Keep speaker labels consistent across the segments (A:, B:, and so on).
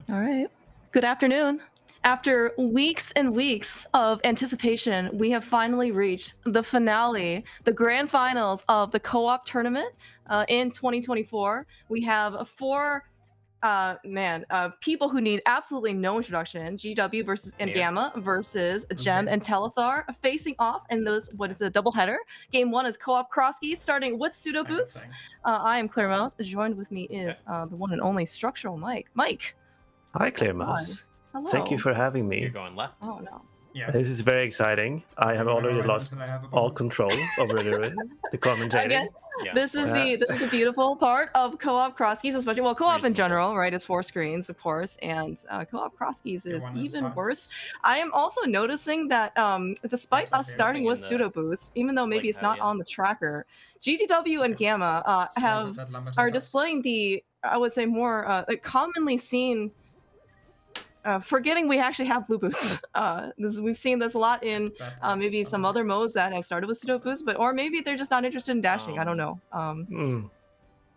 A: All right. Good afternoon. After weeks and weeks of anticipation, we have finally reached the finale, the grand finals of the co-op tournament in 2024. We have four people who need absolutely no introduction. GW versus and
B: Here.
A: Gamma versus Gem
C: Okay.
A: and Telethar facing off in this what is a doubleheader. Game one is co-op crosskeys starting with pseudo
C: I got
A: boots.
C: thing.
A: I am Claire Mouse. Joined with me is the one and only structural Mike. Mike.
D: Hi, Claire
A: Come on.
D: Mouse.
A: Hello.
D: Thank you for having
B: You're
D: me.
B: going left.
A: Oh no.
C: Yeah.
D: This is very exciting. I have
C: I'm gonna go
D: already
C: right
D: lost
C: until I have a
D: all
C: bomb.
D: control over the commentating.
A: Again,
B: Yeah.
A: this is
D: Yeah.
A: the beautiful part of co-op crosskeys, especially co-op in
B: Reasonable.
A: general, right? Is 4 screens, of course, and co-op crosskeys is
C: One
A: even
C: sucks.
A: worse. I am also noticing that despite
C: That's
A: us starting
B: okay.
A: with pseudo boots, even though maybe
B: Like
A: it's not
B: how, yeah.
A: on the tracker, GGW and
C: Okay.
A: Gamma
C: So
A: have
C: was that Lumberjack
A: are
C: out?
A: displaying the I would say more commonly seen. Forgetting we actually have blue boots. We've seen this a lot in
C: That
A: maybe
C: works,
A: some
C: that
A: other
C: works.
A: modes that have started with pseudo boots, or maybe they're just not interested in dashing. I don't know.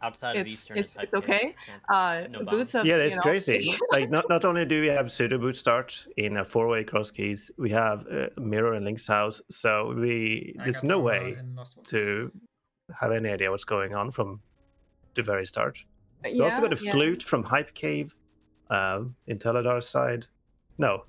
B: outside of Eastern
A: It's
B: type
A: okay.
B: no
A: Boots
B: bombs.
A: have
D: Yeah, it's crazy. Like not only do we have pseudo boot start in a 4-way cross keys, we have mirror and Link's house. So there's no way to have any idea what's going on from the very start. We also got a flute from Hype Cave in Teledar's side. No.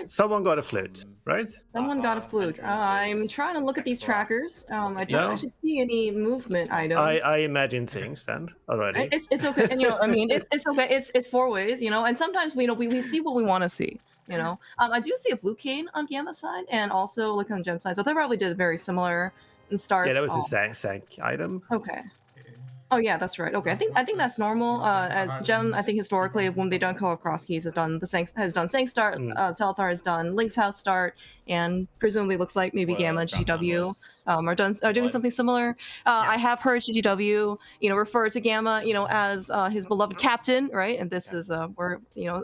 D: Someone got a flute, right?
A: Someone got a flute. I'm trying to look at these trackers. I don't actually see any movement items.
D: I imagine things then already.
A: It's okay, and I mean, it's okay. It's 4 ways, and sometimes we see what we want to see. I do see a blue cane on Gamma side, and also like on Gem side. So they probably did very similar in starts.
D: Yeah, that was a sank item.
A: Okay. Oh yeah, that's right. Okay, I think that's normal. At Gem, I think historically when they've done co-op cross keys, has done sank start. Telethar has done Link's house start, and presumably looks like maybe Gamma GGW are doing something similar. I have heard GGW refer to Gamma as his beloved captain, right? And this is where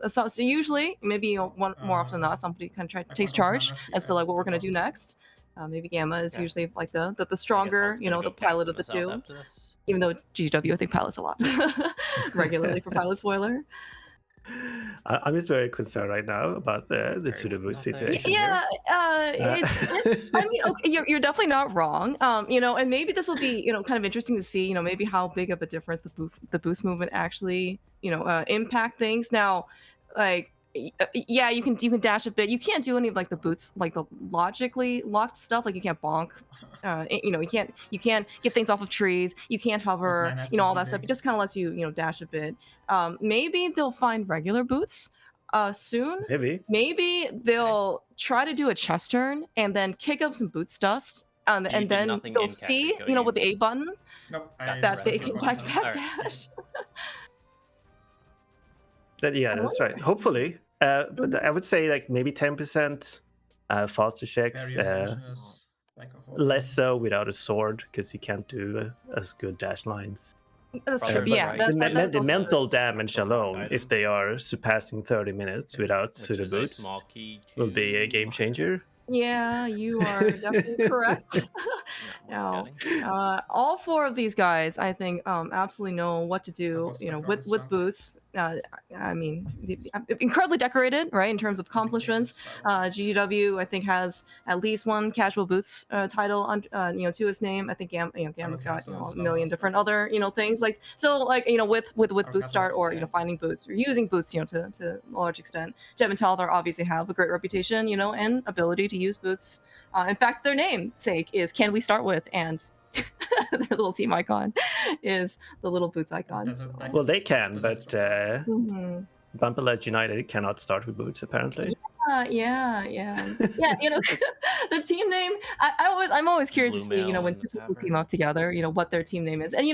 A: so usually maybe more often than not somebody kind of takes charge as to like what we're gonna do next. Maybe Gamma is usually like the stronger, the pilot of the two. Even though GGW, I think pilots a lot regularly for pilot spoiler.
D: I'm just very concerned right now about the pseudo boost situation.
A: Yeah, it's I mean, okay, you're definitely not wrong. And maybe this will be kind of interesting to see. Maybe how big of a difference the boost movement actually impact things. Now, like. Yeah, you can dash a bit. You can't do any of like the boots, like the logically locked stuff. Like you can't bonk. You can't get things off of trees. You can't hover. All that stuff. It just kind of lets you dash a bit. Maybe they'll find regular boots soon. Maybe they'll try to do a chest turn and then kick up some boots dust. And then they'll see with the A button that they can back dash.
D: That's right. Hopefully. But I would say like maybe 10% faster checks, less so without a sword because you can't do as good dash lines.
A: That's true. Yeah,
D: the mental damage alone, if they are surpassing 30 minutes without pseudo boots, will be a game changer.
A: Yeah, you are definitely correct. Now, all 4 of these guys, I think, absolutely know what to do. With boots. I mean, incredibly decorated, right? In terms of accomplishments, GGW I think has at least 1 casual boots title to his name. I think Gamma's got a million different other things like so like with boot start or finding boots or using boots to a large extent. Gem and Telethar obviously have a great reputation and ability to use boots. In fact, their namesake is "Can we start with?" and their little team icon is the little boots icon.
D: Well, they can, but Bumper Ledge United cannot start with boots apparently.
A: Yeah. The team name. I'm always curious to see when 2 people team up together, what their team name is, and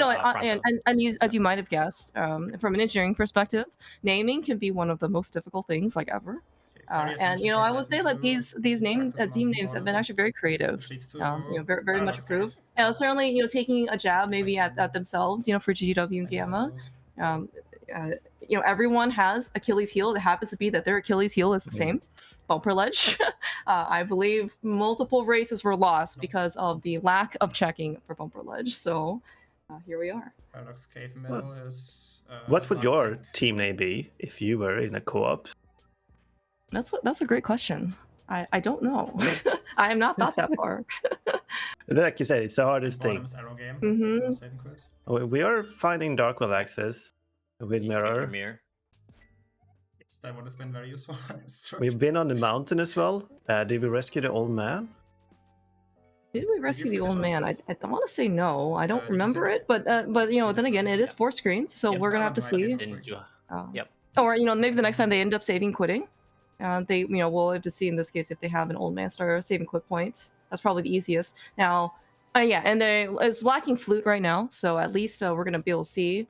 A: as you might have guessed, from an engineering perspective, naming can be one of the most difficult things like ever. And I will say that these team names have been actually very creative, very, very much approved. And certainly, taking a jab maybe at themselves, for GGW and Gamma. Everyone has Achilles heel. It happens to be that their Achilles heel is the same, bumper ledge. I believe multiple races were lost because of the lack of checking for bumper ledge. So here we are.
C: Paradox Cave Mill is.
D: What would your
C: advancing.
D: team name be if you were in a co-op?
A: That's a great question. I don't know. I have not thought that far.
D: Like you said, it's the hardest thing.
C: Bottom's arrow game.
A: Mhm.
C: Save and quit.
D: We are finding Darkworld access with
B: You can get your
D: Mirror.
C: Yes, that would have been very useful.
D: We've been on the mountain as well. Did we rescue the old man?
A: Did we rescue the old man? I want to say no. I don't
C: Did you
A: remember
C: say-
A: it, but you know, then again, it is 4 screens, so
C: Yes,
A: we're gonna have to
C: Alan, right,
A: see.
C: yeah.
B: Didn't you? Yep.
A: Or you know, maybe the next time they end up saving quitting, they you know we'll have to see in this case if they have an old man star saving quit points. That's probably the easiest. Now, yeah, and it's lacking flute right now, so at least we're gonna be able to see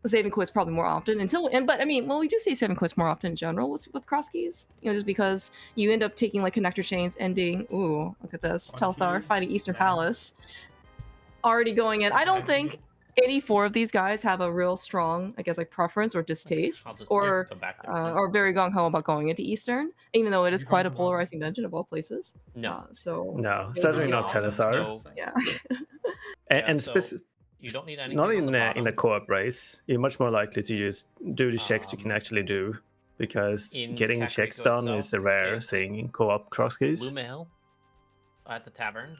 A: the saving quits probably more often but I mean, well, we do see saving quits more often in general with cross keys, you know, just because you end up taking like connector chains ending. Ooh, look at this,
C: One
A: Telethar
C: key.
A: fighting Eastern
C: Yeah.
A: Palace, already going in. I don't think any 4 of these guys have a real strong, I guess, like preference or distaste,
B: I'll just
A: or
B: go back there.
A: are very gung-ho about going into Eastern, even though it is
C: You
A: quite a
C: found one.
A: polarizing dungeon of all places.
B: No.
A: So
D: No, certainly
A: yeah.
D: not Telethar.
B: So-
A: yeah.
D: And
B: so you don't need anything
D: not
B: on
D: in
B: the
D: in a
B: bottom.
D: co-op race. You're much more likely to do the checks you can actually do, because
B: in
D: getting checks
B: Kakariko
D: done
B: itself,
D: is a rare
B: it's
D: thing in co-op cross keys.
B: Blue Mail at the tavern.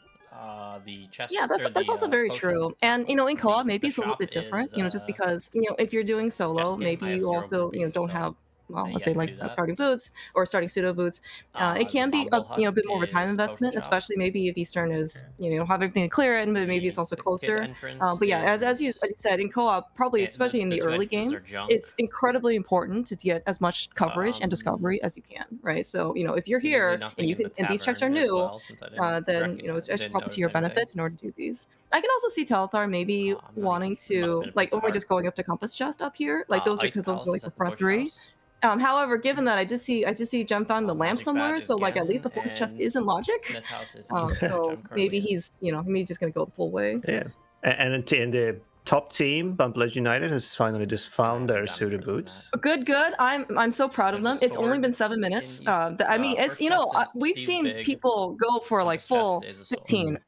B: The chest.
A: Yeah, that's also very true. And you know, in co-op, maybe it's a little bit different. You know, just because you know, if you're doing solo,
B: just kidding,
A: maybe
B: I have
A: you
B: 0
A: also
B: rupees,
A: don't
B: so
A: have, well,
B: you
A: let's
B: have
A: say
B: to
A: like
B: do that.
A: starting boots or starting pseudo boots. It can be a bit more of a time investment, especially maybe if Eastern is you know have everything to clear it, and maybe it's also closer. But yeah, as you said, in co-op, probably especially in the early game, it's incredibly important to get as much coverage and discovery as you can, right? So you know, if you're here and you can and these checks are new, then you know it's actually probably to your benefit in order to do these. I can also see Telethar maybe wanting to like only just going up to Compass Chest up here, like those are because those are like the front 3. However, given that I did see Gem found the lamp somewhere, so like at least the focus chest is in logic. So maybe he's you know maybe he's just gonna go the full way.
D: Yeah, and in the top team, Bumpledge United has finally just found their pseudo boots.
A: Good. I'm so proud of them. It's only been 7 minutes. I mean, it's you know we've seen people go for like full 15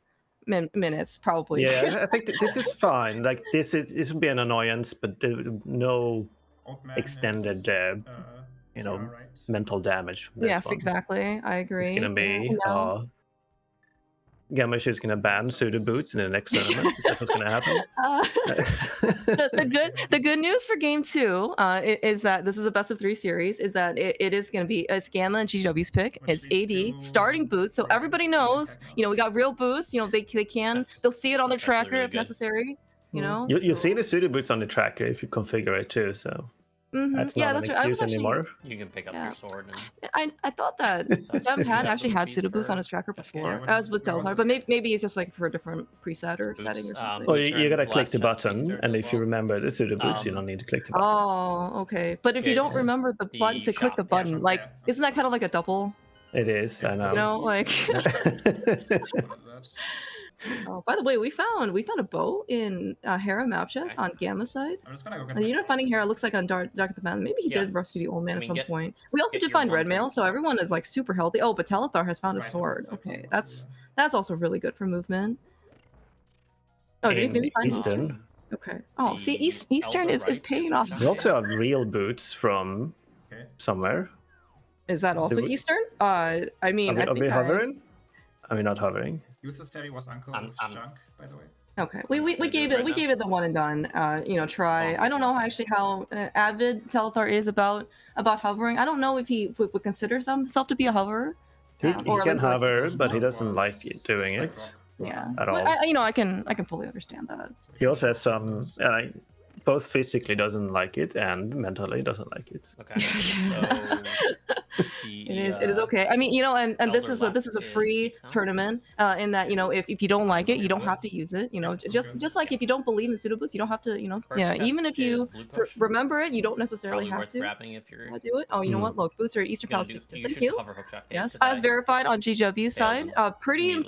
A: minutes probably.
D: Yeah, I think this is fine. Like this would be an annoyance, but no extended you know mental damage from this
A: yes,
D: one.
A: exactly. I agree.
D: It's gonna be Gammachuu is gonna ban pseudo boots in the next tournament. That's what's gonna happen.
A: The good news for game 2 is that this is a best of 3 series. Is that it is going to be it's Gamma and GGW's pick. It's AD starting boots, so everybody knows. You know, we got real boots. You know, they'll see it on their tracker
B: really
A: if
B: good.
A: necessary. You know,
D: you see the pseudo boots on the tracker if you configure it too. So that's not an excuse anymore.
B: You can pick up your sword. And...
A: I thought that Dev had actually had pseudo boots on his tracker before, as with Telethar, but maybe it's just like for a different preset or setting or something.
D: Well, you gotta click the button, and if you remember the pseudo boots, you don't need to click the button.
A: Oh, okay. But if you don't remember the button to click the button, like isn't that kind of like a double?
D: It is. I know.
A: You know, like. Oh, by the way, we found a bow in Hera map chest on Gamma side.
C: I'm just gonna go get
A: You're not finding Hera. Looks like on Dark at the Mountain. Maybe he did rescue the old man at some point. We also did find red mail, so everyone is like super healthy. Oh, but Telethar has found a sword. Okay, that's also really good for movement. Oh, did he maybe find
D: Eastern?
A: Okay. Oh, see, Eastern is paying off.
D: We also have real boots from somewhere.
A: Is that also Eastern? I mean,
D: are we hovering? Are we not hovering?
C: Useless Fairy was uncle with junk, by the way.
A: Okay, we gave it the one and done. You know, try. I don't know actually how avid Telethar is about hovering. I don't know if he would consider himself to be a hoverer.
D: He can hover, but he doesn't like doing it.
A: Yeah,
D: at all.
A: you know, I can fully understand that.
D: He also has some. Both physically doesn't like it and mentally doesn't like it.
B: Okay. So
A: it is okay. I mean, you know, and this is a free tournament in that, you know, if you don't like it, you don't have to use it. You know, just like if you don't believe in pseudo boots, you don't have to. You know, even if you remember it, you don't necessarily have to do it. Oh, you know what? Look, boots are Eastern Palace. Thank you. Yes, as verified on GGW side. Pretty.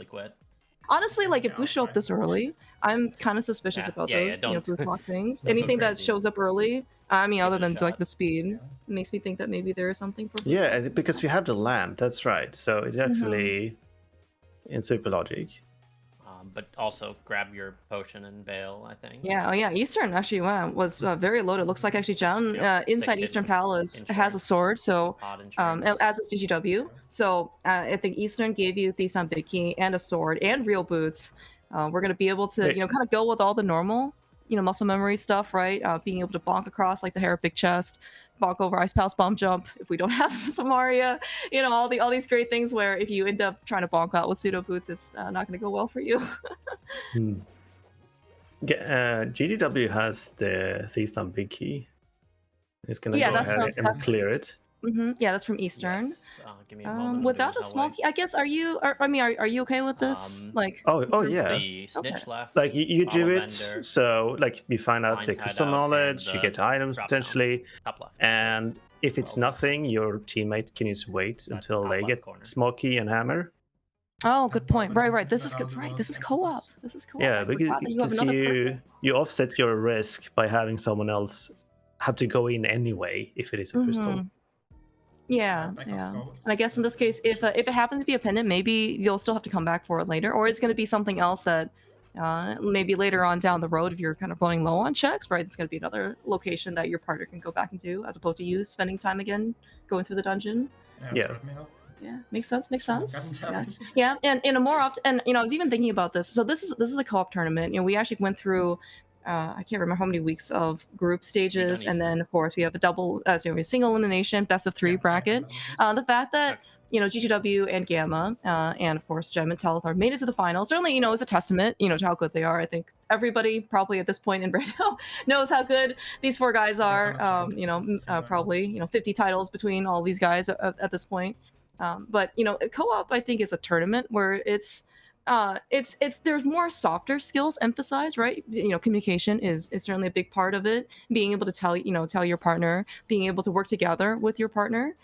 A: Honestly, like if boosts show up this early, I'm kind of suspicious about those, you know, boost lock things. Anything that shows up early, I mean, other than like the speed, makes me think that maybe there is something for.
D: Yeah, because we have the lamp. That's right. So it's actually in super logic.
B: But also grab your potion and veil, I think.
A: Yeah, oh yeah, Eastern actually was very loaded. Looks like actually Gem inside Eastern Palace has a sword, so as is GGW. So I think Eastern gave you Thieves on Big Key and a sword and real boots. We're gonna be able to kind of go with all the normal muscle memory stuff, right? Being able to bonk across like the hair big chest, bonk over Ice Palace bomb jump if we don't have Samaria, all these great things where if you end up trying to bonk out with pseudo boots, it's not gonna go well for you.
D: GGW has the Thieves on Big Key. It's gonna go ahead and clear it.
A: Yeah, that's from Eastern.
B: Yes. Give me a moment.
A: Without a small key, I guess. Are you okay with this? Like,
D: yeah.
B: The snitch left.
D: Like you do it, so like you find out the crystal knowledge, you get items potentially, and if it's nothing, your teammate can just wait until they get small key and hammer.
A: Oh, good point. Right. This is good. Right. This is co-op.
D: Yeah, because you offset your risk by having someone else have to go in anyway if it is a crystal.
A: Yeah. And I guess in this case, if it happens to be a pendant, maybe you'll still have to come back for it later, or it's going to be something else that maybe later on down the road, if you're kind of running low on checks, right? It's going to be another location that your partner can go back and do, as opposed to you spending time again going through the dungeon. Yeah, makes sense. Yeah, and in a more often, and I was even thinking about this. So this is a co-op tournament. We actually went through. I can't remember how many weeks of group stages, and then of course we have a single elimination best of 3 bracket. The fact that GGW and Gamma and of course Gem and Telethar made it to the final certainly is a testament to how good they are. I think everybody probably at this point in Brando knows how good these 4 guys are. Probably 50 titles between all these guys at this point. But co-op I think is a tournament where it's there's more softer skills emphasized, right? Communication is certainly a big part of it. Being able to tell your partner, being able to work together with your partner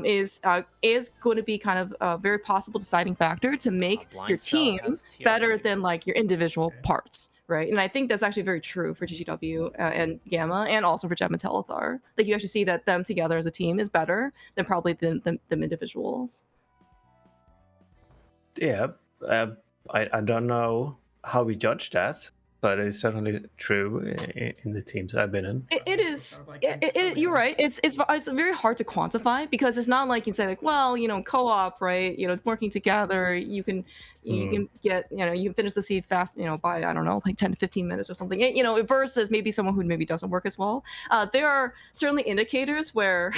A: is going to be kind of a very possible deciding factor to make your team better than like your individual parts, right? And I think that's actually very true for GGW and Gamma, and also for Gem and Telethar. Like you actually see that them together as a team is better than probably them individuals.
D: Yeah. I don't know how we judge that, but it's certainly true in the teams I've been in.
A: It is. You're right. It's very hard to quantify because it's not like you can say like, well, co-op, right? Working together, you can get you can finish the seed fast, by I don't know, like 10 to 15 minutes or something. Versus maybe someone who maybe doesn't work as well. There are certainly indicators where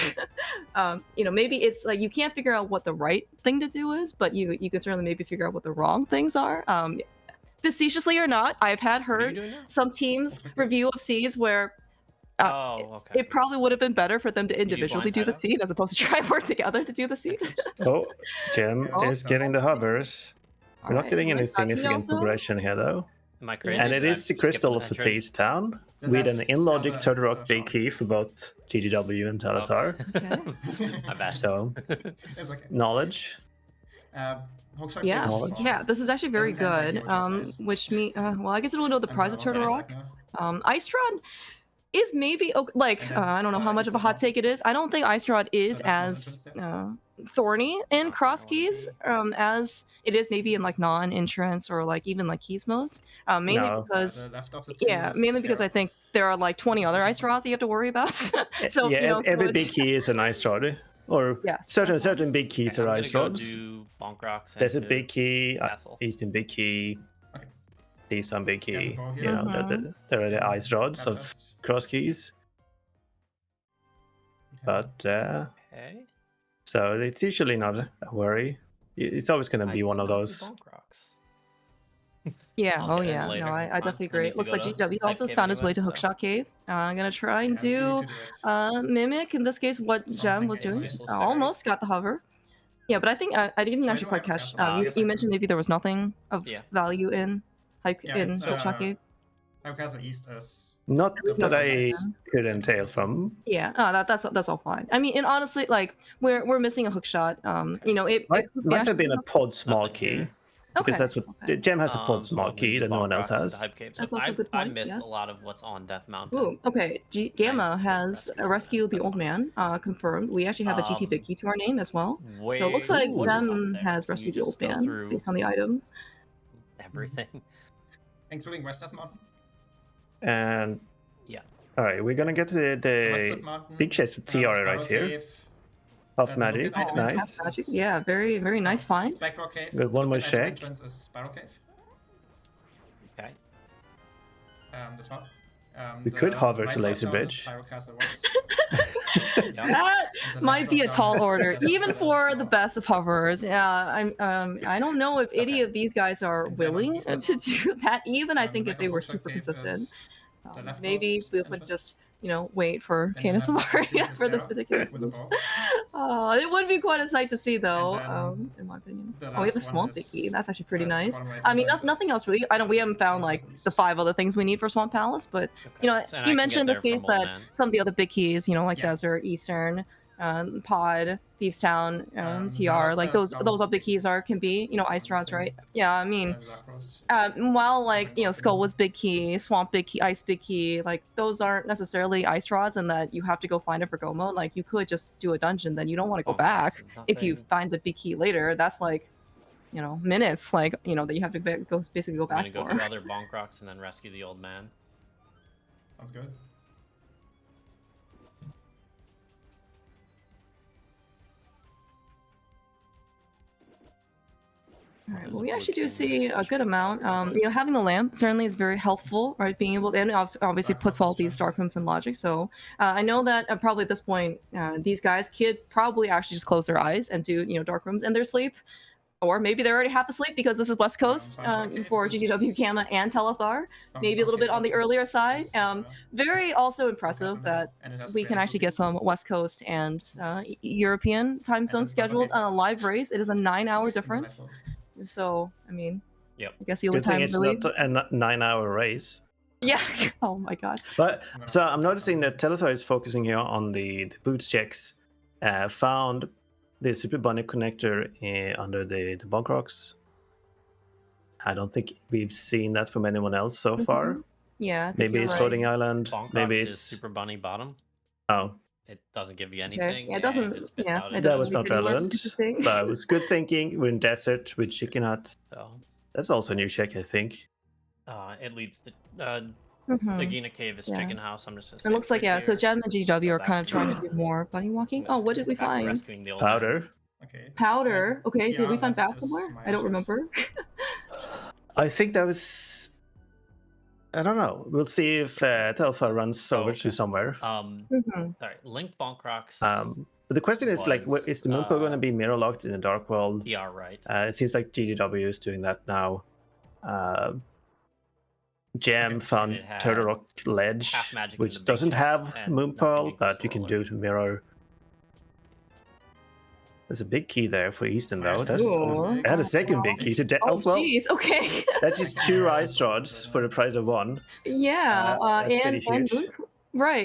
A: maybe it's like you can't figure out what the right thing to do is, but you can certainly maybe figure out what the wrong things are. Facetiously or not, I've heard some teams review of seeds where it probably would have been better for them to individually do the seed as opposed to try and work together to do the seed.
D: Gem is getting the hovers. We're not getting any significant progression here though.
B: Am I crazy?
D: And it is the crystal for Thieves Town with an in-logic third rock big key for both GGW and Telethar.
B: My bad.
D: So, knowledge.
A: Yeah, this is actually very good. Which means, well, I guess it will know the prize of Turtle Rock. Ice Rod is maybe I don't know how much of a hot take it is. I don't think Ice Rod is as thorny in cross keys as it is maybe in like non-entrance or like even like keys modes. Mainly because I think there are like 20 other Ice Rods that you have to worry about. So
D: every big key is an Ice Rod. Or certain big keys are Ice Rods. There's a big key, Eastern big key, Eastern big key. There are the Ice Rods of cross keys. But so it's usually not a worry. It's always going to be one of those.
A: Yeah, I definitely agree. Looks like GGW also has found his way to Hookshot Cave. I'm gonna try and do mimic, in this case, what Gem was doing. Almost got the hover. Yeah, but I think I didn't actually quite catch. You mentioned maybe there was nothing of value in Hookshot Cave.
D: Not that I couldn't tell from.
A: Yeah, that's all fine. I mean, and honestly, like we're missing a hookshot. It
D: might have been a pod small key. Because that's what Gem has a pod small key that no one else has.
A: That's also a good point.
B: I missed a lot of what's on Death Mountain.
A: Ooh, okay. Gamma has rescued the old man. Confirmed. We actually have a GT big key to our name as well. So it looks like Gem has rescued the old man based on the item.
B: everything.
C: Including West Death Mountain.
D: And
B: Yeah.
D: all right, we're gonna get to
C: So West
D: the
C: Death Mountain,
D: big chest with TR
C: Spiral
D: right here.
C: Cave,
D: Half
C: the
D: magic,
C: Look at item
A: Half
D: nice.
C: entrance
A: magic.
C: is-
A: Yeah, very nice find.
C: Spectral Cave.
D: With one
C: Look
D: more
C: at item
D: check.
C: entrance is Spiral Cave.
B: Okay.
C: The top.
D: We could hover to Lazy
C: drop-down is
D: Bridge.
C: Castle West.
B: Yep.
A: That
C: The
A: might
C: left
A: be a
C: drop-down
A: tall
C: is
A: order,
C: Desert
A: even
C: Palace,
A: for
C: so-
A: the best of hovers. Yeah, I don't know if any
B: Okay.
A: of these guys are
C: And then on
A: willing
C: East
A: to
C: Death
A: do that. Even I
C: the
A: think if
C: back
A: they
C: of
A: were
C: Hookshot
A: super
C: Cave
A: consistent.
C: is the left
A: Maybe
C: coast
A: we would
C: entrance.
A: just, wait for
C: Then you
A: Canis
C: have the
A: Amaria
C: Tattoo
A: for this
C: Sarah
A: particular
C: with a
A: piece.
C: bow.
A: It would be quite a sight to see, though,
C: then
A: in my opinion.
C: the
A: We have a
C: last one
A: swamp
C: is,
A: key. That's actually pretty
C: the
A: nice.
C: bottom right
A: I mean,
C: entrance
A: nothing
C: is
A: else really. We haven't found like
C: East.
A: the 5 other things we need for Swamp Palace, but
B: Okay.
A: you
B: And I
A: you
B: can
A: mentioned in
B: get
A: this
B: there
A: case
B: from Old
A: that
B: Man.
A: some of the other big keys, like
C: Yeah.
A: Desert, Eastern, Pod, Thieves Town, TR,
C: Xalos
A: like
C: has
A: those
C: Goblins
A: other
C: Peak.
A: keys can be,
C: That's
A: ice
C: the only
A: rods,
C: thing.
A: right? Yeah, I mean,
C: Dark Rose.
A: while like
C: Then
A: Skullwood's big key, Swamp big key, Ice big key, like those aren't necessarily ice rods, and that you have to go find it for go mode. Like you could just do a dungeon, then you don't want to go
B: Bonk
A: back
B: Rocks is
A: if you
B: nothing.
A: find the big key later. That's like, minutes, like that you have to basically go
B: I'm
A: back
B: gonna go
A: for.
B: do other bonk rocks and then rescue the old man.
C: Sounds good.
A: All right.
B: There's
A: Well,
B: a
A: we
B: blue
A: actually do
B: king
A: see a good amount.
C: Okay.
A: Having the lamp certainly is very helpful, right? Being able to, and obviously
C: Dark
A: puts
C: Rose
A: all
C: is
A: these
C: junk.
A: dark rooms in logic. So I know that probably at this point, these guys could probably actually just close their eyes and do dark rooms in their sleep, or maybe they're already half asleep because this is West Coast
C: Bunkrock
A: for
C: Cave
A: GGW,
C: is-
A: Gamma, and Telethar. Maybe a little bit on the earlier side. Very also impressive that we can actually get some West Coast and European time
C: And
A: zones
C: it's Bunkrock
A: scheduled
C: Cave.
A: on a live race. It is a 9-hour difference. So, I mean,
B: Yep.
A: I guess the only
D: Good thing
A: time
D: it's
A: really.
D: not a 9-hour race.
A: Yeah. Oh my god.
D: But
C: No.
D: so I'm noticing that Telethar is focusing here on the boots checks. Found the Super Bunny connector under the bonk rocks. I don't think we've seen that from anyone else so far.
A: Yeah. I think
D: Maybe
A: you're
D: it's
A: right.
D: Floating Island.
B: Bonk
D: Maybe
B: rocks is
D: it's
B: Super Bunny bottom.
D: oh,
B: It doesn't give you
A: Okay.
B: anything.
A: Yeah, it
B: and
A: doesn't.
B: spits
A: Yeah,
B: out
A: it
B: its
D: that
A: doesn't
D: was
A: make
D: not
A: any more
D: relevant.
A: interesting.
D: But it was good thinking. We're in desert with Chicken Hut.
B: So,
D: That's also a new check, I think.
B: it leads to
A: Mhm.
B: Nagina Cave is
A: Yeah.
B: Chicken House. I'm just gonna
A: It
B: stick
A: looks like
B: right
A: So
B: here.
A: Gem and GGW
B: Go
A: are kind of
B: back
A: trying
B: to-
A: to do more bunny walking. Oh, what did we
B: Back to
A: find?
B: rescuing the old man.
D: Powder.
C: Okay.
A: Powder. Okay, did we
C: TR
A: find
C: left
A: bat
C: is
A: somewhere?
C: my
A: I don't
C: shit.
A: remember.
D: I think that was. I don't know. We'll see if Telethar runs over
B: okay.
D: to somewhere.
A: Mhm.
B: Sorry, Link Bonk Rocks.
D: But the question is, like,
B: was,
D: is the Moonpo going to be mirror locked in the Dark World?
B: TR right.
D: It seems like GGW is doing that now. Gem
C: Okay.
D: found
B: And it had
D: Turtle Rock Ledge,
B: half magic in the
D: which
B: big
D: doesn't
B: chest
D: have
B: and
D: Moon
B: nothing
D: Pearl,
B: in
D: but you can
B: Crystal
D: do to mirror. There's a big key there for Eastern, though.
C: Nice.
D: That's
A: Cool.
D: I had a second big key to
A: Oh,
D: well,
A: jeez. Okay.
D: that's just 2 ice rods for the price of 1.
A: Yeah.
D: That's
A: And
D: pretty huge.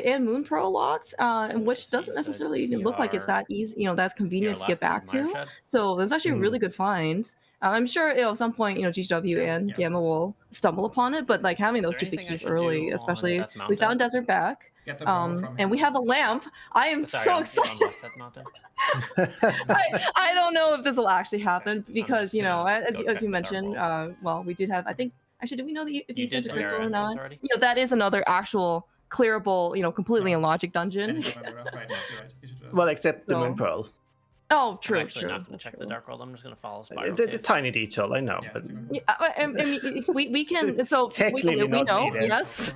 A: and Moon Pearl locked, and which doesn't
B: You said
A: necessarily even look like it's
B: TR
A: that easy. That's convenient to get
B: left is
A: back to.
B: Marshed.
A: So that's actually a
D: Mhm.
A: really good find. I'm sure at some point, GGW and
C: Yeah.
A: Gamma will stumble upon it, but like having those
B: Is
A: two
B: there
A: big
B: anything I
A: keys
B: should
A: early,
B: do on
A: especially
B: Death
A: we
B: Mountain?
A: found Desert back,
C: Get the bow from
A: and we
C: him.
A: have a lamp. I am
B: Sorry,
A: so
B: on
A: excited.
B: West Death Mountain.
A: I don't know if this will actually happen because
B: just gonna
A: as
B: go
A: you
B: check the
A: mentioned,
B: Dark
A: we did have, I think, actually, did we know that if
B: You
A: you
B: did
A: use a
B: clear
A: crystal or
B: entrance
A: not?
B: already?
A: That is another actual clearable, completely
C: Yeah.
A: in logic
C: And
A: dungeon.
C: it's on my mirror. Right, you're right. You should do that.
D: Well, except the
A: So-
D: Moon Pearl.
A: Oh, true,
B: I'm actually
A: true.
B: not going
A: that's
B: to check
A: true.
B: the Dark World. I'm just going to follow Spiral
D: The
B: Cave.
D: tiny detail, I know,
C: Yeah,
D: but
C: it's a good
A: Yeah, I mean, we can. So
D: technically
A: we
D: not
A: know,
D: needed.
A: yes.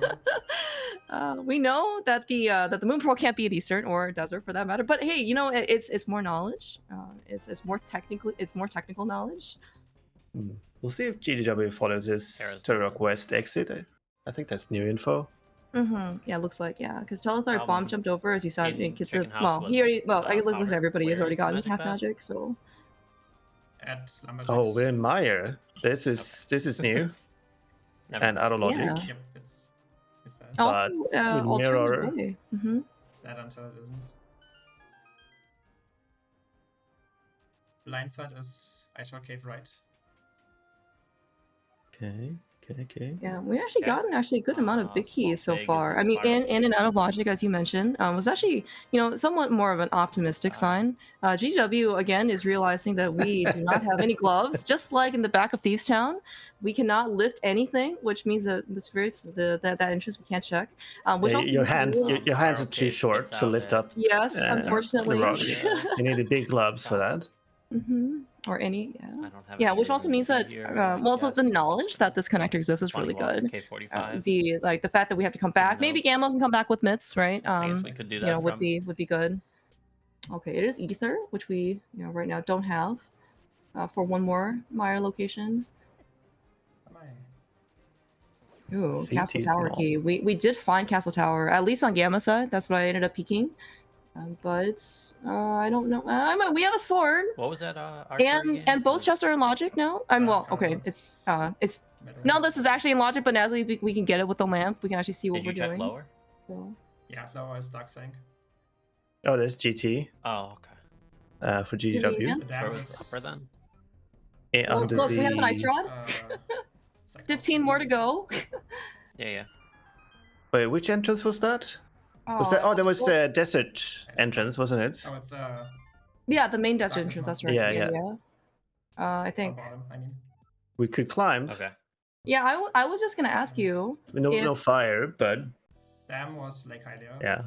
A: We know that the Moon Pearl can't be at Eastern or Desert for that matter. But hey, it's more knowledge. It's more technical knowledge.
D: we'll see if GGW follows this
B: Terra's
D: Turtle Rock
B: open.
D: West exit. I think that's new info.
A: Yeah, looks like because Telethar bomb
B: Problem
A: jumped over as you said.
B: in
A: Get
B: Chicken
A: the,
B: House
A: well,
B: was,
A: he already. Well, it looks like
B: powder.
A: everybody has
B: Where
A: already
B: is the
A: gotten
B: magic
A: half
B: pad?
A: magic. So
C: At Lumberjacks.
D: Oh, we're in Meyer. This is new
B: Never
D: and out of logic.
A: Yeah.
C: Yep, it's that.
A: also
D: with
A: alternative
D: mirror-
A: way.
C: That until it isn't. Blindside is Ice Rock Cave right.
D: Okay. Okay.
A: Yeah, we actually
B: Okay.
A: gotten a good amount of big keys so
B: big is
A: far. I
B: in
A: mean,
B: spiral.
A: in and out of logic, as you mentioned, was actually somewhat more of an optimistic sign. GGW again is realizing that we do not have any gloves, just like in the back of Thieves Town, we cannot lift anything, which means that that entrance we can't check. Which also
D: Your
A: means
D: hands
A: really-
D: your hands are
B: Spiral
D: too
B: cave
D: short
B: gets
D: to
B: out
D: lift
B: at-
D: up.
A: yes,
D: the
A: unfortunately.
D: rocks.
B: Yeah.
D: You need big gloves for that.
A: Or any,
B: I don't have
A: yeah,
B: any
A: which also means that
B: here,
A: well, also the
B: yes.
A: knowledge that this connector exists is really
B: 20
A: good.
B: K45.
A: The fact that we have to come back, maybe
B: note.
A: Gamma can come back with myths, right?
B: I guess we could do that
A: would
B: from-
A: be good. Okay, it is ether, which we right now don't have for one more Meyer location. Ooh,
D: CT
A: Castle Tower
D: small.
A: key. We did find Castle Tower, at least on Gamma side. That's what I ended up peeking. But I don't know. We have a sword.
B: What was that? Archery game?
A: And both
B: Or-
A: chests are in logic now. Well, okay. It's no, this is actually in logic, but now that we can get it with the lamp, we can actually see what
B: Did
A: we're
B: you check
A: doing.
B: lower?
A: So,
C: Yeah, lower is Dark Sync.
D: Oh, there's GT
B: Oh, okay.
D: for GGW.
A: Convenience.
C: That
B: Where
C: was
B: was upper then?
A: Look,
D: Under
A: we have an ice
D: the...
A: rod. 15 more to go.
B: Yeah.
D: Wait, which entrance was that? Was that? Oh, that was the desert entrance, wasn't it?
C: Oh, it's
A: Yeah, the main desert
C: Dark
A: entrance. That's
C: Mountain.
A: right.
D: Yeah.
A: I think.
C: bottom, I mean.
D: We could climb.
B: Okay.
A: Yeah, I was just gonna ask you.
D: No fire, but
C: Dam was Lake Hylia.
D: yeah.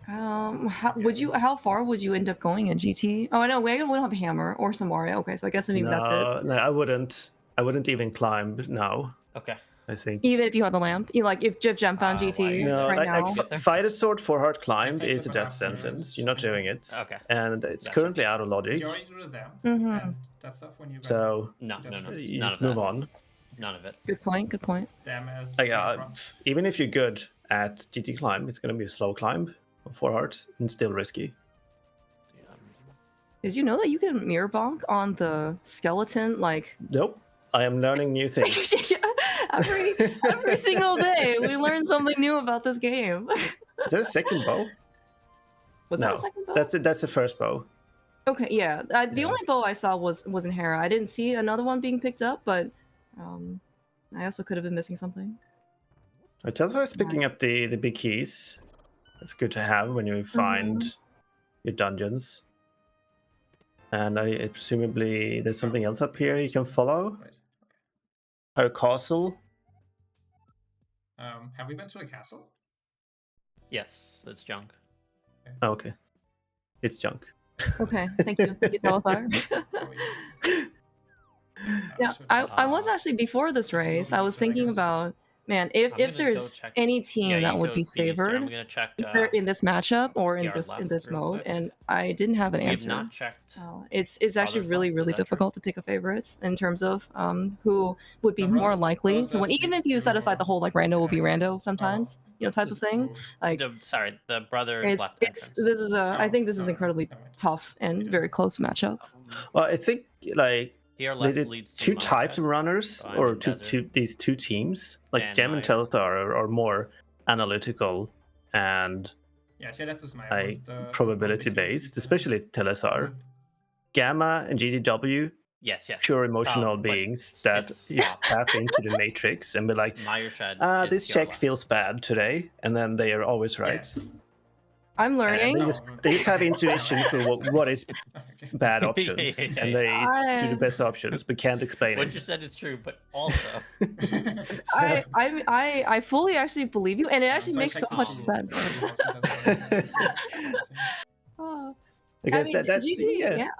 A: How far would you end up going in GT? Oh, I know we don't have a hammer or some Mario. Okay, so I guess maybe that's it.
D: No, I wouldn't. I wouldn't even climb now.
B: Okay.
D: I think.
A: Even if you had the lamp, if Gem found GT
D: No,
A: right now.
D: Fire Sword for hard climb
C: think
D: is
C: so,
D: a
C: but
D: death
C: after
D: sentence.
C: it,
D: You're not doing it.
B: Okay.
D: And it's
B: Gotcha.
D: currently out of logic.
C: You already do the Dam.
A: Mhm.
C: And that stuff when you go
D: So
B: No.
C: to
D: you
B: None
D: just
B: of
D: move
B: that.
D: on.
B: None of it.
A: Good point.
C: Dam is
D: Like,
C: to the front.
D: even if you're good at GT climb, it's going to be a slow climb for hard and still risky.
A: Did you know that you can mirror bonk on the skeleton? Like
D: Nope. I am learning new things.
A: every single day, we learn something new about this game.
D: Is that a second bow?
A: Was
D: No,
A: that a second bow?
D: That's the first bow.
A: Okay, yeah. The
D: Yeah.
A: only bow I saw was in Hera. I didn't see another one being picked up, but I also could have been missing something.
D: Telethar is picking up the big keys. It's good to have when you find your dungeons. And I presumably there's something else up here you can follow.
C: Right.
D: Her castle.
C: Have we been to the castle?
B: Yes, it's junk.
D: Oh, okay. It's junk.
A: Okay, thank you, Telethar.
C: Oh, yeah.
A: Yeah,
C: Should-
A: I was actually before this race. I was thinking about, man,
B: I'm
A: if
B: gonna go
A: there's
B: check-
A: any team
B: Yeah,
A: that
B: you
A: would
B: go
A: be
B: east there. I'm
A: favored
B: gonna check.
A: either in this matchup or in
B: PR
A: this
B: left real
A: mode,
B: quick.
A: and I didn't have an
B: We have
A: answer.
B: not checked.
A: It's actually
B: Brothers
A: really
B: left, is
A: really
B: that true?
A: difficult to pick a favorite in terms of who would be
C: The
A: more
C: Brothers-
A: likely
C: Brothers
A: to win.
C: left
A: Even if
C: leads
A: you set
C: to,
A: aside the whole like rando will be rando
C: Oh,
A: sometimes, type of thing.
C: cool.
A: Like
B: The brother
A: it's
B: left
A: it's
B: entrance.
A: this is I think this is
C: no,
A: incredibly
C: never mind.
A: tough and very close matchup.
D: Well, I think like
B: PR
D: they
B: left
D: did
B: leads to
D: two
B: Maya
D: types
B: Shed.
D: of runners,
B: So I'm
D: or
B: in
D: two
B: desert.
D: these two teams. Like
B: And
D: Gem and
B: Maya.
D: Telethar are more analytical and
C: Yeah, Teletus Maya
D: like
C: was the
D: probability
C: one of the keys
D: based,
C: Easter.
D: especially Telethar. Gamma and GGW,
B: Yes.
D: pure emotional
B: but
D: beings that
B: it's
D: you
B: swap.
D: tap into the matrix and be like,
B: Maya Shed. is
D: this
B: PR
D: check
B: left.
D: feels bad today, and then they are always right.
A: I'm
D: And
A: learning.
D: they just have intuition for what is
C: Okay.
D: bad options, and they do the best options, but can't explain
B: What
D: it.
B: you said is true, but also
D: So-
A: I fully actually believe you, and it actually
C: So I
A: makes so
C: checked
A: much
C: the
A: sense.
C: two houses as well.
A: Oh.
D: Because
A: I mean,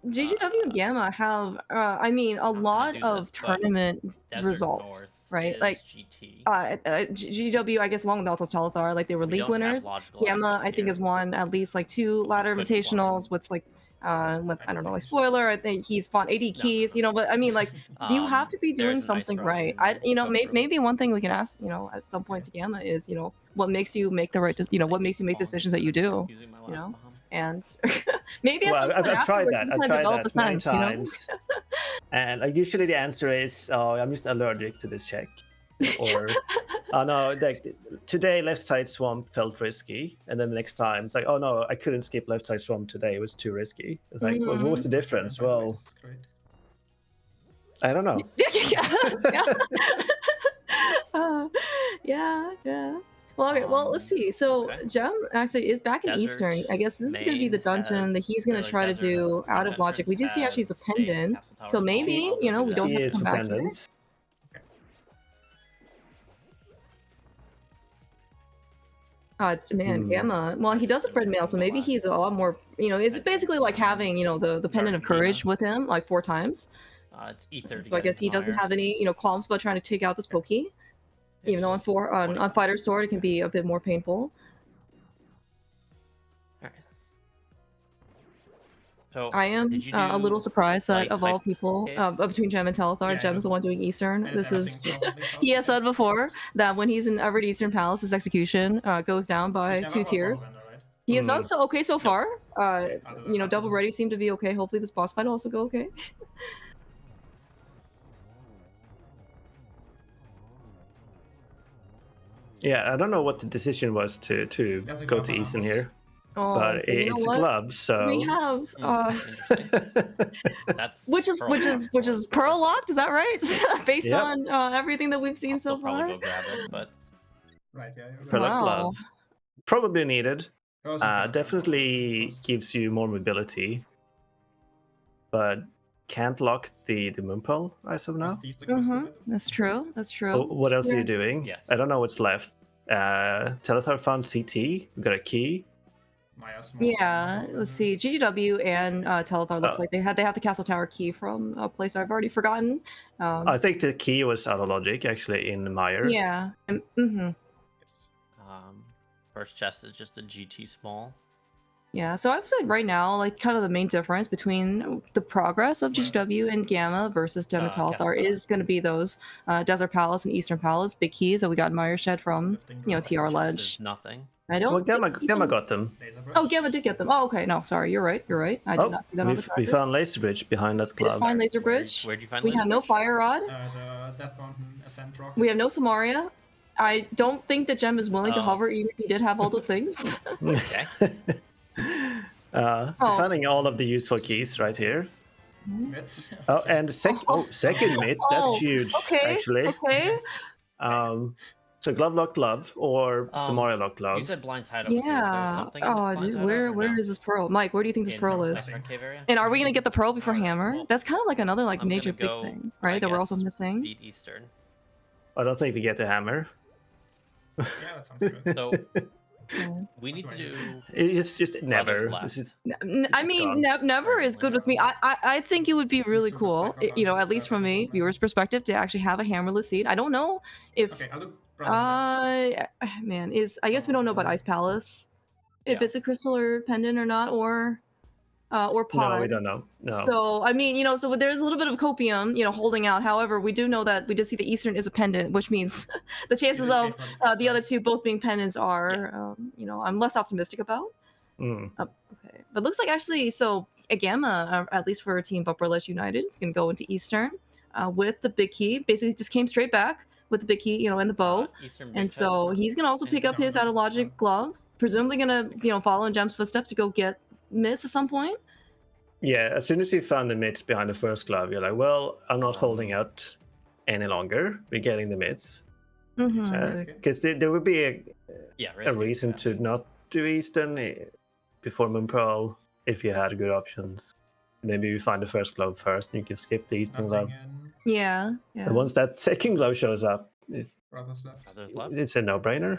A: GGW and Gamma have, a lot
B: do
A: of
B: this, but
A: tournament
B: Desert
A: results,
B: North
A: right?
B: is
A: Like,
B: GT.
A: GGW, I guess, along with Altos Telethar, like they were
B: We
A: league
B: don't have
A: winners.
B: logical
A: Gamma,
B: access
A: I think,
B: here.
A: has won at least like 2 ladder
B: Could
A: invitationals with like, with I don't know, like spoiler. I think he's fought 80 keys, but I mean, like, you have to be doing
B: there's an ice
A: something
B: road
A: right.
B: you can go through.
A: Maybe one thing we can ask, at some point to Gamma is, what makes you make the right, what makes you make decisions that you do,
B: Using my last
A: you know?
B: bomb.
A: and maybe at
D: Well,
A: some point
D: I've tried
A: afterwards
D: that.
A: you
D: I've
A: can
D: tried
A: develop
D: that
A: a
D: many
A: sense,
D: times, and like usually the answer is, "Oh, I'm just allergic to this check," or "Oh no, like today left side swamp felt risky," and then the next time it's like, "Oh no, I couldn't skip left side swamp today; it was too risky." It's like, well, what was the difference? Well,
C: This is great.
D: I don't know.
A: yeah. Yeah, yeah. Well, okay, well, let's see. So
B: okay.
A: Gem actually is back in
B: Desert
A: Eastern. I guess this is going to be the
B: main
A: dungeon that
B: has-
A: he's going
B: or,
A: to
B: like,
A: try to
B: desert
A: do out
B: front
A: of Logic. We do see actually he's a
B: entrance has
A: pendant.
B: Castle Tower
A: So
B: Small.
A: maybe,
B: I'll
A: you know,
B: do
A: we
B: that.
A: don't
D: He
A: have to
D: is
A: come
D: for
A: back here.
D: pendants.
A: Man, Gamma. Well, he does a red mail, so maybe he's a lot more. You know, it's basically like having, you know, the pendant of courage with him like 4 times.
B: It's ether. To
A: So I
B: get
A: guess he
B: into
A: doesn't
B: Mire.
A: have any, you know, qualms about trying to take out this Pokey. Even though on Fighter Sword it can be a bit more painful.
B: Alright. So
A: I am
B: did you
A: a little
B: do
A: surprised that
B: light
A: of all
B: type
A: people,
B: cave?
A: between Gem and Telethar,
C: Yeah,
A: Gem is the one doing Eastern.
C: I did
A: This
C: everything
A: is
C: till Link's house.
A: he has said before that when he's in Everett Eastern Palace, his execution goes down by
C: He's
A: 2
C: never
A: tiers.
C: Waterlander, right?
A: He has done so okay so far. You know,
C: after
A: Double
C: this.
A: Ready seemed to be okay. Hopefully this boss fight will also go okay.
D: Yeah, I don't know what the decision was to
C: That's a
D: go
C: glove
D: to
C: on
D: Eastern
C: Atlas.
D: here,
A: Oh,
D: but
A: you know
D: it's a
A: what?
D: glove, so
A: We have
B: Interesting. That's
A: which is Pearl locked, is that right? Based
D: Yep.
A: on everything that we've seen
B: I'll
A: so
B: still probably
A: far.
B: go grab it, but
C: Right, yeah.
D: Pearl
A: Wow.
D: glove probably needed.
C: I was just gonna grab
D: Definitely
C: first.
D: gives you more mobility, but can't lock the Moonpearl as of now.
C: Prestige the crystal bit.
A: That's true. That's true.
D: Oh, what else are
A: Yeah.
D: you doing?
B: Yes.
D: I don't know what's left. Telethar found CT. We got a key.
C: Maya small.
A: Yeah, let's see. GGW and Telethar looks like they have the Castle Tower key from a place I've already forgotten.
D: I think the key was out of logic actually in Meyer.
A: Yeah.
C: Yes.
B: first chest is just a GT small.
A: Yeah, so I've said right now, like, kind of the main difference between the progress of GGW and Gamma versus Gem and
B: Castle
A: Telethar
B: Tower.
A: is going to be those Desert Palace and Eastern Palace big keys that we got in Myershed from,
C: Lifting
A: you know,
C: drop.
A: TR
B: Chest
A: Ledge.
B: is nothing.
A: I don't.
D: Well, Gamma
A: think even-
D: got them.
C: Laser brush.
A: Oh, Gamma did get them. Oh, okay. No, sorry. You're right. You're right. I did not see that on the
D: we
A: tracker.
D: found Laser Bridge behind that
A: Did
D: glove.
A: find Laser Bridge.
B: Where'd you find
A: We
B: Laser
A: have no
B: Bridge?
A: Fire Rod.
C: The Death Mountain Ascent rock.
A: We have no Samaria. I don't think that Gem is willing to
B: Oh.
A: hover, even if he did have all those things.
B: Okay.
D: Finding all of the useful keys right here.
C: Mitts.
D: Oh, and second mitts. That's
A: Oh,
D: huge,
A: okay.
D: actually.
A: Okay.
D: So glove lock glove or Samaria lock
B: You
D: glove.
B: said blind tide over here. There's
A: Yeah.
B: something in the
A: Oh,
B: blind
A: dude,
B: tide
A: where
B: over, no?
A: is this pearl? Mike, where do you think this
B: In
A: pearl
B: West
A: is?
B: Front Cave area?
A: And are we gonna get the pearl before Hammer?
B: well,
A: That's kind of like another like
B: I'm gonna
A: major big
B: go,
A: thing,
B: I
A: right? That we're also
B: guess,
A: missing.
B: Beat Eastern.
D: I don't think we get the hammer.
C: Yeah, that sounds good.
B: So
A: Yeah.
B: we need to do.
D: It's just never.
B: left.
D: This is
A: I
D: It's
A: mean,
D: gone.
A: never is good with me. I think it would be really
C: Super
A: cool,
C: spec
A: you know,
C: on
A: at least from
C: Hammer
A: a
C: Ball,
A: viewer's perspective, to actually have a hammerless seed. I don't know if
C: Okay, I'll do Brothers left.
A: man, I guess we don't know about Ice Palace, if
B: Yeah.
A: it's a crystal or pendant or not, or pod.
D: no, we don't know. No.
A: So I mean, you know, so there's a little bit of copium, you know, holding out. However, we do know that we did see the Eastern is a pendant, which means the chances
C: did
A: of
C: say for the
A: the other two both being pendants are, you know, I'm less optimistic about.
D: Mm.
A: Okay, but looks like actually, so a Gamma, at least for Team Bumperless United, is going to go into Eastern with the big key. Basically, just came straight back with the big key, you know, and the bow.
B: Eastern big
A: And
B: chest.
A: so he's going to also pick up his out of logic glove. Presumably going to, you know, follow in Gem's footsteps to go get mitts at some point.
D: Yeah, as soon as you found the mitts behind the first glove, you're like, well, I'm not holding out any longer. We're getting the mitts.
A: Mm-hmm.
D: Because there would be a
B: risky,
D: reason
B: yeah.
D: to not do Eastern before Moonpearl if you had good options. Maybe you find the first glove first and you can skip the Eastern glove.
C: Nothing in
A: Yeah, yeah.
D: And once that second glove shows up,
C: Brothers left.
B: Others left.
D: it's a no-brainer.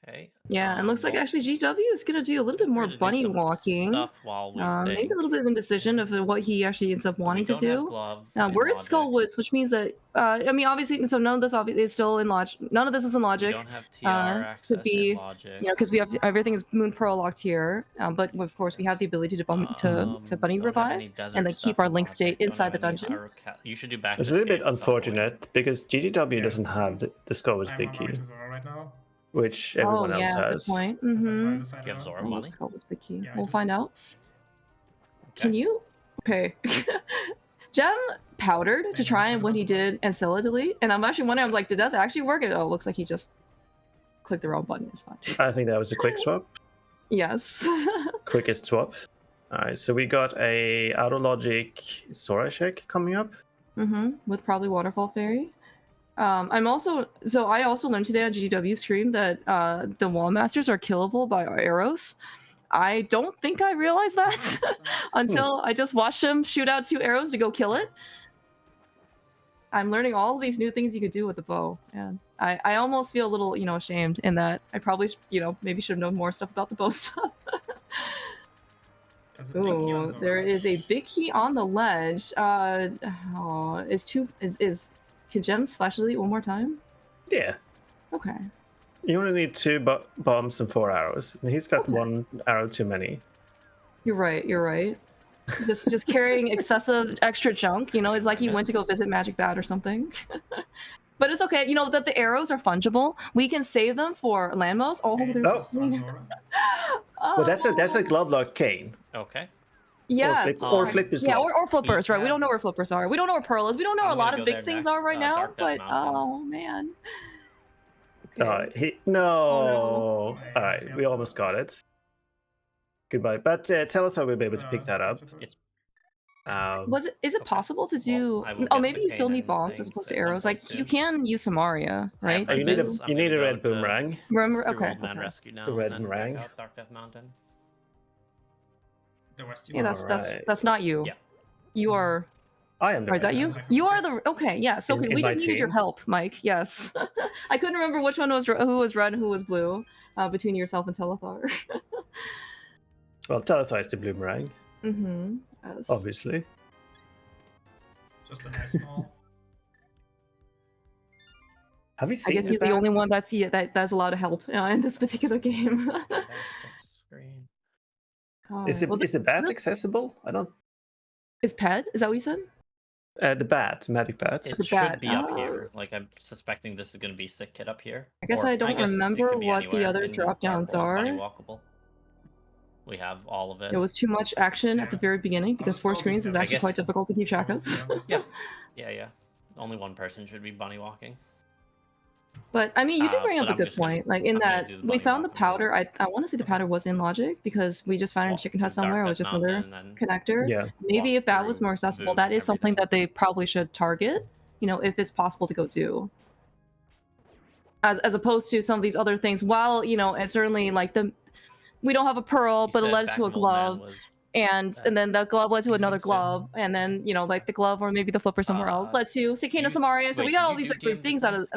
B: Okay.
A: Yeah, and looks like
B: well,
A: actually GW is going to do a little bit more
B: we're gonna do
A: bunny
B: some
A: walking.
B: Stuff while we
A: Maybe
B: think.
A: a little bit of indecision of what he actually ends up wanting to
B: We don't have
A: do.
B: glove
A: We're in
B: logic.
A: Skullwoods, which means that I mean, obviously, so none of this obviously is still in logic. None of this is in
B: We
A: logic.
B: don't have TR access
A: be,
B: in logic.
A: You know, because we have everything is Moon Pearl locked here. But of course, we have the ability to bunny
B: don't have
A: revive
B: any desert
A: and then keep
B: stuff
A: our
B: in
A: link
B: logic,
A: state
B: don't
A: inside
B: have
A: the
B: any
A: dungeon.
B: You should do back.
D: It's a
B: to
D: little bit
B: escape at some point.
D: unfortunate because GGW
C: Yeah,
D: doesn't
C: it's-
D: have the Skullwoods
C: I'm
D: big
C: on
D: key,
C: Artazora right now.
D: which everyone else
A: yeah,
D: has.
A: good point.
C: That's why I
A: Mm-hmm.
C: decided
B: You have
C: on-
B: Zora
A: Oh,
B: money.
A: Skullwoods big key.
C: Yeah, I
A: We'll
C: do.
A: find out.
B: Okay.
A: Can you? Okay. Gem powdered to try and when he did Ancilla delete, and I'm actually wondering, I'm like, did that actually work? It looks like he just clicked the wrong button. It's fine.
D: I think that was a quick swap.
A: Yes.
D: Quickest swap. Alright, so we got a out of logic Sora check coming up.
A: Mm-hmm. With probably Waterfall Fairy. I also learned today on GGW stream that the wall masters are killable by arrows. I don't think I realized that until I just watched him shoot out 2 arrows to go kill it. I'm learning all these new things you could do with the bow, and I almost feel a little, ashamed in that I probably, maybe should have known more stuff about the bow stuff. Ooh, there is a big key on the ledge. Can Gem slash delete one more time?
D: Yeah.
A: Okay.
D: You only need 2 bombs and 4 arrows. And he's got 1 arrow too many.
A: You're right. Just carrying excessive extra junk, it's like he went to go visit Magic Bat or something. But it's okay, that the arrows are fungible. We can save them for landmos. Oh, there's
D: Well, that's a glove lock cane.
B: Okay.
A: Yeah.
D: Or flippers.
A: Yeah, or flippers, right? We don't know where flippers are. We don't know where Pearl is. We don't know where a lot of big things are right now, but oh man.
D: Okay. No. All right, we almost got it. Goodbye. But telethar will be able to pick that up.
A: Is it possible to do? Maybe you still need bombs as opposed to arrows. Like you can use Samaria, right?
D: You need a red boomerang.
A: Remember? Okay.
D: The red boomerang.
B: Dark Death Mountain.
A: Yeah, that's not you.
B: Yeah.
A: You are.
D: I am.
A: Or is that you? You are the. Okay, yes. Okay, we just needed your help, Mike. Yes. I couldn't remember which one was who was red and who was blue between yourself and Telethar.
D: Well, Telethar is the boomerang.
A: Mm-hmm. Yes.
D: Obviously.
C: Just a nice small.
D: Have you seen?
A: I guess he's the only one that's a lot of help in this particular game.
D: Is the bat accessible? I don't.
A: Is Ped? Is that what you said?
D: The bat, magic bat.
B: It should be up here. Like I'm suspecting this is going to be sick kit up here.
A: I guess I don't remember what the other drop downs are.
B: Walkable. We have all of it.
A: There was too much action at the very beginning because 4 screens is actually quite difficult to keep track of.
B: Yeah. Only one person should be bunny walking.
A: But I mean, you do bring up a good point. Like in that we found the powder. I want to say the powder was in Logic because we just found it in Chicken Hut somewhere. It was just another connector.
D: Yeah.
A: Maybe if that was more accessible, that is something that they probably should target. If it's possible to go do. As opposed to some of these other things. While and certainly like we don't have a pearl, but it led to a glove. And then the glove led to another glove, and then like the glove or maybe the flipper somewhere else led to Cicada Samaria. So we got all these different things out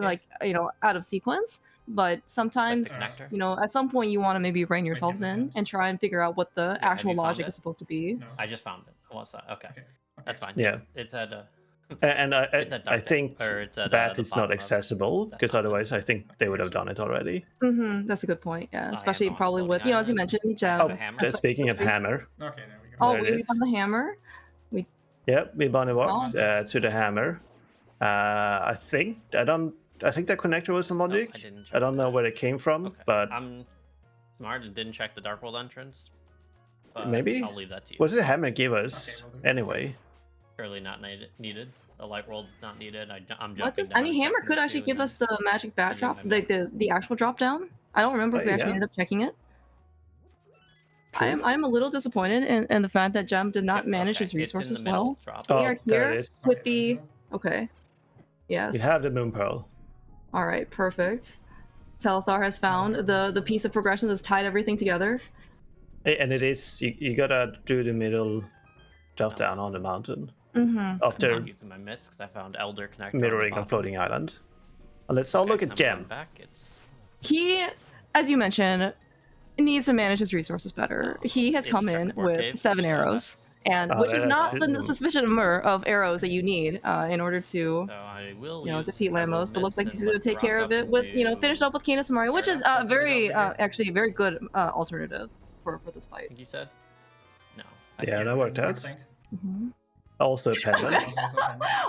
A: of sequence. But sometimes at some point you want to maybe rein yourselves in and try and figure out what the actual logic is supposed to be.
B: No. I just found it. What's that? Okay. That's fine.
D: Yeah.
B: It's at
D: and I think that is not accessible because otherwise I think they would have done it already.
A: Mm-hmm. That's a good point. Yeah, especially probably with as you mentioned, Gem.
D: Speaking of hammer.
C: Okay, there we go.
A: Oh, we found the hammer.
D: We bunny walked to the hammer. I think that connector was in Logic. I don't know where it came from, but
B: I'm smart and didn't check the Dark World entrance.
D: Maybe
B: I'll leave that to you.
D: What does the hammer give us anyway?
B: Surely not needed. The light world not needed. I'm jumping.
A: Hammer could actually give us the magic bat drop, the actual drop down. I don't remember if we actually ended up checking it. I'm a little disappointed in the fact that Gem did not manage his resources well. We are here with the yes.
D: We have the moon pearl.
A: All right, perfect. Telethar has found the piece of progression that's tied everything together.
D: And it is you gotta do the middle drop down on the mountain.
A: Mm-hmm.
B: After I'm using my mitts because I found Elder connector
D: mirroring on floating island. And let's all look at Gem.
A: He, as you mentioned, needs to manage his resources better. He has come in with 7 arrows, and which is not the sufficient number of arrows that you need in order to defeat Lamos. But looks like he's going to take care of it with finish up with Cicada Samaria, which is actually a very good alternative for this fight.
B: You said no.
D: Yeah, that worked out.
A: Mm-hmm.
D: Also pendant.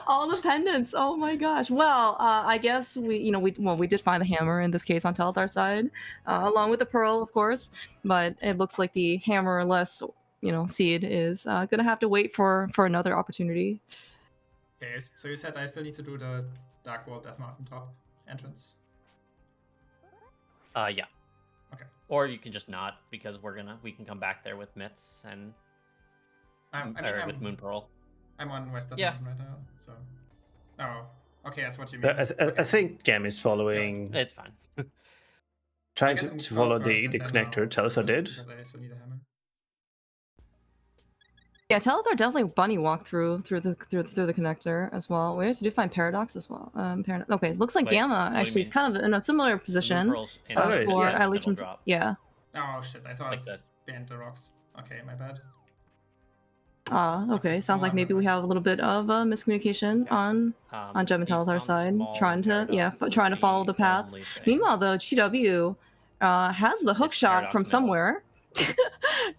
A: All the pendants. Oh my gosh. Well, I guess we did find the hammer in this case on Telethar's side, along with the pearl, of course. But it looks like the hammerless, seed is gonna have to wait for another opportunity.
C: Okay, so you said I still need to do the Dark World Death Mountain top entrance.
B: Yeah.
C: Okay.
B: Or you can just not because we can come back there with mitts and with Moon Pearl.
C: I'm on West Death Mountain right now, so. Oh. Okay, that's what you mean.
D: I think Gam is following,
B: It's fine.
D: trying
C: I
D: to
C: can go
D: follow
C: first
D: the
C: and then
D: connector.
C: I'll
D: Telethar
C: do it,
D: did.
C: because I still need a hammer.
A: Yeah, telethar definitely bunny walk through the connector as well. We also do find paradox as well. Okay, it looks like
B: Wait,
A: Gamma
B: what do you
A: actually is
B: mean?
A: kind of in a similar position
B: Pearls in
D: Oh, right,
A: for
D: yeah.
A: at least from
B: drop.
A: yeah.
C: Oh shit, I thought
B: Like
C: it's
B: that.
C: behind the rocks. Okay, my bad.
A: Okay. Sounds like maybe we have a little bit of miscommunication
B: Yeah.
A: on Gem and Telethar side, trying to follow the path. Meanwhile, though, GGW has the hook
B: It's
A: shot
B: Paradox
A: from
B: middle.
A: somewhere.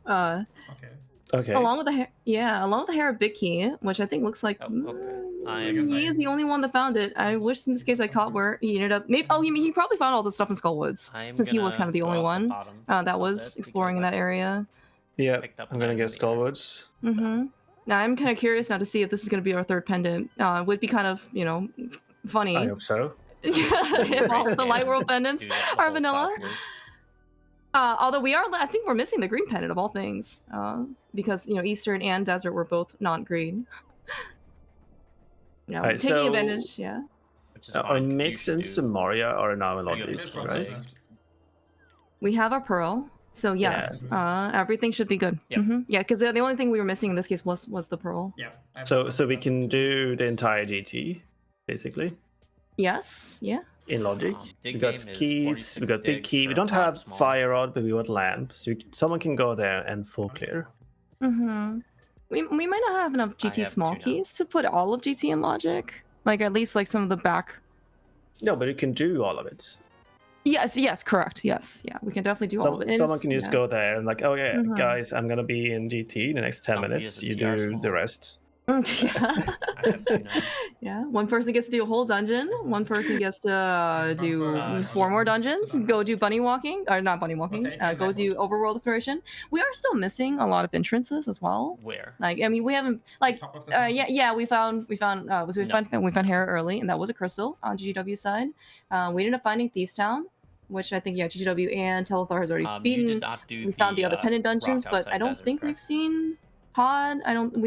C: Okay.
D: Okay.
A: Along with the hair of Big Key, which I think looks like
C: I guess
A: he is the only one that found it. I wish in this case I caught where he ended up. Maybe he probably found all the stuff in Skullwoods since he was kind of the only one that was exploring in that area.
D: Yeah,
B: picked up
D: I'm
B: an
D: gonna
B: item
D: guess
B: in the air.
D: Skullwoods.
A: Mm-hmm. Now I'm kind of curious now to see if this is going to be our third pendant. It would be kind of funny.
D: I hope so.
A: If all the Light World pendants are vanilla. Although I think we're missing the green pendant of all things, because Eastern and Desert were both not green.
D: Right,
A: taking
D: so-
A: advantage, yeah.
B: Which is
D: Our
B: fine. You
D: Mix
B: should
D: and
B: do-
D: Samaria are now in
B: You have
C: I
D: logic,
C: did
B: Full
C: what
D: right?
C: is
B: big.
C: left.
A: We have our pearl, so yes, everything should be good.
B: Yep.
A: Yeah, because the only thing we were missing in this case was the pearl.
C: Yeah. I have
D: So
C: spelled
D: we
C: that
D: can
C: to
D: do the
C: this.
D: entire GT, basically,
A: Yes, yeah.
D: in logic.
B: Dig
D: We got
B: game is
D: keys, we
B: 46
D: got big
B: digs
D: key.
B: for
D: We
B: a
D: don't
B: flat
D: have
B: small.
D: fire rod, but we want lamp. So someone can go there and full clear.
A: Mm-hmm. We might not have enough
B: I
A: GT
B: have
A: small
B: 2 now.
A: keys to put all of GT in logic. Like at least like some of the back.
D: No, but you can do all of it.
A: Yes, correct. Yes, yeah, we can definitely do all of it. And
D: Someone
A: it's-
D: can just
A: yeah.
D: go there and like, oh yeah,
A: Mhm.
D: guys, I'm gonna be in GT in the next 10
B: Don't be
D: minutes.
B: as a
D: You
B: TR
D: do
B: small.
D: the rest.
A: Yeah.
B: I have 2 now.
A: Yeah, one person gets to do a whole dungeon. One person gets to do 4 more dungeons. Go do bunny walking, or not bunny walking. Go do overworld exploration. We are still missing a lot of entrances as well.
B: Where?
A: Like, I mean, we haven't like.
C: Top of the funnel.
A: Yeah. We found
B: No.
A: we found Hera early, and that was a crystal on GGW side. We ended up finding Thieves Town, which I think GGW and Telethar has already
B: You
A: beaten.
B: did not do
A: We found the other pendant dungeons,
B: rock
A: but
B: outside
A: I don't
B: desert,
A: think we've
B: correct?
A: seen Pod. I don't think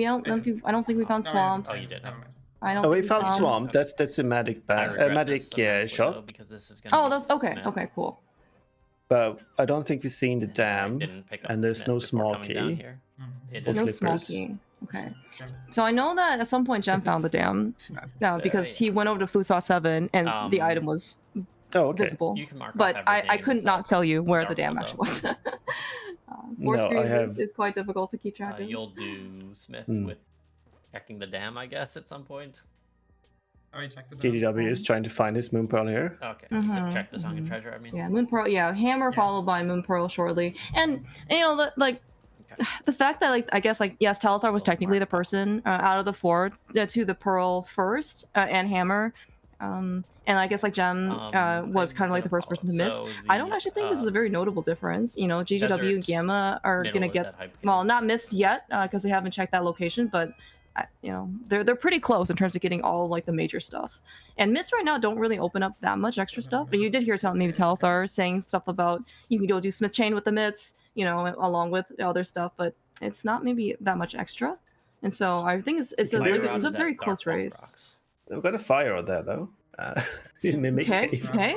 A: we found
C: No,
A: Swamp.
B: Oh, you did.
C: Never mind.
A: I don't.
D: Oh, we
A: think
D: found
A: found-
D: Swamp. That's a magic
B: I regret
D: magic
B: this immensely, though,
D: shot.
B: because this is gonna
A: Oh,
B: be
A: that's okay.
B: Smith.
A: Okay, cool.
D: But I don't think we've seen the
B: I
D: dam.
B: didn't pick up
D: and
B: the
D: there's
B: Smith
D: no
B: before
D: small
B: coming down
D: key.
B: here.
C: Mhm.
B: It
D: Or
B: is
A: No small
D: flippers.
A: key. Okay.
C: Yeah.
A: So I know that at some point Jem found the dam, because he went over to Fusaw 7 and the item was
D: Oh, okay.
A: visible.
B: You can mark off
A: But I
B: everything
A: couldn't not
B: except
A: tell you where
B: Dark
A: the dam
B: World,
A: actually was.
D: No,
A: Force
D: I
A: Freeze
D: have-
A: is quite difficult to keep track of.
B: You'll do Smith
D: Hmm.
B: with checking the dam, I guess, at some point.
C: Oh, you checked it out.
D: GGW is trying to find his moon pearl here.
B: Okay, you said
A: Mhm,
B: check the Song
A: mhm.
B: of Treasure, I mean.
A: Yeah, Moon Pearl. Yeah, Hammer
C: Yeah.
A: followed by Moon Pearl shortly, and
B: Okay.
A: the fact that I guess yes, Telethar was technically the person out of the 4 to the Pearl first, and Hammer, and I guess Jem was kind of like the first person to miss. I don't actually think this is a very notable difference. GGW and
B: Desert
A: Gamma are gonna get not missed yet because they haven't checked that location, but they're pretty close in terms of getting all like the major stuff. And myths right now don't really open up that much extra stuff. But you did hear maybe Telethar saying stuff about you can go do Smith Chain with the myths, along with other stuff, but it's not maybe that much extra. And so I think it's a very close race.
D: We've got a fire on there though. In Mimic
A: Okay,
D: Cave.
A: okay.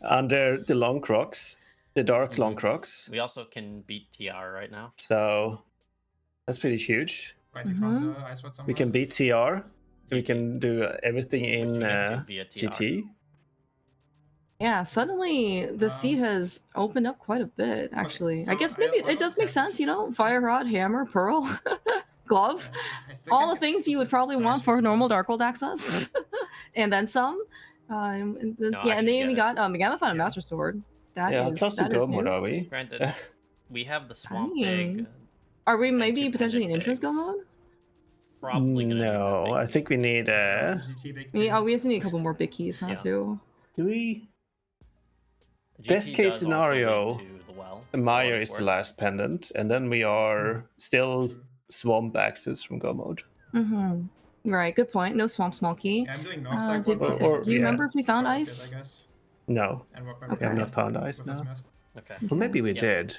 D: Under the long crocs, the dark long
B: Mhm.
D: crocs.
B: We also can beat TR right now.
D: So that's pretty huge.
C: Right in front of the ice rod somewhere.
D: We can beat TR. We can do everything
B: Which
D: in
B: we can do via TR.
D: GT.
A: Yeah, suddenly the seed has opened up quite a bit, actually. I guess maybe it does make sense, Fire Rod, Hammer, Pearl, Glove.
C: I still
A: All
C: can't
A: the
C: get
A: things you would probably
C: nice
A: want for
C: with
A: normal
C: that.
A: Darkhold access. And then some. And then,
B: No,
A: and
B: actually
A: then we
B: get
A: got Gamma found a
C: Yeah.
A: Master Sword. That
D: Yeah,
A: is
D: close to
A: that is
D: go mode,
A: new.
D: are we?
B: Granted, we have the Swamp
A: Dang.
B: Pig.
A: Are we
B: and
A: maybe
B: 2
A: potentially in
B: pendant
A: entrance go
B: digs.
A: mode?
B: Probably gonna need the
D: No,
B: big
D: I think we
B: keys.
D: need
C: GT big
A: We
C: two.
A: also need a couple more big keys, huh,
B: Yeah.
A: too.
D: do we
B: The
D: Best
B: GT
D: case
B: does also
D: scenario,
B: lead to the well,
D: Maya
B: for what
D: is
B: it's
D: the
B: worth.
D: last pendant, and then we are still
C: True.
D: swamp access from go mode.
A: Mm-hmm. Right, good point. No Swamp Small Key.
C: Yeah, I'm doing North
A: Uh,
C: Dark
A: did-
C: World,
D: or-
A: do you
D: yeah.
A: remember if we found
C: Scarlet
A: ice?
C: Kid, I guess.
D: No,
C: And work my
D: we
C: way
D: have
A: Okay.
D: not found ice
C: with the
D: now.
C: Smith.
B: Okay.
D: Well, maybe we
B: Yeah.
D: did.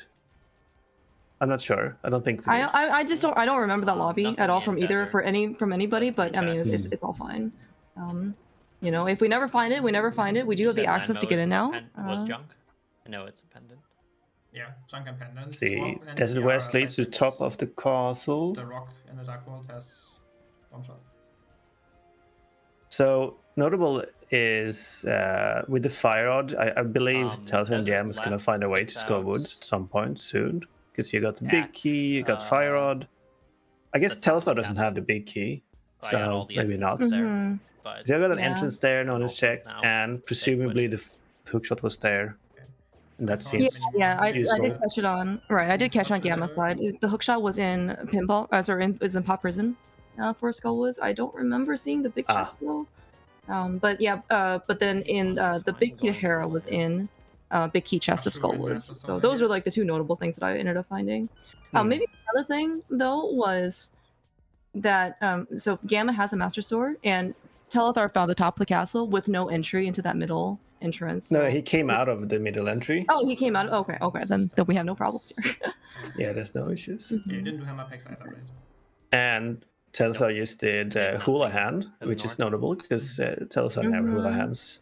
D: I'm not sure. I don't think we did.
A: I just don't remember that lobby at all
B: Nothing
A: from
B: in
A: either
B: desert.
A: from anybody, but I mean
B: Checks.
A: it's all fine. You know, if we never find it, we never find it. We do
B: You
A: have the
B: said
A: access to get in now.
B: Was junk? I know it's a pendant.
C: Yeah, junk and pendants.
D: See,
C: Swamp and
D: Desert
C: TR
D: West leads to
C: affected.
D: top of the castle.
C: The rock in the Dark World has one shot.
D: So notable is with the fire rod, I believe Telethar and
B: Desert
D: Jam is gonna
B: Left
D: find a way to
B: picks
D: Skull
B: out
D: Woods at some point soon. Because you got the big
B: at,
D: key, you got fire rod. I guess
B: the top of the
D: Telethar doesn't
B: castle.
D: have the big key,
B: I got all
D: so
B: the
D: maybe not.
B: entrances there,
A: Mhm.
B: but
D: So I got an
A: Yeah.
D: entrance there, no one is
B: Also
D: checked,
B: now,
D: and presumably the hookshot was there. And that
C: I thought
D: seems
C: minimal
A: Yeah, I
D: useful.
A: did catch it on. Right, I did catch on Gamma side. The hookshot was in pinball, is in Pop Prison for Skullwoods. I don't remember seeing the big check though. But yeah, but then in the big key to Hera was in big key chest of
C: Gammachuu and
A: Skullwoods.
C: Master
A: So
C: Sword
A: those
C: here.
A: were like the two notable things that I ended up finding. Maybe another thing though was that so Gamma has a Master Sword and Telethar found the top of the castle with no entry into that middle entrance.
D: No,
A: so-
D: he came out of the middle entry.
A: Oh, he came out. Okay, then we have no problems here.
D: Yeah, there's no issues.
C: Yeah, you didn't do hammer packs either, right?
D: And Telethar
B: Nope.
D: just did
B: Did
D: Hula
B: nothing
D: Hand,
B: to the
D: which is
B: north.
D: notable because Telethar never Hula
A: Mhm.
D: Hands.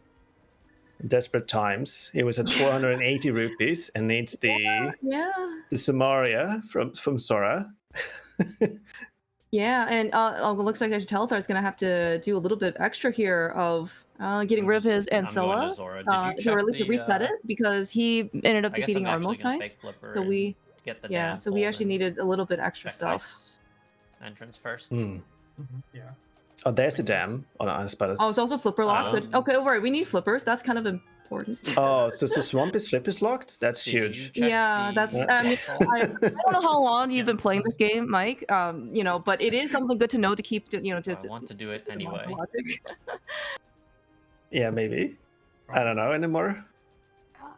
D: In desperate times, he was at 480 rupees and needs the
A: Yeah.
D: Samaria from Sora.
A: Yeah, and it looks like Telethar is going to have to do a little bit extra here of getting rid of his
B: I'm going
A: Ancilla
B: to Zora. Did you
A: to
B: check
A: at least
B: the,
A: reset it because he ended up
B: I guess
A: defeating
B: I'm
A: our
B: actually
A: most
B: gonna
A: nights.
B: fake flipper
A: So we,
B: and get the
A: yeah,
B: damn
A: so we
B: fold
A: actually
B: and
A: needed a little bit extra
B: check
A: stuff.
B: ice entrance first.
C: Yeah.
D: Oh, there's the
C: Makes sense.
D: dam on Ice Palace.
A: Oh, it's also flipper lock. But
B: Um,
A: okay, right, we need flippers. That's kind of important.
D: Oh, so the swamp is flip is locked? That's
B: Did you
D: huge.
B: check
A: Yeah,
B: the
A: that's.
D: Yeah.
A: I mean, I don't know how long you've
C: Yeah,
A: been playing
C: sounds
A: this game, Mike. You know, but it is something good to know to keep. To
B: I want to do it anyway.
A: logic.
D: Yeah, maybe. I don't know anymore.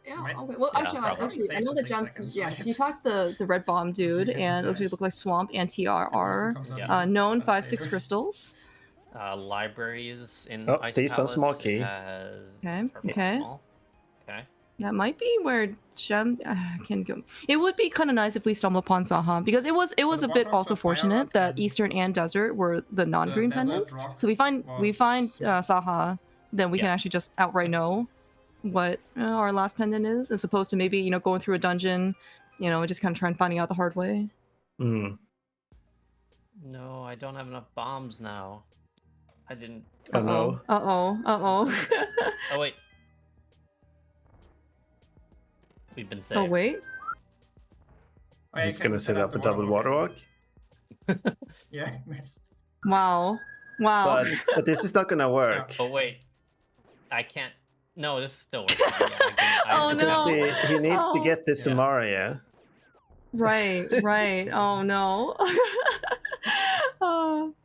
A: Yeah.
C: Might-
A: Okay. Well,
B: Yeah,
A: actually,
B: probably.
A: actually, I
C: Saves
A: know
C: the
A: the
C: 6
A: gem.
C: seconds,
A: Yeah,
C: right?
A: he talks the red bomb dude,
C: hit his
A: and it looks
C: dash.
A: look like Swamp and
C: Mostly
A: TRR.
C: comes out
B: Yeah.
C: of
A: Known
C: that
A: 5/6
C: saver.
A: crystals.
B: Libraries in
D: Oh,
B: Ice
D: these are
B: Palace.
D: small key.
B: It has
A: Okay,
B: purple
A: okay.
B: small. Okay.
A: That might be where Gem can go. It would be kind of nice if we stumble upon Saha because it was
C: So
A: a
C: the
A: bit
C: block
A: also
C: rocks were Fire
A: fortunate
C: Rod
A: that
C: and
A: Eastern and Desert were the non-green
C: desert
A: pendants.
C: rock
A: So we find
C: was
A: Saha, then we can
D: Yeah.
A: actually just outright know what our last pendant is, as opposed to maybe going through a dungeon, just kind of trying finding out the hard way.
D: Mm.
B: No, I don't have enough bombs now. I didn't.
D: Oh no.
A: Uh-oh.
B: Oh wait. We've been saved.
A: Oh wait.
C: Oh, yeah,
D: He's
C: you can
D: gonna set up
C: the
D: a double water walk.
C: Yeah, nice.
A: Wow.
D: But this is not gonna work.
B: Oh wait. I can't. No, this is still working. Yeah, I
A: Oh,
B: can
A: no.
D: Because he needs to
A: Oh.
D: get the
C: Yeah.
D: Samaria.
A: Right. Oh no.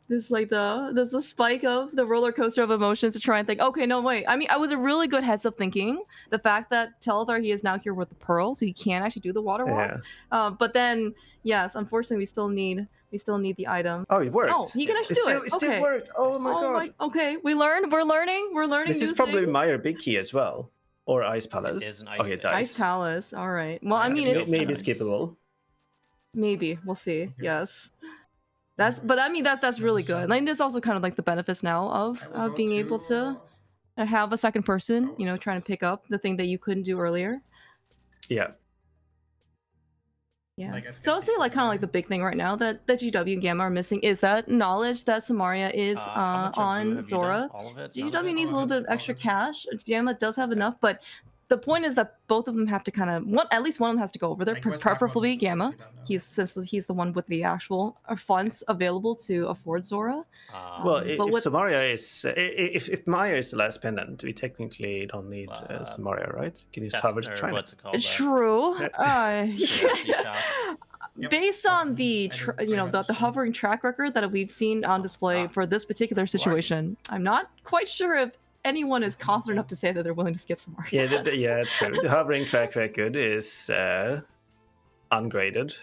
A: This is like the spike of the roller coaster of emotions to try and think, okay, no, wait. I mean, I was a really good heads up thinking the fact that Telethar, he is now here with the pearl, so he can actually do the water walk.
D: Yeah.
A: But then, yes, unfortunately, we still need the item.
D: Oh, it worked.
A: Oh, he can actually do it.
D: It still
A: Okay.
D: worked. Oh my god.
A: Okay, we're learning.
D: This is
A: new
D: probably
A: things.
D: Meyer Big Key as well. Or Ice Palace.
B: is an Ice
D: Okay, it's
B: Palace.
A: Ice Palace. All right. Well, I
B: Yeah,
A: mean,
B: maybe
A: it's
D: Maybe skippable.
A: maybe we'll see.
C: Okay.
A: Yes. But I mean that's
C: Smart
A: really
C: stuff.
A: good. Like, there's also kind of like the benefits now
C: I will
A: of
C: go
A: being able to have a second person,
C: So
A: trying
C: it's-
A: to pick up the thing that you couldn't do earlier.
D: Yeah.
A: Yeah.
C: Like, I skipped
A: So I'll say
C: these
A: like kind of
C: already.
A: like the big thing right now that GW and Gamma are missing is that knowledge that Samaria is
B: How much of Blue
A: on
B: have you done?
A: Zora.
B: All of it? None of
A: GGW
B: it?
A: needs a
C: All
A: little
C: of
A: bit
C: it,
A: of extra
C: all of it.
A: cash. Gamma does have enough, but the point is that both of them have to kind of at least one of them has to go over there,
C: Like, West Dark World
A: preferably
C: is
A: Gamma.
C: totally done now.
A: He's the one with the actual funds available to afford Zora.
D: Well,
A: But
D: if
A: with-
D: Samaria is if Maya is the last pendant, we technically don't need Samaria, right? Can you just hover to try
B: what's
D: it?
B: it called?
A: True.
B: Curiosity shop.
C: Yep.
A: Based
C: Hold
A: on
C: on.
A: the
C: I didn't very
A: the
C: much.
A: hovering track record that we've seen on display for this particular situation, I'm not quite sure if anyone is confident enough to say that they're willing to skip Samaria.
D: Yeah, yeah, true. The hovering track record is ungraded.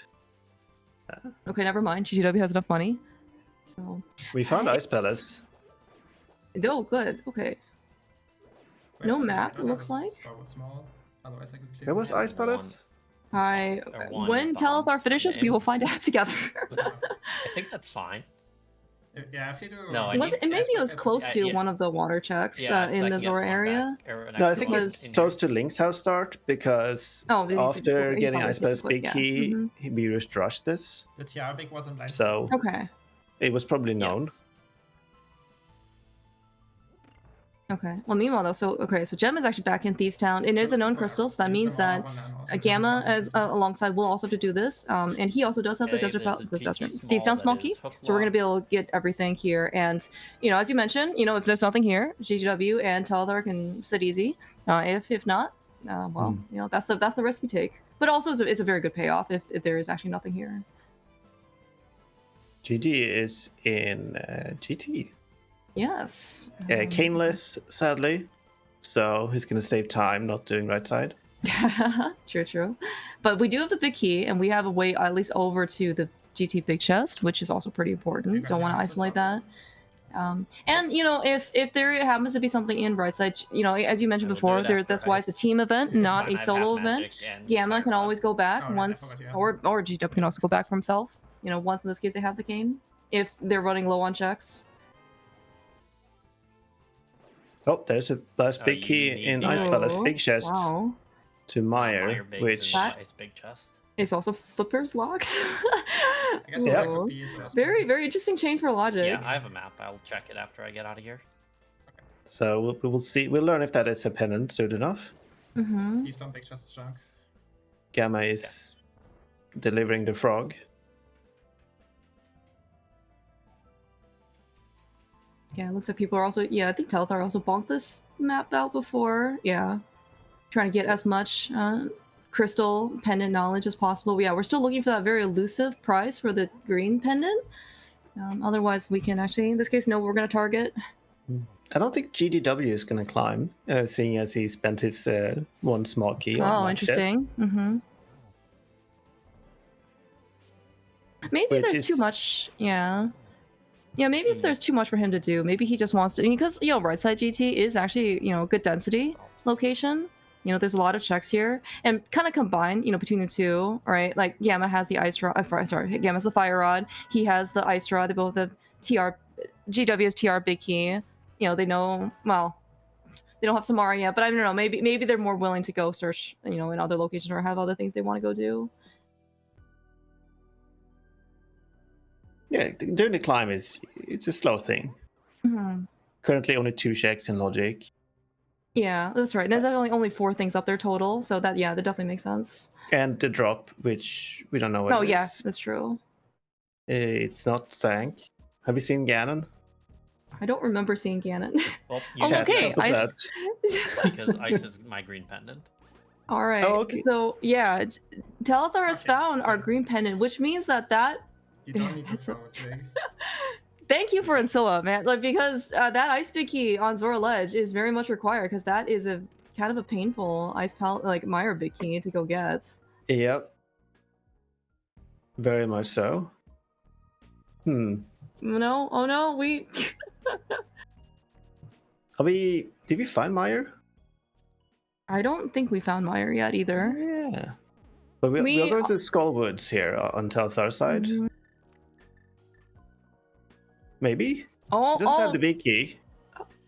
A: Okay, never mind. GGW has enough money. So,
D: We found
A: I-
D: Ice Palace.
A: oh, good. Okay.
C: Wait,
A: No
C: I
A: map,
C: don't
A: it
C: have
A: looks
C: a
A: like.
C: forward small. Otherwise, I could clear
D: There was
C: the
D: Ice
C: map.
D: Palace?
B: Or one
A: When
B: bomb
A: Telethar finishes, we will find out together.
B: I think that's fine.
C: Yeah, if you do.
B: No, I
A: Was
B: need
A: it, maybe it was close to
B: yeah.
A: one of the water checks
B: Yeah,
A: in
B: I
A: the
B: can get
A: Zora
B: one
A: area.
B: back, or an
D: No, I
B: extra
D: think
B: one
A: Because-
D: it's
B: in
D: close
B: here.
D: to Link's house start because
A: Oh, did he-
D: after
A: he
D: getting
A: probably
D: Ice Blast
A: did,
D: Big
A: yeah.
D: Key,
A: Mhm.
D: we just rushed this.
C: The TR was in blind.
D: So
A: Okay.
D: it was probably known.
B: Yes.
A: Okay. Well, meanwhile, though, so Gem is actually back in Thieves Town. It is a known crystal, so that means that Gamma, as alongside, will also have to do this. And he also does have the
B: Okay,
A: Desert
B: there's a
A: Thieves Town
B: that
A: small
B: is
A: key,
B: hook
A: so we're gonna
B: locked.
A: be able to get everything here. And as you mentioned, if there's nothing here, GGW and telethar can sit easy. If not, well, that's the risk we take. But also, it's a very good payoff if there is actually nothing here.
D: GG is in GT.
A: Yes.
D: Caneless, sadly. So he's going to save time not doing right side.
A: True. But we do have the big key, and we have a way at least over to the GT big chest, which is also pretty important. Don't want to isolate that. And if there happens to be something in right side, as you mentioned
B: I will do
A: before,
B: it
A: that's
B: after
A: why it's a
B: ice.
A: team event, not
B: When
A: a
B: I have
A: solo
B: half
A: event.
B: magic and
A: Gamma can
B: fire
A: always go back
C: Oh, right, I
A: once,
C: forgot you have
A: or GW can also go back for himself. Once in this case they have the cane, if they're running low on checks.
D: Oh, there's a last big
B: you
D: key
B: need
D: in
B: the
D: Ice
B: ice.
D: Palace big chest
A: Wow.
D: to Meyer,
B: Big is
D: which
B: in the ice big chest.
A: It's also flippers locked.
C: I guess that
A: Ooh.
C: could be the last
A: Very,
C: one.
A: very interesting chain for logic.
B: Yeah, I have a map. I'll check it after I get out of here.
D: so we will see. We'll learn if that is a pennant soon enough.
A: Mm-hmm.
C: Leave some big chest junk.
D: Gamma is delivering the frog.
A: Yeah, it looks like people are also. Yeah, I think telethar also bonked this map out before. Yeah, trying to get as much crystal pendant knowledge as possible. Yeah, we're still looking for that very elusive prize for the green pendant. Otherwise, we can actually, in this case, know what we're going to target.
D: I don't think GGW is going to climb, seeing as he spent his one small key on
A: Oh,
D: that
A: interesting. Mm-hmm. Maybe
D: Which
A: there's too
D: is-
A: much. Yeah. Yeah, maybe if there's too much for him to do, maybe he just wants to, because right side GT is actually a good density location. There's a lot of checks here, and kind of combined, between the two, right? Like Gamma has the ice rod. Sorry, Gamma's the fire rod. He has the ice rod. They both have GW's TR big key. They know well. They don't have Samara yet, but I don't know. Maybe they're more willing to go search, in other locations or have other things they want to go do.
D: Yeah, doing the climb it's a slow thing.
A: Mm-hmm.
D: Currently only 2 checks in logic.
A: Yeah, that's right. There's only 4 things up there total, so that definitely makes sense.
D: And the drop, which we don't know what
A: Oh
D: it
A: yeah,
D: is.
A: that's true.
D: It's not Sank. Have you seen Ganon?
A: I don't remember seeing Ganon.
B: Well,
A: Oh,
D: Chat,
A: okay,
D: what's
A: ice-
D: that?
B: because ice is my green pendant.
A: All right.
D: Oh, okay.
A: So yeah, telethar has
C: Okay,
A: found our
C: good.
A: green pendant, which means that.
C: You don't need to slow its big.
A: Thank you for Ancilla, man. Because that ice big key on Zora Ledge is very much required, because that is a kind of a painful Meyer big key to go get.
D: Yep. Very much so.
A: No, oh no, we.
D: Did we find Meyer?
A: I don't think we found Meyer yet either.
D: Yeah. But we are going to Skull Woods here on Telthar side.
A: Mhm.
D: Maybe?
A: Oh,
D: Just have the big key.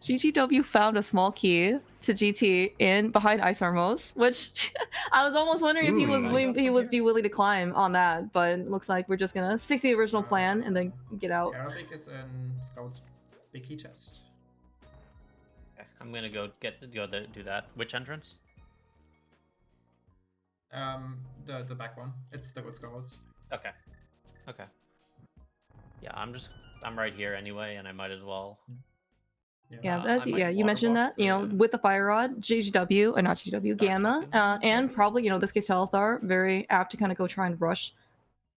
A: GGW found a small key to GT behind Ice Armos, which I was almost wondering if he was be willing to climb on that, but it looks like we're just gonna stick to the original plan and then get out.
C: Arabic is in Scout's big key chest.
B: Okay, I'm gonna go do that. Which entrance?
C: The back one. It's the good Scouts.
B: Okay. Okay. Yeah, I'm right here anyway, and I might as well.
A: Yeah,
B: I might
A: you mentioned
B: waterlock
A: that, with the fire rod, GGW, not GGW, Gamma, and probably, this case Telethar, very apt to kind of go try and rush,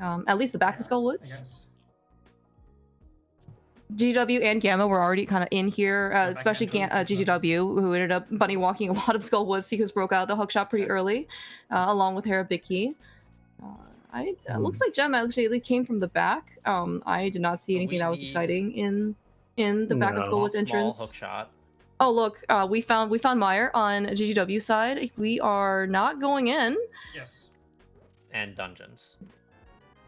A: at least the back of Skull Woods.
C: Yes.
A: GGW and Gamma were already kind of in here, especially GGW, who ended up bunny walking a lot of Skull Woods because broke out the hook shot pretty early, along with Hera Big Key. Looks like Gem actually came from the back. I did not see anything that was exciting in the back of Skull Woods entrance.
B: Hook shot.
A: Oh look, we found Meyer on GGW side. We are not going in.
C: Yes.
B: And dungeons.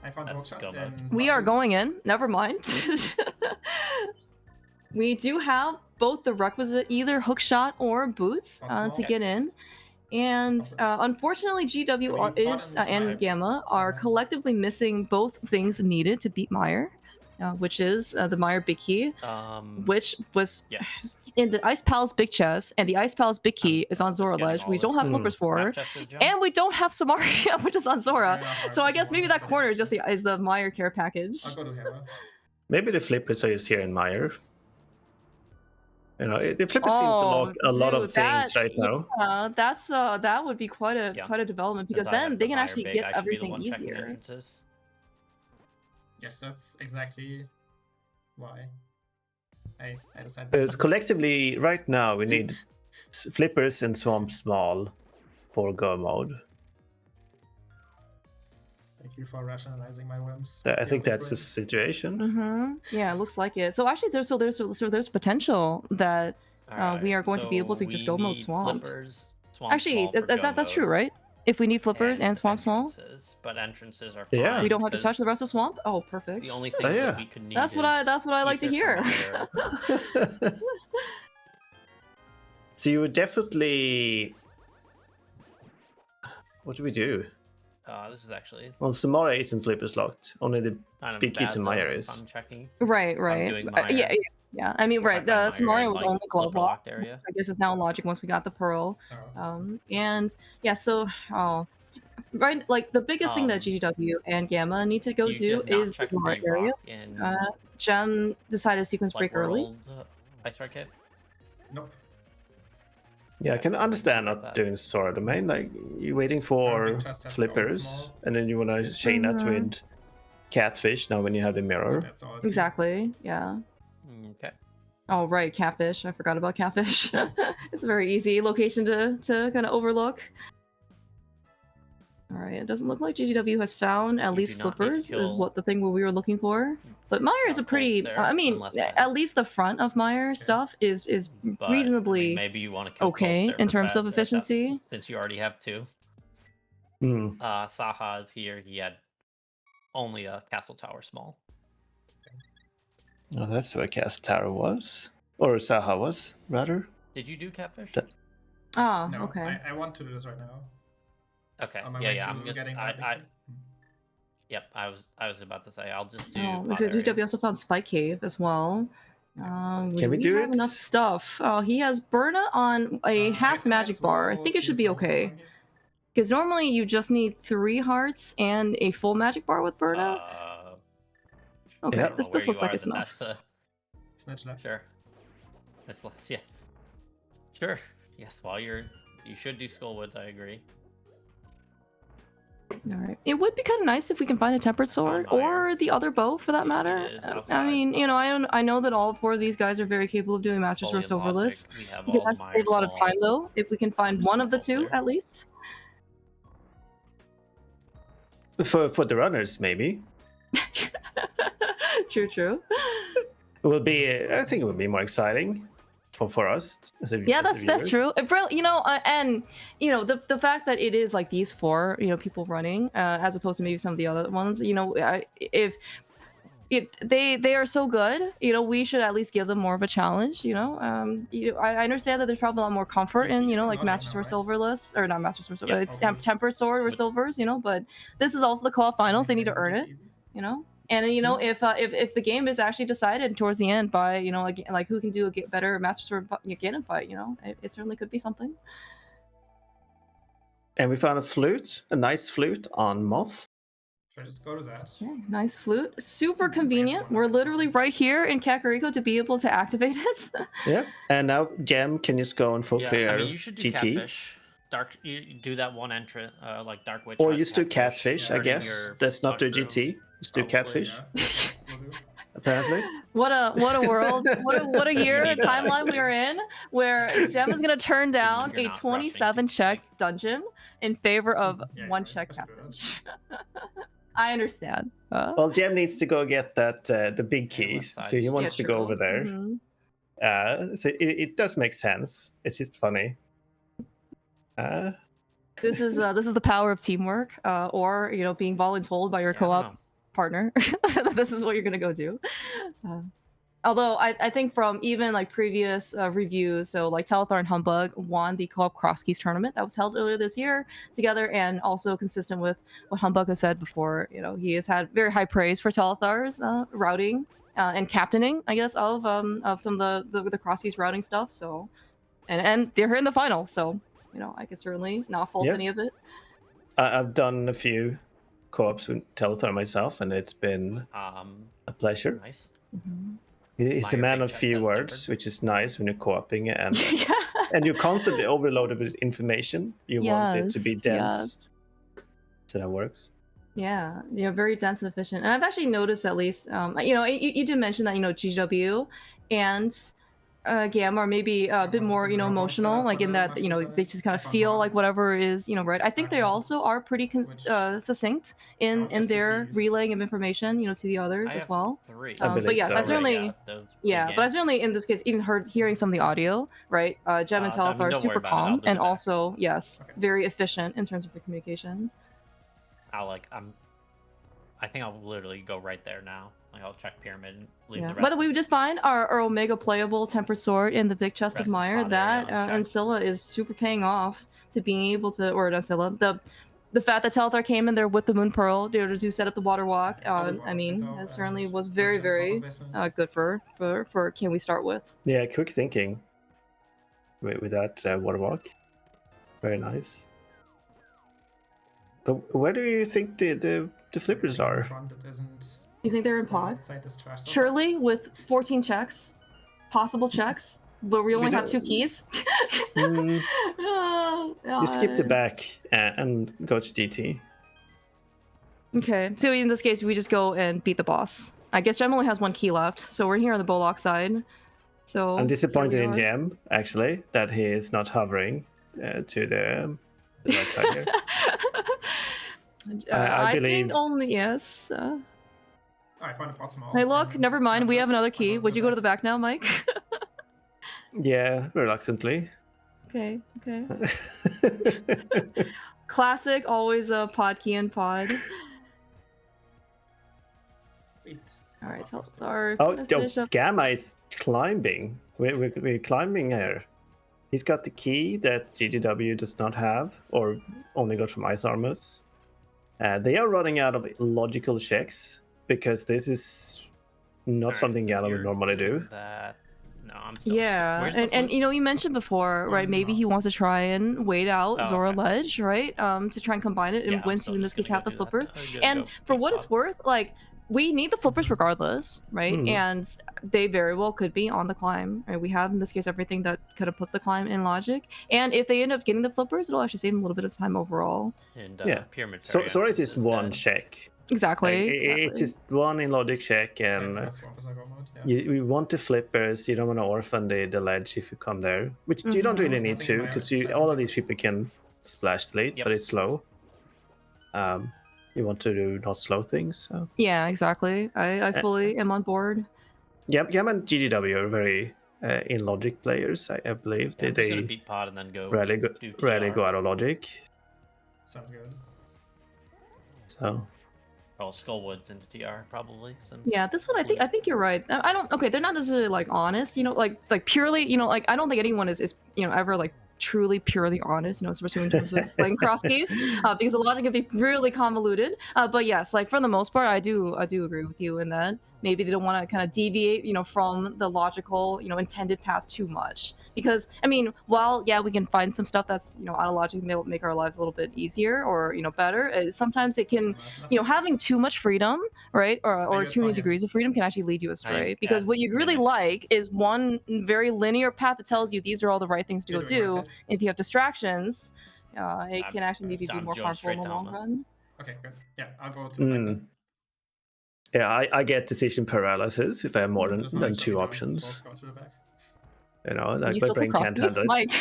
C: I found
B: That's
C: hookshot
B: scum.
C: and
A: We are going in. Never mind. We do have both the requisite either hookshot or boots
C: Not
A: to
C: small.
A: get in. And
C: Compass.
A: unfortunately, GW
C: Really
A: is
C: important
A: and
C: life
A: Gamma are
C: segment.
A: collectively missing both things needed to beat Meyer, which is the Meyer Big Key, which was
B: Yes.
A: in the Ice Palace Big Chest, and the Ice Palace Big Key is on
B: just
A: Zora
B: getting
A: Ledge.
B: all
A: We
B: this
A: don't have flippers for,
B: map chested junk.
A: and we don't have Samaria, which is on Zora.
C: Yeah,
A: So I guess maybe that
C: but
A: corner
C: yeah,
A: is just is the Meyer care package.
C: I'll go to Hera.
D: Maybe the flippers are just here in Meyer. You know, the flippers seem to lock a lot of
A: dude,
D: things right now.
A: Yeah, that would be quite a development because
B: Since I
A: then
B: have
A: they
B: the
A: can
B: Meyer
A: actually
B: big,
A: get
B: I should be the
A: everything
B: one checking
A: easier.
B: entrances.
C: Yes, that's exactly why I decided.
D: Because collectively, right now, we need flippers and swamp small for go mode.
C: Thank you for rationalizing my whims.
D: I think
C: Feel
D: that's the
C: different.
D: situation.
A: Yeah, it looks like it. So actually, there's potential that we are going to be able to just go mode swamp.
B: Flippers, swamp
A: Actually,
B: small for
A: that's
B: go
A: true,
B: mode,
A: right? If we need flippers and swamp small,
B: entrances, but entrances are fine.
D: Yeah.
A: we don't have to touch
B: because
A: the rest of swamp. Oh, perfect.
B: The only thing
D: yeah.
B: that we could need
A: That's what I like to
B: ether
A: hear.
B: for Meyer.
D: So you would definitely. What do we do?
B: This is actually
D: Well, Samara isn't flippers locked. Only the
B: kind of
D: big key
B: bad
D: to
B: though,
D: Meyer
B: if
D: is.
B: I'm checking.
A: Right.
B: doing Meyer.
A: Yeah. I mean,
B: If I
A: right.
B: find
A: The
B: Meyer
A: Samaria
B: in,
A: was
B: like,
A: only glove
B: flipper
A: locked.
B: locked area.
A: I guess it's now logic once we got the pearl.
C: Oh.
A: And yeah, so right, like the biggest thing that
B: Um,
A: GGW and Gamma need to go
B: You
A: do
B: did not
A: is the
B: check
A: Zora
B: the
A: area.
B: rock in
A: Gem decided to sequence
B: like
A: break early.
B: World Ice Arcade.
C: Nope.
D: Yeah, I can
B: Yeah,
D: understand
B: about
D: not
B: that.
D: doing Sora domain. Like you're waiting for
C: Big chest has
D: flippers,
C: small.
D: and then you want to chain that with catfish. Now when you have the mirror,
C: That's all. it's
A: Exactly. Yeah.
B: Okay.
A: Oh right, catfish. I forgot about catfish. It's a very easy location to kind of overlook. All right, it doesn't look like GGW has found at
B: You
A: least
B: do not need to
A: flippers is
B: kill
A: what the thing we were looking for. But Meyer is a
B: Bolts
A: pretty.
B: there,
A: I mean,
B: unless Meyer-
A: at least the front of Meyer stuff is
B: But
A: reasonably
B: I mean, maybe you want to kill
A: okay
B: Bolts there
A: in
B: for
A: terms of
B: that,
A: efficiency.
B: since you already have two.
D: Hmm.
B: Saha is here. He had only a castle tower small.
D: Oh, that's where Cast Tower was, or Saha was rather.
B: Did you do catfish?
A: Ah,
C: No,
A: okay.
C: I want to do this right now.
B: Okay.
C: On my
B: Yeah,
C: way
B: yeah.
C: to
B: I'm just.
C: getting
B: Yep. I was about to say I'll just do.
A: Oh,
B: pot
A: because
B: area.
A: GW also found Spike Cave as well.
D: Can we do
A: have
D: it?
A: enough stuff? Oh, he has Burna on a half magic bar. I think it should be okay. Because normally you just need 3 hearts and a full magic bar with Burna. Okay,
D: Yeah.
A: this looks like it's enough.
B: That's
C: Snitch left.
B: sure. That's left. Yeah. Sure. Yes. While you should do Skullwoods. I agree.
A: All right. It would be kind of nice if we can find a tempered sword
B: Meyer.
A: or the other bow for that matter.
B: is
A: I
B: outside.
A: mean, you know, I know that all 4 of these guys are very capable of doing Master Sword
B: Fully in logic,
A: Silverless.
B: We have
A: We can
B: all the
A: actually
B: Meyer
A: save a lot of
B: small.
A: time though if we can find one of the
B: Small
A: 2
B: there.
A: at least.
D: For the runners, maybe
A: True.
D: it will be. I think it will be more exciting for us.
A: Yeah, that's true. It really, you know, and you know the fact that it is like these 4, you know, people running, as opposed to maybe some of the other ones. You know, if they are so good, you know, we should at least give them more of a challenge. You know, I understand that there's probably a lot more comfort in, you know, like Master Sword Silverless or not Master Sword Silver, it's Tempered Sword or Silvers. You know, but this is also the co-op finals. They need to earn it. You know. And you know, if the game is actually decided towards the end by, you know, like who can do a better Master Sword Ganon fight, you know, it certainly could be something.
D: And we found a nice flute on Moth.
C: Should I just go to that?
A: Okay, nice flute, super convenient. We're literally right here in Kakariko to be able to activate it.
D: Yeah, and now Gem can just go on full clear
B: I mean, you should do
D: GT.
B: Catfish. Dark, you do that one entrant, like Dark Witch.
D: Or
B: has
D: just do Catfish, I
B: earning
D: guess.
B: your
D: That's not the
B: mushroom,
D: GT. Just do
B: probably,
D: Catfish,
C: Yeah. Will do.
D: apparently.
A: What a world, what a year
B: You
A: and
B: need that.
A: timeline we are in, where Gem is gonna turn down
B: you're
A: a
B: not rushing
A: 27
B: to
A: check
B: make-
A: dungeon in favor of
C: Yeah,
A: 1
C: right.
A: check
C: I should do that.
A: Catfish. I understand.
D: Well, Gem needs to go get that the big key,
B: left side
D: so he
B: is
D: wants to go over there.
A: Mhm.
D: So it does make sense. It's just funny.
A: This is the power of teamwork, or you know, being voluntold by your
B: Yeah, I don't
A: co-op
B: know.
A: partner. This is what you're gonna go do. Although I think from even like previous reviews, so like Telethar and Humbug won the co-op cross keys tournament that was held earlier this year together, and also consistent with what Humbug has said before, you know, he has had very high praise for Telethar's routing and captaining, I guess, of some of the cross keys routing stuff. So, and they're here in the final, so you know, I could certainly not fault any of it.
D: I've done a few co-ops with Telethar myself, and it's been a pleasure.
B: Nice.
D: He's a man of few words, which is nice when you're co-oping, and you're constantly overloaded with information. You want it to be dense, so that works.
A: Yeah, very dense and efficient. And I've actually noticed, at least, you know, you did mention that, you know, GGW and Gamma are maybe a bit more, you know, emotional, like in that, you know, they just kind of feel like whatever is, you know, right. I think they also are pretty succinct in their relaying of information, you know, to the others as well. But yes, I certainly, but I certainly in this case even hearing some of the audio, right? Gem and Telethar are super calm and also, very efficient in terms of the communication.
B: I think I'll literally go right there now. Like, I'll check Pyramid and leave the rest.
A: By the way, we did find our Omega playable Tempered Sword in the big chest of Mire. That Ancilla is super paying off to being able to, or Ancilla, the fact that Telethar came in there with the Moon Pearl to set up the water walk. I mean, that certainly was very, very good for Can We Start With.
D: Yeah, quick thinking with that water walk. Very nice. But where do you think the flippers are?
A: You think they're in pod? Surely, with 14 checks, possible checks, but we only have 2 keys.
D: You skip the back and go to DT.
A: Okay, so in this case, we just go and beat the boss. I guess Gem only has 1 key left, so we're here on the Bollock side. So
D: I'm disappointed in Gem, actually, that he is not hovering to the right side here.
A: I think only yes.
C: I find a pot small.
A: Hey, look, never mind. We have another key. Would you go to the back now, Mike?
D: Yeah, reluctantly.
A: Okay. Classic, always a pod key and pod. All right, Telethar.
D: Oh, Gamma is climbing. We're climbing here. He's got the key that GGW does not have, or only got from Ice Armors. They are running out of logical checks, because this is not something Gamma would normally do.
B: No, I'm still
A: and you know, you mentioned before, right? Maybe he wants to try and wait out Zora Ledge, right? To try and combine it, and once you in this case have the flippers. And for what it's worth, like, we need the flippers regardless, right? And they very well could be on the climb. Right? We have in this case everything that could have put the climb in logic. And if they end up getting the flippers, it'll actually save them a little bit of time overall.
B: And,
D: Pyramid. So Zora is just one check.
A: Exactly.
D: It's just one in logic check, and you want the flippers. You don't want to orphan the ledge if you come there, which you don't really need to, because all of these people can splash delete, but it's slow. You want to do not slow things. So.
A: Yeah, exactly. I fully am on board.
D: Gam and GGW are very in logic players, I believe.
B: Yeah, they beat pod and then go
D: rarely go out of logic.
C: Sounds good.
D: So.
B: Oh, Skullwood's into TR probably.
A: Yeah, this one I think you're right. I don't. Okay, they're not necessarily like honest. You know, like purely. You know, like I don't think anyone is you know ever like truly purely honest. You know, especially in terms of playing cross keys, because the logic can be really convoluted. But yes, like for the most part, I do agree with you in that maybe they don't want to kind of deviate, you know, from the logical, you know, intended path too much. Because I mean, while we can find some stuff that's, you know, out of logic, make our lives a little bit easier or, you know, better. Sometimes it can, you know, having too much freedom, right, or too many degrees of freedom can actually lead you astray. Because what you'd really like is one very linear path that tells you these are all the right things to go do. If you have distractions, it can actually maybe be more harmful in the long run.
C: Okay, good. Yeah, I'll go to the back.
D: Yeah, I get decision paralysis if I have more than 2 options. You know, like my brain can't handle it.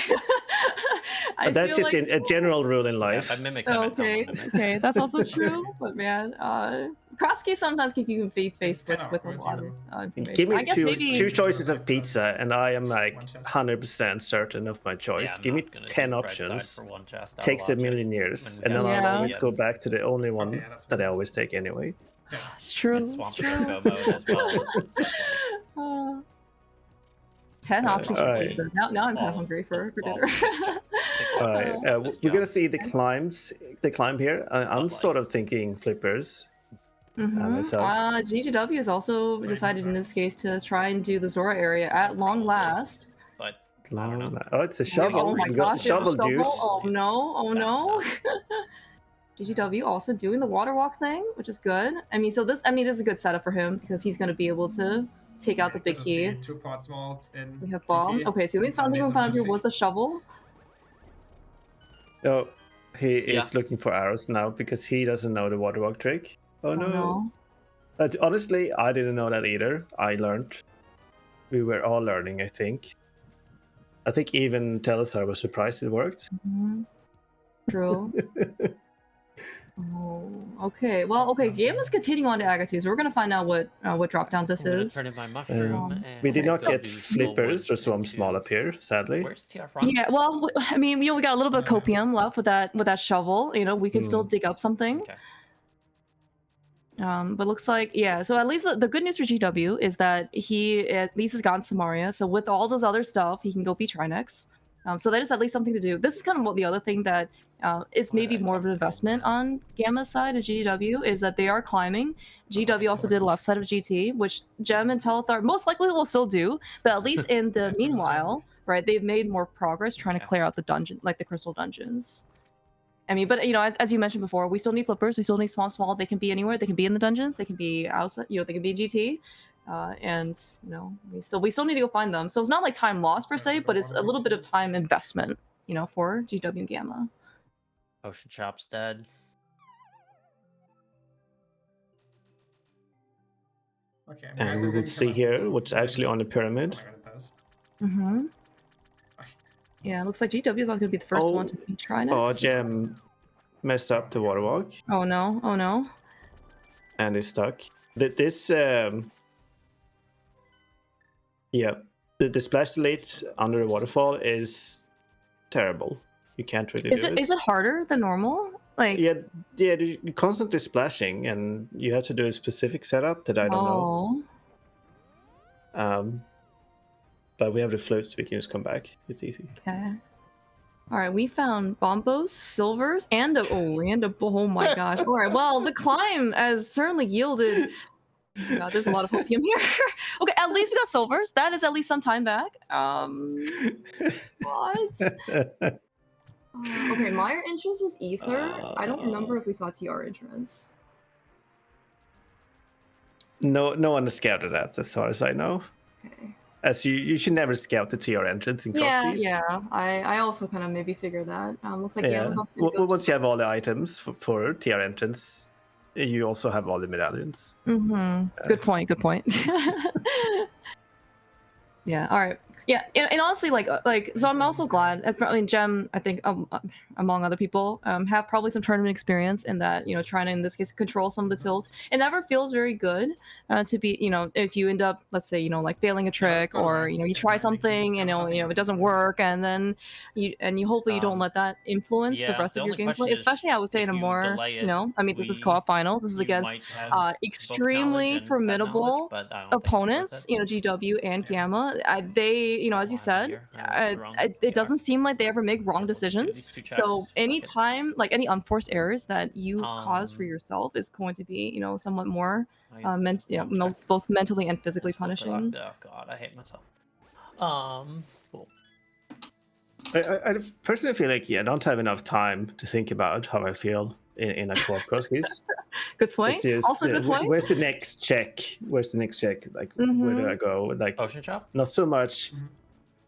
D: But that's just a general rule in life.
A: Okay, that's also true. But man, cross keys sometimes you can be faced with a lot of.
D: Give me two choices of pizza, and I am like 100% certain of my choice. Give me 10 options. Takes a million years, and then I'll always go back to the only one that I always take anyway.
C: Yeah.
A: It's true.
B: And
A: It's
B: Swamp
A: true.
B: Turbo mode as well. It's like
A: 10 options for
D: alright.
A: pizza. Now I'm kind
B: all
A: of hungry for
B: all
A: dinner.
B: the six
D: All
B: options.
D: right,
B: Just
D: we're gonna
B: jump.
D: see the climb here. I'm
B: But,
D: sort of thinking flippers myself.
A: GGW has also decided in this case to try and do the Zora area at long
B: Probably.
A: last.
B: But I don't know.
D: Oh, it's a
B: Maybe
D: shovel.
A: Oh my
D: We got the
A: gosh, there's a
D: shovel
A: shovel.
D: juice.
A: Oh no, oh
B: Bad
A: no.
B: enough.
A: GGW also doing the water walk thing, which is good. I mean, this is a good setup for him because he's going to be able to take out the big
C: Could just
A: key.
C: be 2 pot smalls in
A: We have bomb.
C: GT.
A: Okay, so the only thing we found here was the shovel.
D: Oh, he is looking for arrows now because he doesn't know the water walk trick. Oh no. Honestly, I didn't know that either. I learned. We were all learning, I think. I think even telethar was surprised it worked.
A: True. Oh, okay. Well, okay. Gamma's continuing on to Agatu, so we're gonna find out what drop down this is.
B: Turn in my mushroom.
D: We did
A: Okay,
D: not
A: so-
D: get flippers or swamp small up here, sadly.
B: Where's TR from?
A: Yeah, well, I mean, we got a little bit of copium left with that shovel. You know, we can still dig up something.
B: Okay.
A: But looks like, yeah, so at least the good news for GW is that he at least has gotten Samaria. So with all this other stuff, he can go be Trinex. So that is at least something to do. This is kind of what the other thing that is
B: Why
A: maybe
B: did I
A: more of an
B: talk to
A: investment
B: him?
A: on Gamma's side of GW is that they are climbing. GW also did left side of GT, which Gem and Telethar most likely will still do, but at least in the meanwhile, right, they've made more progress trying to clear out the dungeon, like the crystal dungeons. I mean, but you know, as you mentioned before, we still need flippers. We still need swamp small. They can be anywhere. They can be in the dungeons. They can be outside. You know, they can be GT, and you know, we still need to go find them. So it's not like time lost per se, but it's a little bit of time investment. You know, for GW and Gamma.
B: Ocean Chop's dead.
C: Okay,
D: And we will see here what's actually on the pyramid.
A: Mm-hmm. Yeah, it looks like GW is also going to be the first one to be trying
D: Oh,
A: this.
D: Gem messed up the water walk.
A: Oh no, oh no.
D: And is stuck. This, yeah, the splash delete under the waterfall is terrible. You can't really do it.
A: Is it harder than normal? Like
D: yeah, you're constantly splashing, and you have to do a specific setup that I don't know. But we have the floats, we can just come back. It's easy.
A: Okay. All right, we found bombos, silvers, and oh my gosh. All right, well, the climb has certainly yielded. Oh my God, there's a lot of hopium here. Okay, at least we got silvers. That is at least some time back. What? Okay, Meyer entrance was ether. I don't remember if we saw TR entrance.
D: No one has scouted that, as far as I know.
A: Okay.
D: As you should never scout the TR entrance in cross keys.
A: Yeah. I also kind of maybe figured that. Looks like
D: Yeah. Once you have all the items for TR entrance, you also have all the medallions.
A: Mm-hmm. Good point. Yeah. All right. Yeah. And honestly, so I'm also glad. I mean, Gem, I think, among other people, have probably some tournament experience in that, you know, trying to, in this case, control some of the tilt. It never feels very good to be, you know, if you end up, let's say, you know, like failing a trick, or you know, you try something and it doesn't work, and then you hopefully you don't let that influence the rest of your gameplay. Especially, I would say, in a more, you know, I mean, this is co-op finals. This is against extremely formidable opponents. You know, GW and Gamma. They, you know, as you said, it doesn't seem like they ever make wrong decisions. So anytime, like any unforced errors that you cause for yourself is going to be, you know, somewhat more, both mentally and physically punishing.
B: Oh God, I hate myself. Cool.
D: I personally feel like I don't have enough time to think about how I feel in a co-op cross keys.
A: Good point.
D: Just,
A: also, good point.
D: Where's the next check? Like, where do I go? Like,
B: Ocean Chop?
D: Not so much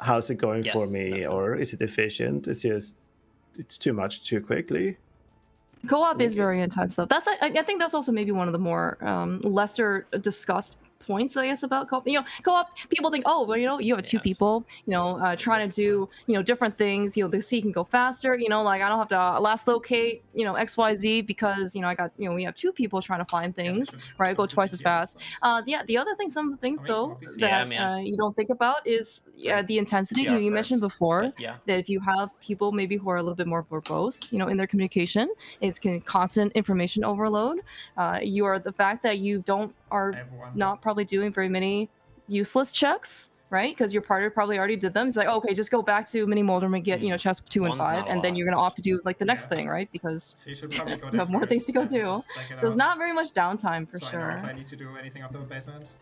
D: how's it going for me, definitely. Or is it efficient? It's just, it's too much too quickly.
A: Co-op is very intense, though. I think that's also maybe one of the more lesser discussed points, I guess, about co-op. Co-op, people think, oh, well, you have two people, trying to do, different things. The C can go faster. Like I don't have to last locate, XYZ because, I got, we have two people trying to find things, right? Go twice as fast. The other thing, some of the things though that you don't think about is the intensity. You mentioned before that if you have people maybe who are a little bit more verbose, in their communication, it's constant information overload. You are the fact that you are not probably doing very many useless checks, right? Because your partner probably already did them. It's like, okay, just go back to mini Moldrum and get chest 2 and 5, and then you're gonna opt to do like the next thing, right? Because
C: so you should probably go
A: you have more things to go do. So it's not very much downtime for sure.
C: I know if I need to do anything up the basement.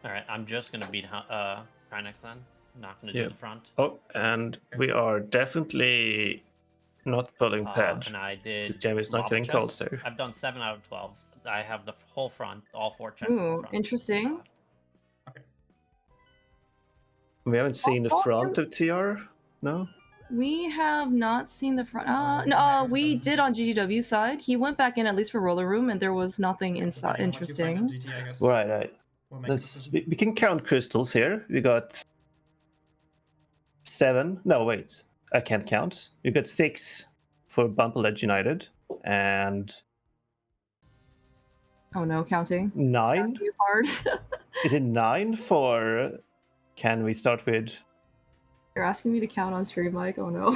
B: All right, I'm just gonna beat Krynex then. Not gonna do the front.
D: Oh, and we are definitely not pulling ped.
B: And I did.
D: Because Jamie's not getting cold, so
B: I've done 7 out of 12. I have the whole front, all 4 checks.
A: Ooh, interesting.
C: Okay.
D: We haven't seen the front of TR, no?
A: We have not seen the front. No, we did on GGW side. He went back in at least for roller room, and there was nothing inside interesting.
D: Right. We can count crystals here. We got 7. No, wait. I can't count. We got 6 for Bumpledge United, and
A: oh no, counting
D: 9.
A: Hard.
D: Is it 9 for? Can we start with?
A: You're asking me to count on stream, Mike. Oh no.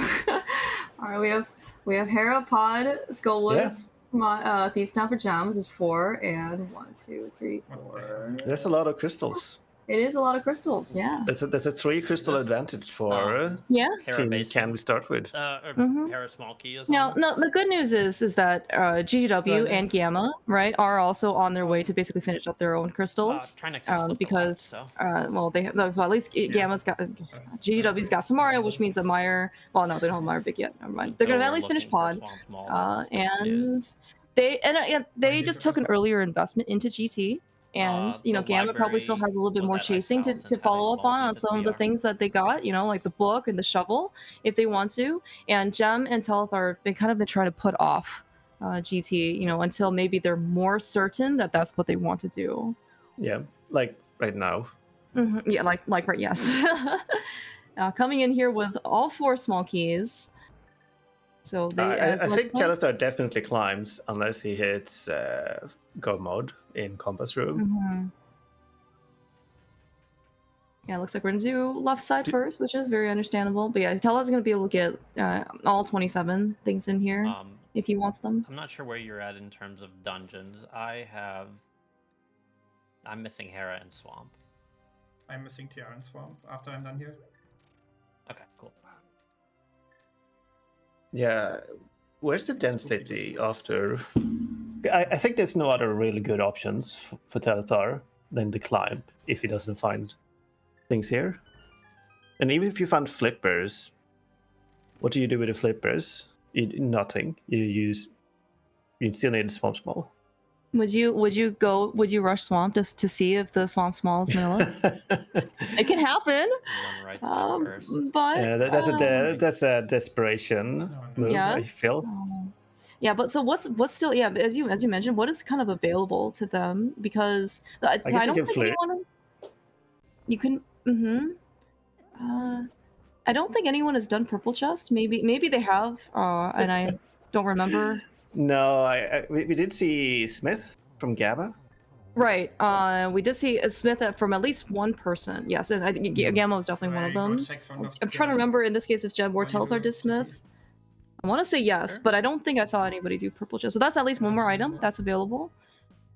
A: All right, we have Hera, Pod, Skullwoods, Thieves Town for Gems is 4, and 1, 2, 3, 4.
D: That's a lot of crystals.
A: It is a lot of crystals, yeah.
D: There's a 3 crystal advantage for team. Can we start with?
B: Hera small key as
A: well. No, the good news is that GGW and Gamma, right, are also on their way to basically finish up their own crystals. Because they have, well, at least Gamma's got GGW's got Samaria, which means that Meyer. Well, no, they don't have Meyer big yet. Never mind. They're gonna at least finish Pod, and they just took an earlier investment into GT. And Gamma probably still has a little bit more chasing to follow up on some of the things that they got, like the book and the shovel, if they want to. And Gem and telethar have been trying to put off GT, until maybe they're more certain that that's what they want to do.
D: Yeah, like right now.
A: Mm-hmm. Yeah, like right, yes. Coming in here with all 4 small keys. So
D: I think telethar definitely climbs unless he hits go mode in compass room.
A: Mm-hmm. Yeah, it looks like we're gonna do left side first, which is very understandable. But yeah, Tellar's gonna be able to get all 27 things in here if he wants them.
B: I'm not sure where you're at in terms of dungeons. I'm missing Hera and Swamp.
C: I'm missing TR and Swamp after I'm done here.
B: Okay, cool.
D: Yeah, where's the density after? I think there's no other really good options for telethar than the climb if he doesn't find things here. And even if you find flippers, what do you do with the flippers? Nothing. You still need the swamp small.
A: Would you rush swamp just to see if the swamp small is vanilla? It can happen. But
D: yeah, that's a desperation move, I feel.
A: Yeah, but so what's still as you mentioned, what is kind of available to them? Because I don't think anyone. You can. I don't think anyone has done purple chest. Maybe they have, and I don't remember.
D: No, we did see Smith from Gamma.
A: Right. We did see Smith from at least one person. Yes, and I think Gamma was definitely one of them. I'm trying to remember in this case if Jeb or telethar did Smith. I want to say yes, but I don't think I saw anybody do purple chest. So that's at least one more item that's available.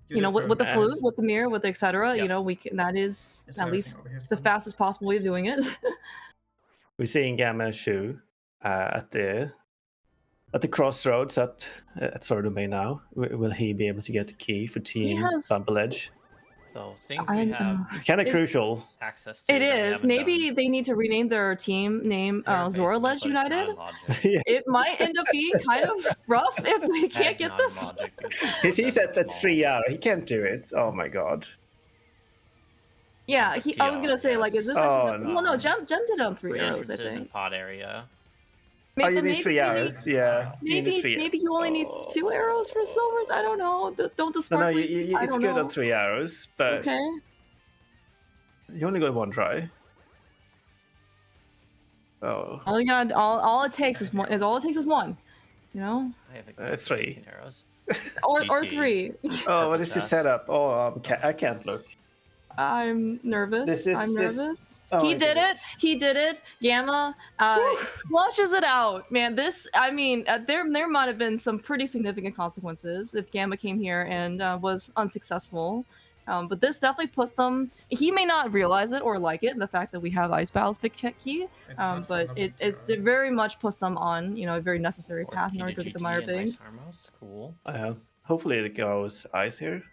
A: With the flute, with the mirror, with etc. We can. That is at least the fastest possible way of doing it.
D: We're seeing Gammachuu at the crossroads up at Sordomay now. Will he be able to get the key for Team Bumpledge?
B: So we have
D: it's kind of crucial.
B: Access to
A: it is. Maybe they need to rename their team name Zoraledge United. Yes. It might end up being kind of rough if we can't get this.
D: He's at 3 hours. He can't do it. Oh my god.
A: Yeah, I was gonna say, like, is this?
D: Oh,
A: no. Well, no, Jem did it on 3
B: Free
A: arrows, I
B: entrances
A: think.
B: in pod area.
D: Oh, you need
A: maybe
D: 3
A: you
D: arrows. Yeah, you need
A: maybe
D: 3.
A: maybe you only need 2 arrows for silvers. I don't know. Don't the
D: No,
A: sparklers? I
D: it's
A: don't
D: good
A: know.
D: on 3 arrows, but
A: Okay.
D: you only got 1 try. Oh,
A: All you got, all it takes is one. Is all it takes is one. You know,
B: I have a
D: 3.
B: 18 arrows.
A: or
B: GG.
A: 3.
D: oh,
B: Purple
D: what is the
B: chest.
D: setup? Oh, I can't look.
A: I'm nervous. I'm nervous.
D: Oh
A: He
D: my
A: did
D: goodness.
A: it. He did it. Gamma flushes it out, man. This, I mean, there might have been some pretty significant consequences if Gamma came here and was unsuccessful. But this definitely puts them. He may not realize it or like it, the fact that we have Ice Battle's big check key.
C: It's not
A: But
C: fun of
A: it
C: the
A: very much puts them on, a very necessary
B: Fourth
A: path in
B: key
A: order
B: to
A: to go get the
B: GG
A: Meyer
B: and
A: big.
B: Ice Armors. Cool.
D: Hopefully it goes ice here.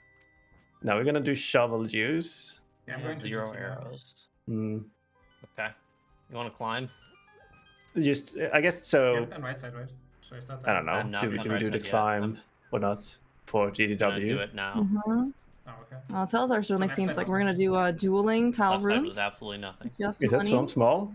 D: Now we're gonna do shovel use.
C: Yeah, I'm
B: I
C: going
B: have
C: to
B: 0
C: GG now.
B: arrows.
D: Hmm.
B: Okay. You want to climb?
D: Just, I guess so.
C: Yeah, on right side, right? Should I start
D: I don't
C: there?
D: know.
B: I'm not
D: Do we
B: on
D: do
B: right
D: the
B: side yet.
D: climb or not for
B: I'm gonna do
D: GGW?
B: it now.
A: Mhm.
C: Oh, okay.
A: Well, Telethar certainly
C: left
A: seems
C: side
A: like
C: was
A: we're gonna do dueling tile
B: Left side was
A: runes.
B: absolutely nothing.
A: Just
D: Is that
A: money.
D: swamp small?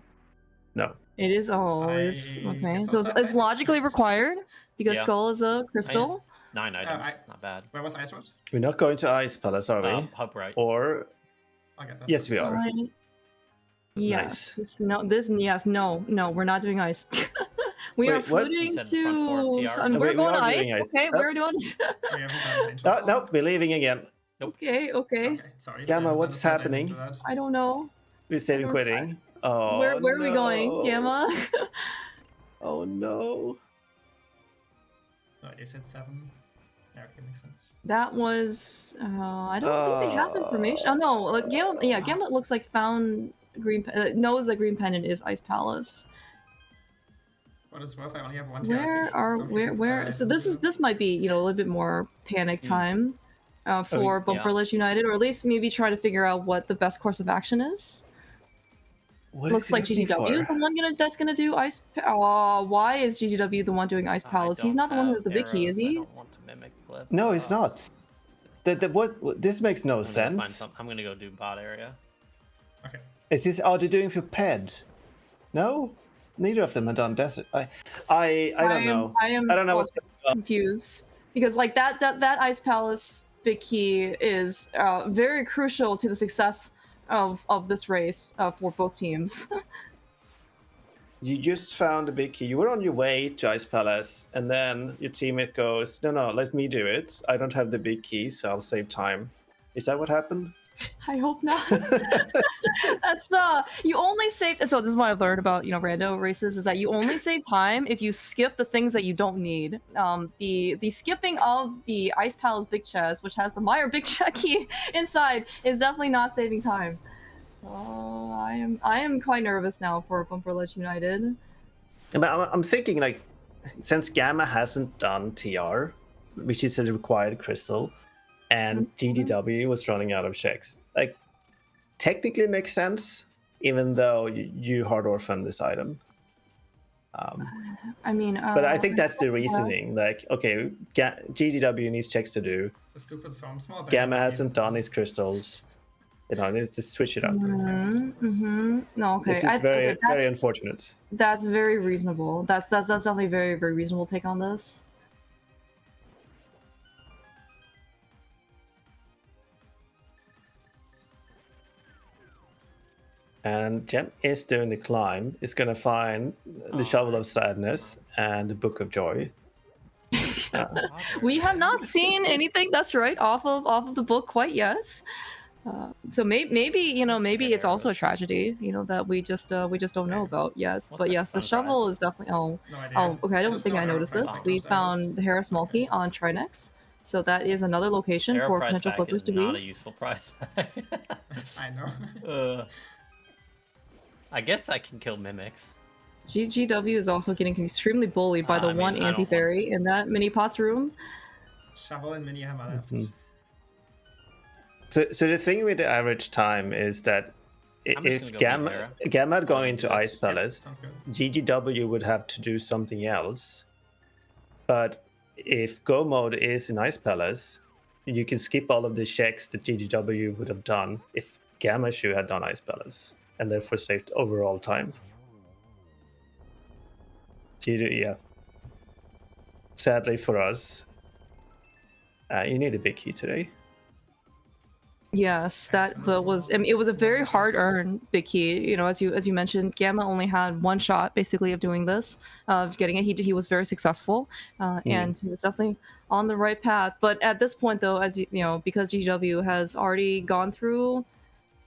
D: No.
A: It is. Oh,
C: I
A: it's okay.
C: guess
A: So
C: I'll
A: it's,
C: start
A: it's
C: there.
A: logically required because
B: Yeah.
A: Skull is a crystal.
B: 9 items.
C: I-
B: Not bad.
C: Where was Ice Road?
D: We're not going to Ice Palace, are we?
B: Hub right.
D: Or
C: I'll get that.
D: Yes, we
C: first.
D: are.
A: Right. Yes.
D: Nice.
A: No. We're not doing ice. We are
D: Wait, what?
A: floating
B: You said front four
A: to.
B: TR.
A: And
D: No,
A: we're
D: we
A: going
D: are
A: ice.
D: doing ice.
A: Okay,
D: Oh.
A: we're doing.
C: We haven't done changes.
D: Oh, no, we're leaving again.
A: Okay.
C: Okay, sorry.
D: Gamma,
C: I
D: what's
C: misunderstood. I didn't
D: happening?
C: do that.
A: I don't know.
D: We're saving
A: don't-
D: quitting. Oh,
A: Where are we going,
D: no.
A: Gamma?
D: Oh no.
C: No, you said 7. Yeah, okay, makes sense.
A: That was. I don't think they have information. Oh no, like Gamma. Yeah, Gamma looks like found green. Knows that Green Pendant is Ice Palace.
C: What it's worth, I only have 1 TR.
A: Where are where? So this might be a little bit more panic time for Bumperless United, or at least maybe try to figure out what the best course of action is.
D: What
A: Looks
D: is he
A: like
D: looking
A: GGW is
D: for?
A: the one that's gonna do Ice. Why is GGW the one doing Ice Palace? He's not the one who has the big key, is
B: I
A: he?
B: don't want to mimic clip.
D: No, it's not. What? This makes no
B: I'm gonna find
D: sense.
B: I'm gonna go do bot area.
C: Okay.
D: Is this? Oh, they're doing for Ped. No, neither of them have done desert. I don't know.
A: I
D: don't know what's going on.
A: confused because like that Ice Palace big key is very crucial to the success of this race for both teams.
D: You just found the big key. You were on your way to Ice Palace, and then your teammate goes, "No, let me do it. I don't have the big key, so I'll save time." Is that what happened?
A: I hope not. That's you only save. So this is what I've learned about rando races is that you only save time if you skip the things that you don't need. The skipping of the Ice Palace big chest, which has the Meyer big check key inside, is definitely not saving time. Oh, I am quite nervous now for Bumperless United.
D: But I'm thinking like, since Gamma hasn't done TR, which is a required crystal, and GGW was running out of checks, like technically it makes sense, even though you hard orphan this item.
A: I mean,
D: but I think that's the reasoning. Like, okay, GGW needs checks to do.
C: The stupid swarm small.
D: Gamma hasn't done his crystals. Just switch it up.
A: No, okay.
D: This is very unfortunate.
A: That's very reasonable. That's definitely a very, very reasonable take on this.
D: And Gem is doing the climb. Is gonna find the Shovel of Sadness and the Book of Joy.
A: We have not seen anything that's right off of the book quite yet. So maybe it's also a tragedy that we just don't know about yet. But yes, the shovel is definitely
C: No idea.
A: okay. I don't think I noticed this.
C: Price
A: We
C: tag
A: found the Harris Mulkey on Trinex, so that is another location
B: Arrow
A: for
B: price
A: potential
B: pack
A: flippers
B: is
A: to
B: not a
A: be.
B: useful price pack.
C: I know.
B: I guess I can kill mimics.
A: GGW is also getting extremely bullied by the
B: I mean,
A: one
B: I don't
A: anti-fairy in that mini pots room.
C: Shovel and mini hammer left.
D: So the thing with the average time is that
B: I'm just
D: if
B: gonna go with
D: Gamma had gone into
B: Yes.
D: Ice Palace,
C: Sounds good.
D: GGW would have to do something else. But if Go mode is in Ice Palace, you can skip all of the checks that GGW would have done if Gammachuu had done Ice Palace, and therefore saved overall time. Yeah. Sadly for us, you need a big key today.
A: Yes,
C: As
A: that was. I mean, it was a very hard-earned big key. You know, as you mentioned, Gamma only had one shot basically of doing this, of getting it. He was very successful, and he was definitely on the right path. But at this point, though, as you know, because GGW has already gone through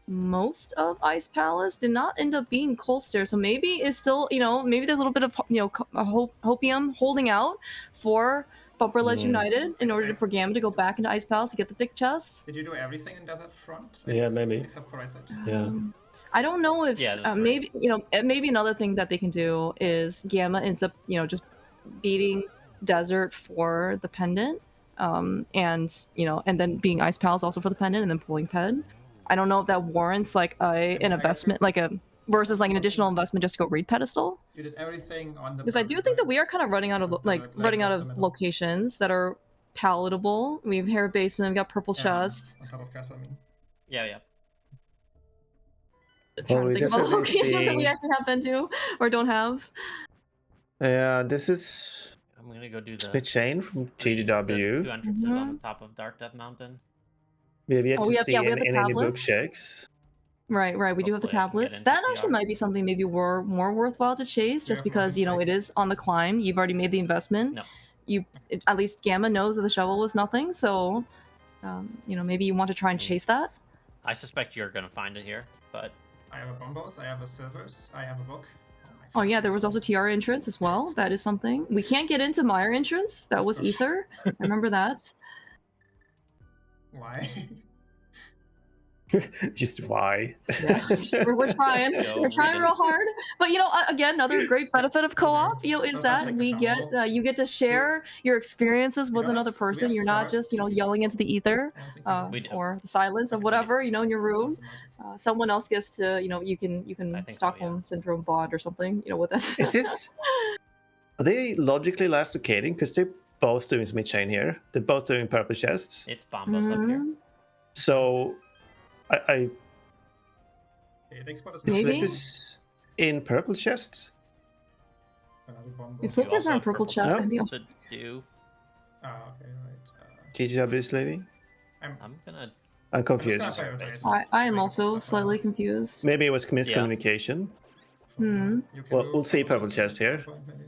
A: most of Ice Palace, did not end up being Colster. So maybe it's still, you know, maybe there's a little bit of hopium holding out for Bumper Ledge United in order for Gamma to go back into Ice Palace to get the big chest.
C: Did you do everything in Desert Front?
D: Yeah, maybe.
C: Except for right side.
D: Yeah.
A: I don't know if
B: Yeah, that's right.
A: maybe, you know, maybe another thing that they can do is Gamma ends up, you know, just beating Desert for the pendant, and you know, and then being Ice Palace also for the pendant, and then pulling Ped. I don't know if that warrants like an investment, like a versus like an additional investment just to go read Pedestal.
C: You did everything on the.
A: Because I do think that we are kind of running out of running out of locations that are palatable. We have Hair Basement, we've got Purple Chest.
C: On top of Castle, I mean.
B: Yeah.
A: Trying to think about
D: definitely
A: locations that we actually have been to or don't have.
D: Yeah, this is
B: I'm gonna go do the
D: Spit Chain from
B: the
D: GGW.
B: 2 entrances on the top of Dark Death Mountain.
D: We have yet to see
A: we have the
D: any
A: tablet.
D: book checks.
A: Right. We do have the
B: Hopefully I can get
A: tablets.
B: into
A: That
B: TR.
A: actually might be something maybe more worthwhile to chase, just because you know it is on the climb. You've already made the investment.
B: No.
A: At least Gamma knows that the shovel was nothing, so you know, maybe you want to try and chase that.
B: I suspect you're gonna find it here, but
C: I have a Bombos, I have a Silvers, I have a book.
A: Oh yeah, there was also TR entrance as well. That is something. We can't get into Meyer entrance. That was Ether. I remember that.
C: Why?
D: Just why?
A: Yeah. we're trying.
B: Yo,
A: We're trying
B: read it.
A: real hard. But you know, again, another great benefit of co-op, you know, is
C: Does
A: that
C: check the
A: we get
C: shovel?
A: you get to share your experiences with
C: don't
A: another
C: have- do we
A: person.
C: have
A: You're not
C: 4
A: just, you know,
C: GTs?
A: yelling into the ether,
C: I don't think we do.
B: We do.
A: or the silence of
C: Okay,
A: whatever, you know, in your
C: So
A: room.
C: it's a magic.
A: Someone else gets to, you know, you can
B: I think so,
A: Stockholm syndrome bond or something, you know, with this.
D: Is this? Are they logically last locating? Because they're both doing Smith Chain here. They're both doing Purple Chests.
B: it's Bombos up here.
D: So, I
C: Okay, big spot is
A: Maybe?
D: Flip is in Purple Chest.
C: Another Bombos.
A: If Flippers
B: also
A: are in
B: have
A: purple chest,
D: No.
A: I'd be
B: To do.
C: Ah, okay, right.
D: GGW is leaving.
B: I'm gonna.
D: I'm
C: I'm just
D: confused.
C: gonna prioritize.
A: I am
C: Make
A: also
C: stuff
A: slightly
C: around.
A: confused.
D: Maybe it was miscommunication.
A: Hmm.
C: You can
D: Well,
C: do
D: we'll see
C: Purple
D: Purple Chest
C: at some
D: here.
C: point, maybe.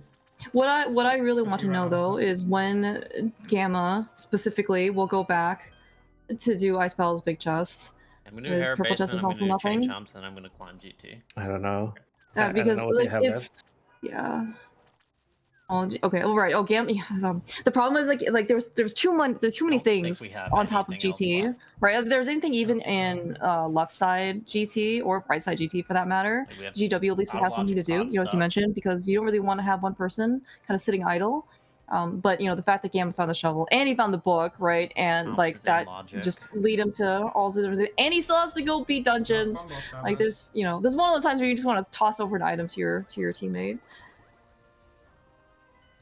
A: What I really
C: If
A: want to
C: you
A: know
C: run out of
A: though
C: stuff.
A: is when Gamma specifically will go back to do Ice Palace Big Chest.
B: I'm gonna do
A: Is
B: Hair
A: Purple Chest
B: Basement.
A: is
B: I'm
A: also
B: gonna do Chain
A: nothing?
B: Chomps, and I'm gonna climb GT.
D: I don't know.
A: Yeah,
D: I don't
A: because
D: know what they
A: like,
D: have
A: it's
D: left.
A: yeah. Oh, okay. Oh, right. Oh, Gamma. Yeah, the problem is like there's too many
B: Don't think
A: things
B: we have
A: on top of
B: anything else
A: GT,
B: left.
A: right? If there's anything even
C: that's
A: in left side GT or right side GT for that matter,
B: Like, we have
A: GW at least would have something to do, you know, as you mentioned, because you don't really want to have one person kind of sitting idle. But you know, the fact that Gamma found the shovel and he found the book, right, and like
B: Opposite
A: that
B: logic.
A: just lead him to all the different, and he still has to go beat
C: It's not
A: dungeons.
C: Bombos
A: Like
C: tablet.
A: there's, you know, there's one of those times where you just want to toss over an item to your teammate.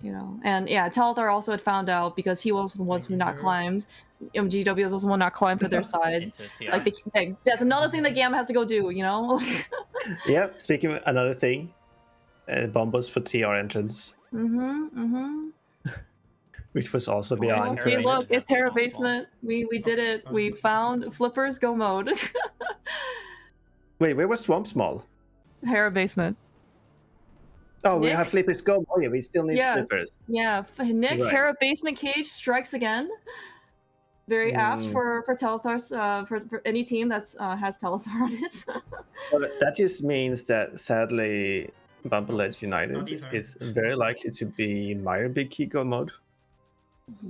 A: You know, and yeah, Telethar also had found out because he was the ones who not climbed. GW was also the one not climbed for their side.
B: Into TR.
A: Like that's another thing that Gamma has to go do. You know.
D: Yeah, speaking of another thing, Bombos for TR entrance, which was also behind.
B: Hair
A: Hey,
B: Basement
A: look,
B: has
A: it's
B: the
A: Hair
B: small
A: Basement. We did
C: Okay,
A: it.
C: so
A: We
C: it's
A: found
C: not-
A: Flippers Go mode.
D: Wait, where was Swamp Small?
A: Hair Basement.
D: Oh, we
A: Nick?
D: have Flippers go. Oh yeah, we still need
A: Yes.
D: Flippers.
A: Yeah. Nick,
D: Right.
A: Hera Basement Cage strikes again. Very apt for Telethar's for any team that's has Telethar on it.
D: Well, that just means that sadly, Bumper Ledge
C: Not
D: United
C: either.
D: is very likely to be Meyer Big Key Go mode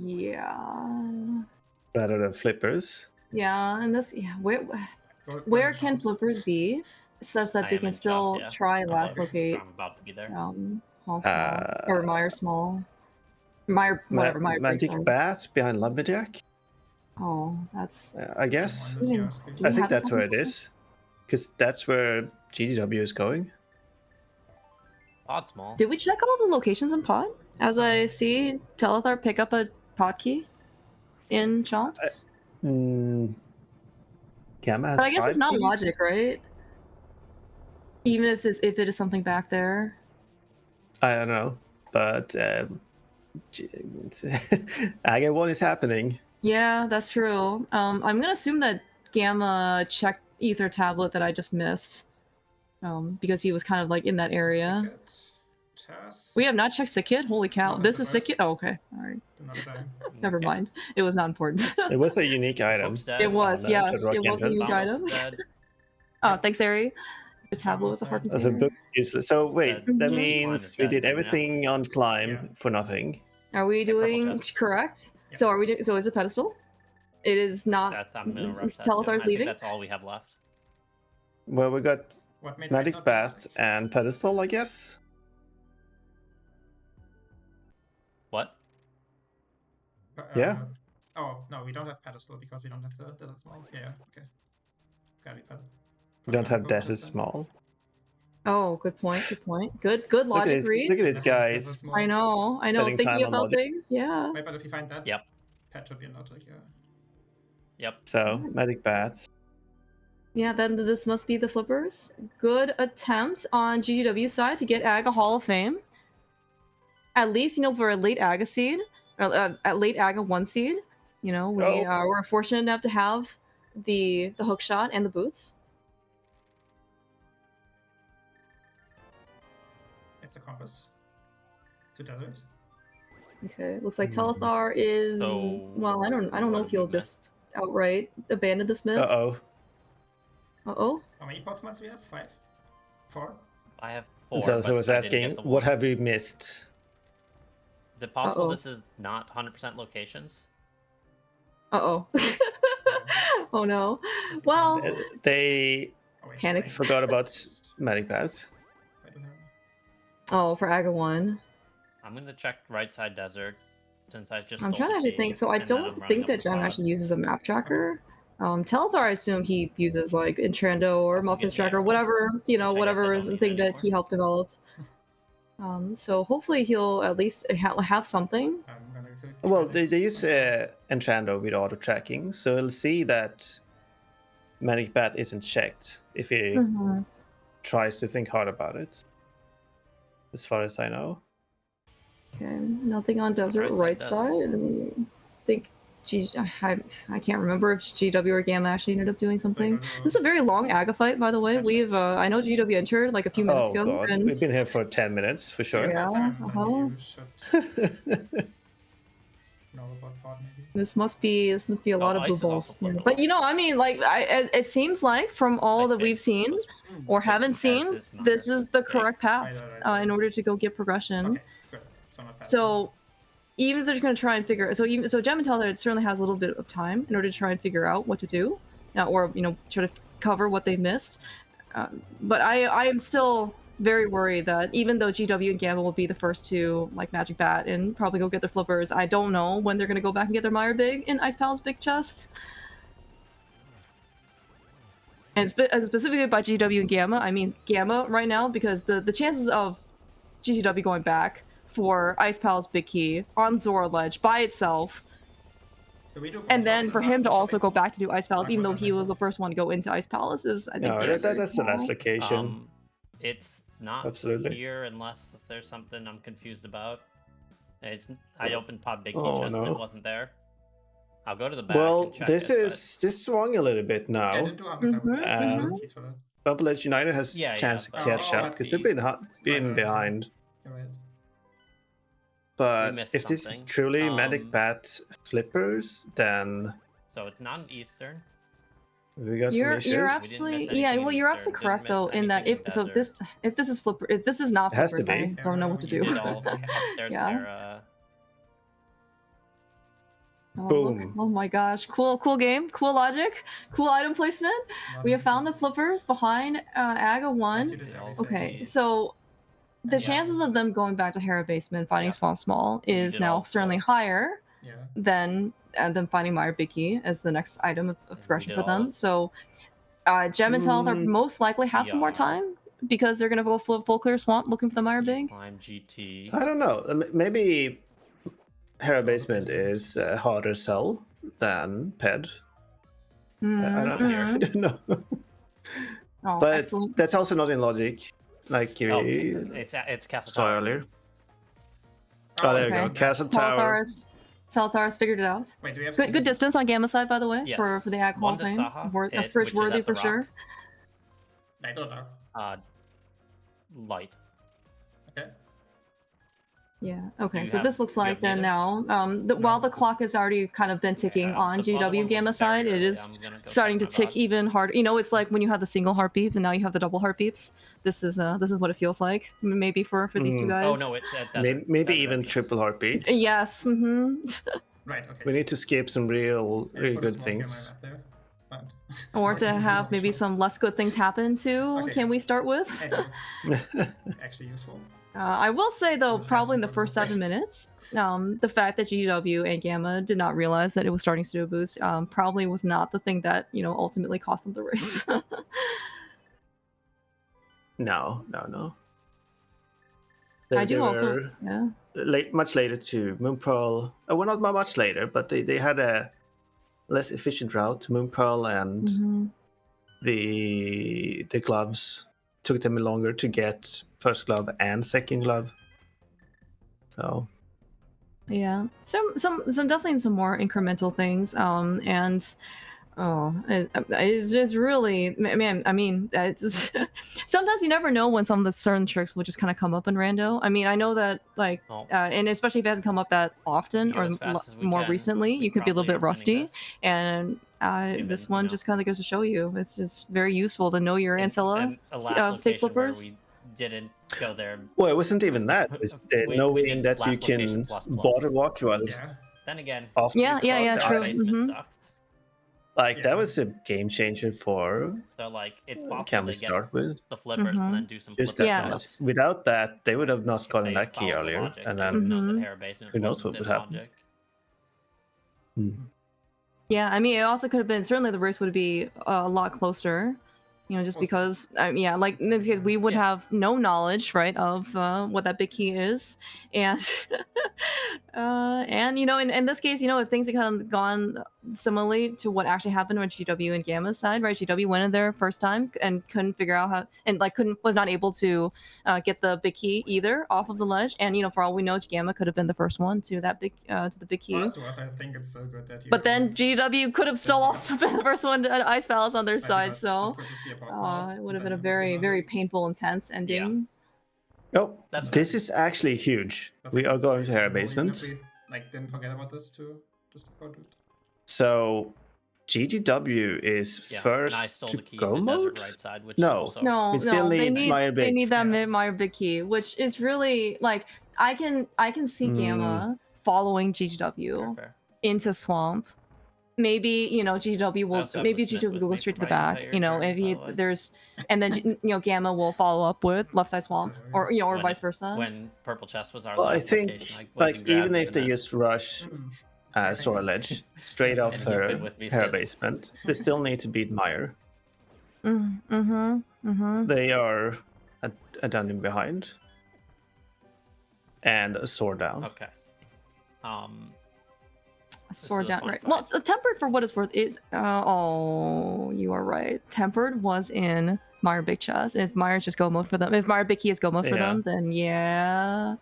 A: Yeah.
D: rather than Flippers.
A: Yeah, and this where
C: Go
A: where
C: to
A: can
C: Chomps.
A: Flippers be such that
B: I
A: they
B: am
A: can
B: in
A: still
B: Chomps, yeah.
A: try
B: I'm
A: last
B: about-
A: locate
B: I'm about to be there.
A: small or Meyer small. Meyer whatever Meyer big,
D: Magic
A: sorry.
D: Bat behind Lumberjack,
A: Oh, that's
D: I guess.
C: One
A: Even-
C: that's yours,
A: Do we
D: I think
A: have
D: that's where it
A: something?
D: is. Because that's where GGW is going.
B: Pod small.
A: Did we check all the locations in Pod? As I see Telethar pick up a pod key in Chomps?
D: Gamma has
A: But I guess
D: 5
A: it's not
D: keys?
A: logic, right? Even if it is something back there.
D: I don't know. but Aga 1 is happening.
A: Yeah, that's true. I'm gonna assume that Gamma checked Ether tablet that I just missed. Because he was kind of like in that area. We have not checked Sick Kid? Holy cow.
C: Not
A: This
C: the
A: is Sick
C: first.
A: Kid? Oh, okay. Alright.
C: Do not play.
A: Never
B: Okay.
A: mind. It was not important.
D: It was a unique item.
B: Pope's dead.
A: It was,
D: on,
A: yes.
D: Shadrock
A: It was a
D: entrance.
A: unique item.
B: Almost dead.
A: Oh, thanks, Ari. The tablet
C: Almost
A: was a hard
C: dead.
D: As a
A: container.
D: book useless. So wait,
B: Dead.
D: that
A: Mhm.
D: means we
B: Climb is
D: did
B: dead right now.
D: everything on climb
C: Yeah.
D: for nothing.
A: Are we
B: purple
A: doing
B: chest.
A: correct?
C: Yeah.
A: So are we doing? So is it pedestal? It is not.
B: I'm gonna rush that.
A: Telethar's
B: I think
A: leaving.
B: that's all we have left.
D: Well, we got
C: What made
D: Magic
C: Ice not
D: Bat
C: active?
D: and Pedestal, I guess.
B: What?
D: Yeah.
C: Oh no, we don't have pedestal because we don't have the desert small. Yeah. Okay. It's gotta be pedal.
D: We don't have Desert Small.
A: Oh, good point. Good point. Good
D: Look at
A: logic
D: this,
A: read.
D: look at this
C: Desert
D: guys.
C: small.
A: I know.
D: Spending
A: Thinking
D: time on
A: about
D: logic.
A: things. Yeah.
C: Wait, but if you find that,
B: Yep.
C: pet should be in logic. Yeah.
B: Yep.
D: So, Magic Bat.
A: Yeah, then this must be the flippers. Good attempt on GGW side to get Ag a Hall of Fame. At least, for a late Aga seed, or at late Aga 1 seed, we were fortunate enough to have the hook shot and the boots.
C: It's a compass. To desert.
A: Okay, looks like
D: Hmm.
A: Telethar is
B: So,
A: well. I don't know
B: what
A: if
B: have
A: he'll
B: we
A: just outright abandon the Smith.
D: Uh-oh.
A: Uh-oh.
C: How many pot smarts we have? 5? 4?
B: I have 4.
D: So I
B: but
D: was
B: I didn't
D: asking,
B: get the
D: what
B: one.
D: have we missed?
B: Is it possible
A: Uh-oh.
B: this is not 100% locations?
A: Uh-oh. Oh no. Well,
D: They
C: Oh, wait,
A: Panic.
C: should I-
D: forgot about Magic Bats.
C: Wait, we have-
A: oh, for Aga 1.
B: I'm gonna check right side desert since I just.
A: I'm
B: stole
A: trying to
B: the
A: actually
B: key,
A: think. So I
B: and then I'm
A: don't
B: running
A: think
B: up
A: that
B: the
A: Jen
B: pod.
A: actually uses a map tracker. Telethar, I assume he uses like Intrando or
B: Also
A: Muffins
B: gives me
A: Tracker,
B: arrows,
A: whatever,
B: which I guess I
A: whatever
B: don't
A: the
B: need
A: thing that
B: anymore.
A: he helped develop. So hopefully he'll at least have something.
C: I'm gonna refill
D: Well, they
C: credits.
D: use Entrando with auto tracking, so he'll see that Magic Bat isn't checked if he
A: Mhm.
D: tries to think hard about it. As far as I know.
A: Okay, nothing on desert
B: Right side
A: right
B: desert.
A: side. I think I can't remember if GW or Gamma actually ended up doing something. This is a very long Aga fight, by the way.
C: That's
A: We've
C: right.
A: I know GW entered like a few minutes
D: Oh
A: ago,
D: god,
A: and
D: we've been here for 10 minutes for sure.
C: If
A: Yeah,
C: that time, then
A: uh-huh.
C: you should know about pod maybe.
A: this must be a lot of
B: Ice
A: blue
B: is also
A: balls.
B: flippable.
A: But it seems like from all
B: Ice
A: that
B: Fate
A: we've seen
B: was
A: or
B: flipped
A: haven't
B: as
A: seen,
B: is mine.
A: this is the correct path
C: Right.
A: in order to go get progression.
C: Okay, good. So not bad.
A: So even if they're going to try and figure, so Gem and Teller certainly has a little bit of time in order to try and figure out what to do, or try to cover what they missed. But I am still very worried that even though GW and Gamma will be the first to like Magic Bat and probably go get their flippers, I don't know when they're going to go back and get their Meyer Big in Ice Palace Big Chest. And specifically by GW and Gamma, I mean Gamma right now, because the chances of GGW going back for Ice Palace Big Key on Zora Ledge by itself,
C: Do we do both
A: and then
C: roles
A: for
C: and
A: him to
C: not
A: also
C: shopping?
A: go back to do Ice Palace, even though he was the
C: Backward.
A: first one to go into Ice Palace, is I think
D: No,
A: very, very
D: that's the last
A: small.
D: location.
B: It's not
D: Absolutely.
B: here unless there's something I'm confused about. I opened Pod Big Key
D: Oh,
B: chest and
D: no.
B: it wasn't there. I'll go to the back.
D: Well,
B: and check
D: this
B: it,
D: is this swung a little bit
C: Yeah, I
D: now.
C: didn't do Armor
A: Mhm,
D: mhm.
C: keys for that.
D: Double Edge United has
B: Yeah,
D: chance
B: yeah,
D: to
B: but
D: catch
C: oh,
D: up
C: might
D: because
B: be-
D: they've been
C: Right.
D: behind.
C: You're right.
D: But
B: missed
D: if this is
B: something.
D: truly Magic
B: Um,
D: Bat flippers, then
B: So it's not an Eastern.
D: we got some
A: You're
D: issues.
B: We didn't
A: absolutely
B: miss
A: yeah.
B: anything
A: Well,
B: in
A: you're
B: Eastern,
A: absolutely
B: didn't
A: correct
B: miss
A: though in that
B: anything in desert.
A: if this is not
D: It has to
A: flippers,
D: be.
A: I don't know what to do.
B: We did all upstairs
A: Yeah.
B: era.
A: Oh,
D: Boom.
A: look. Oh my gosh, cool game, cool logic, cool item placement. We have found the flippers behind Aga
C: Yes,
A: 1.
C: you did
B: They
C: everything.
A: Okay, so the
C: Yeah.
A: chances of them going back to Hera Basement finding
B: Yeah.
A: Small
B: You
A: is
B: did
A: now
B: all
A: certainly
B: four.
A: higher
C: Yeah.
A: than them finding Meyer Biggie as the next item of
B: we
A: progression
B: did
A: for them.
B: all-
A: So Gem and Telethar
D: Mm.
A: most likely have some more
B: Yeah.
A: time because they're gonna go full clear swamp looking for the Meyer Big.
B: Climb GT.
D: I don't know. Maybe Hera Basement is harder sell than Ped. I
B: Not here.
A: Mhm.
D: don't know.
A: Oh,
D: But
A: excellent.
D: that's also not in logic, like
B: Oh,
D: we
B: it's Castle
D: saw
B: Tower.
D: earlier. Oh, there we
A: okay.
D: go. Castle Tower.
A: Telethar's figured it out.
C: Wait, do we have
A: Good distance on Gamma side, by the way,
B: Yes.
A: for the ag hall
B: One to
A: thing.
B: Zaha, pit,
A: Fridge
B: which is
A: worthy
B: at the
A: for sure.
B: rock.
C: I don't know.
B: Light.
C: Okay.
A: Yeah. Okay.
B: You
A: So
B: have-
A: this looks
B: you
A: like
B: have
A: then
B: neither?
A: now, while the clock has already kind of been ticking
B: Yeah,
A: on
B: the puzzle
A: GW
B: one
A: Gamma
B: was very
A: side, it
B: early.
A: is
B: I'm gonna go
A: starting to
B: check my
A: tick
B: bot.
A: even harder. You know, it's like when you have the single heart beeps and now you have the double heart beeps. This is what it feels like. Maybe for these two guys.
B: Oh no, it
D: Maybe
B: desert
D: even
B: oceans.
D: triple heartbeat.
A: Yes. Mm-hmm.
C: Right, okay.
D: We need to skip some real
C: Maybe
D: really
C: put a
D: good
C: smoke here on my
D: things.
C: map there. But
A: Or
C: What's
A: to
C: the
A: have
C: real
A: maybe
C: option?
A: some less good things happen too.
C: Okay.
A: Can we start with?
C: Actually useful.
A: I will say though,
C: Those
A: probably in the
C: guys
A: first
C: are
A: 7 minutes, the fact that GGW and Gamma did not realize that it was starting pseudo boost probably was not the thing that ultimately cost them the race.
D: No.
A: I do
D: They
A: also,
D: were
A: yeah.
D: much later to Moonpearl. Well, not much later, but they had a less efficient route to Moonpearl, and
A: Mhm.
D: the gloves took them longer to get first glove and second glove. So
A: Yeah, some definitely some more incremental things. And it's just really, man. I mean, it's sometimes you never know when some of the certain tricks will just kind of come up in rando. I mean, I know that like,
B: Oh.
A: and especially if it hasn't come up that often
B: Go
A: or
B: as fast as we
A: more
B: can.
A: recently,
B: We
A: you could be a little
B: probably
A: bit
B: are winning
A: rusty.
B: this,
A: And
B: given,
A: this one
B: you know,
A: just kind of goes to show you, it's just very useful to know your Ancilla
B: a last
A: fake
B: location where
A: flippers.
B: we didn't go there.
D: well, it wasn't even that. It was
B: We
D: knowing
B: did
D: that you
B: last location
D: can
B: plus.
D: border walk while
C: Yeah.
B: Then again,
D: after
A: Yeah,
D: you
A: yeah,
D: cross.
A: true.
B: placement
A: Mhm.
B: sucked.
D: Like that
C: Yeah.
D: was a game changer for
B: So like it's
D: can
B: possible
D: we
B: to get
D: start with?
B: the flippers and
A: Mhm.
B: then do some
D: Just
B: flipper
A: Yeah.
D: that much.
B: flips.
D: Without that, they would have not gotten
B: They
D: that key
B: followed the
D: earlier,
B: logic.
D: and
B: They
D: then
B: would know that
A: Mhm.
B: hair basement
D: who knows
B: wasn't
D: what would
B: in
D: happen.
B: logic.
A: Yeah, I mean, it also could have been, certainly the race would be a lot closer, just
C: Also-
A: because, yeah, like in this case, we would
B: Yeah.
A: have no knowledge, right, of what that big key is, and and in this case, if things had kind of gone similarly to what actually happened on GW and Gamma's side, right? GW went in there first time and couldn't figure out how, and like was not able to get the big key either off of the ledge, and for all we know, Gamma could have been the first one to the big key.
C: Well, that's worth. I think it's so good that you.
A: But then GW could have still also been the first one to Ice Palace on their side, so
C: this could just be a pot smell,
A: it would have
C: then
A: been a
C: you would
A: very,
C: not
A: very
C: have-
A: painful, intense ending.
D: Oh,
B: That's
D: this is actually huge.
C: I
D: We
C: think
D: are
C: it's
D: going to
C: actually
D: our
C: reasonable, even if
D: basement.
C: we didn't forget about this too. Just about it.
D: So GGW is
B: Yeah,
D: first
B: and I stole
D: to
B: the key
D: go
B: of the
D: mode.
B: desert right side, which
D: No.
B: also
A: No,
D: We still
A: they
D: need
A: need
D: Meyer
A: they
D: Big.
A: need that
C: Yeah.
A: Meyer big key, which is really like I can see Gamma following GGW
B: fair.
A: into Swamp. Maybe GW
B: I
A: will
B: also have
A: maybe
B: the Smith
A: GW
B: with
A: will go
B: me
A: straight to the
B: providing
A: back.
B: player turn,
A: If
B: by the way.
A: there's and then Gamma will follow up with left side Swamp or
C: hilarious.
A: or
B: When
A: vice
B: it-
A: versa.
B: When purple chest was our
D: Well, I
B: last
D: think
B: location, I
D: like
B: went and grabbed
D: even
B: it
D: if
B: and
D: they
B: then-
D: just rush
C: That makes
D: Sora
C: sense.
D: Ledge straight
C: And
D: off
B: he's
D: her
B: been with me
D: hair
B: since.
D: basement, they still need to beat Meyer.
A: Mm-hmm.
D: They are a dungeon behind and a sword down.
B: Okay.
A: A sword
B: is a
A: down,
B: fun
A: right?
B: fight.
A: Well, so tempered for what it's worth is. Oh, you are right. Tempered was in Meyer Big Chest. If Meyer's just go mode for them, if Meyer Big Key is go mode for
D: Yeah.
A: them, then yeah,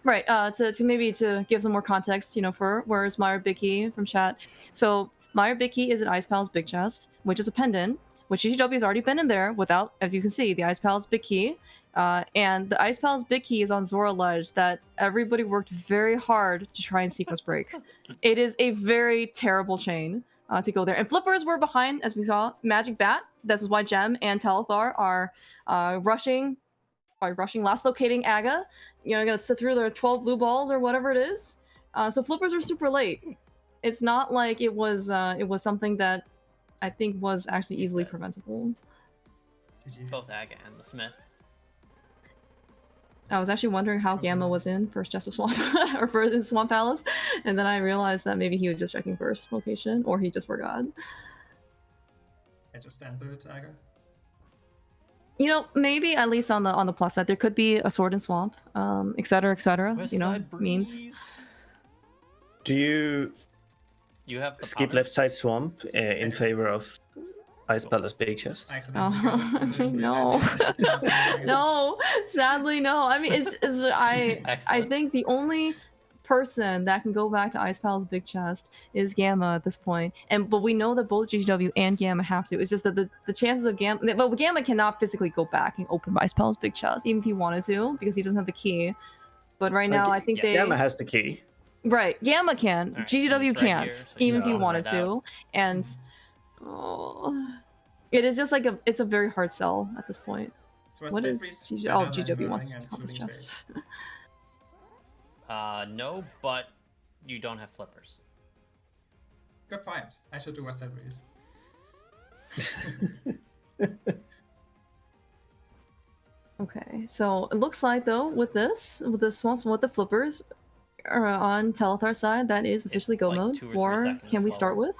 A: right. To maybe to give some more context, for where's Meyer Big Key from chat. So Meyer Big Key is an Ice Palace Big Chest, which is a pendant, which GGW has already been in there without, as you can see, the Ice Palace Big Key. And the Ice Palace Big Key is on Zora Ledge that everybody worked very hard to try and sequence break. It is a very terrible chain to go there. And flippers were behind, as we saw. Magic Bat, this is why Gem and Telethar are rushing last locating Aga. Gonna sit through their 12 blue balls or whatever it is. So flippers are super late. It's not like it was something that I think was actually easily preventable.
B: Both Aga and the Smith.
A: I was actually wondering how Gamma was in first Chest of Swamp or for the Swamp Palace, and then I realized that maybe he was just checking first location or he just forgot.
C: I just stand boot Aga.
A: Maybe at least on the plus side, there could be a sword in Swamp, etc., etc.
B: West side
A: Means.
B: breeze.
D: Do you
B: You have the
D: skip
B: power?
D: left side swamp in favor of Ice Palace Big Chest.
C: I accidentally got it, 'cause I didn't
A: No.
C: realize I should not do it.
A: No, sadly no. I mean, it's I
B: Excellent.
A: think the only person that can go back to Ice Pal's big chest is Gamma at this point. But we know that both GGW and Gamma have to. It's just that the chances of Gamma, well, Gamma cannot physically go back and open Ice Pal's big chest, even if he wanted to, because he doesn't have the key. But right now, I think
B: yeah.
A: they
D: Gamma has the key.
A: right. Gamma can.
B: Alright,
A: GGW
B: it's right
A: can't,
B: here, so
A: even if he
D: can
A: wanted
B: find out.
A: to. And it is just like it's a very hard sell at this point.
C: So was
A: What is
C: Tetris
A: GG?
C: better
A: Oh,
C: than
A: GW wants
C: Whirling
A: to
C: and
A: help his
C: Floating
A: chest.
C: Cave?
B: No, but you don't have flippers.
C: Good point. I should do West Breeze.
A: Okay, so it looks like though with the swamps and with the flippers are on Telethar's side, that is officially
B: It's
A: go
B: like
A: mode
B: 2 or 3
A: for
B: seconds
A: can we start
B: slower.
A: with?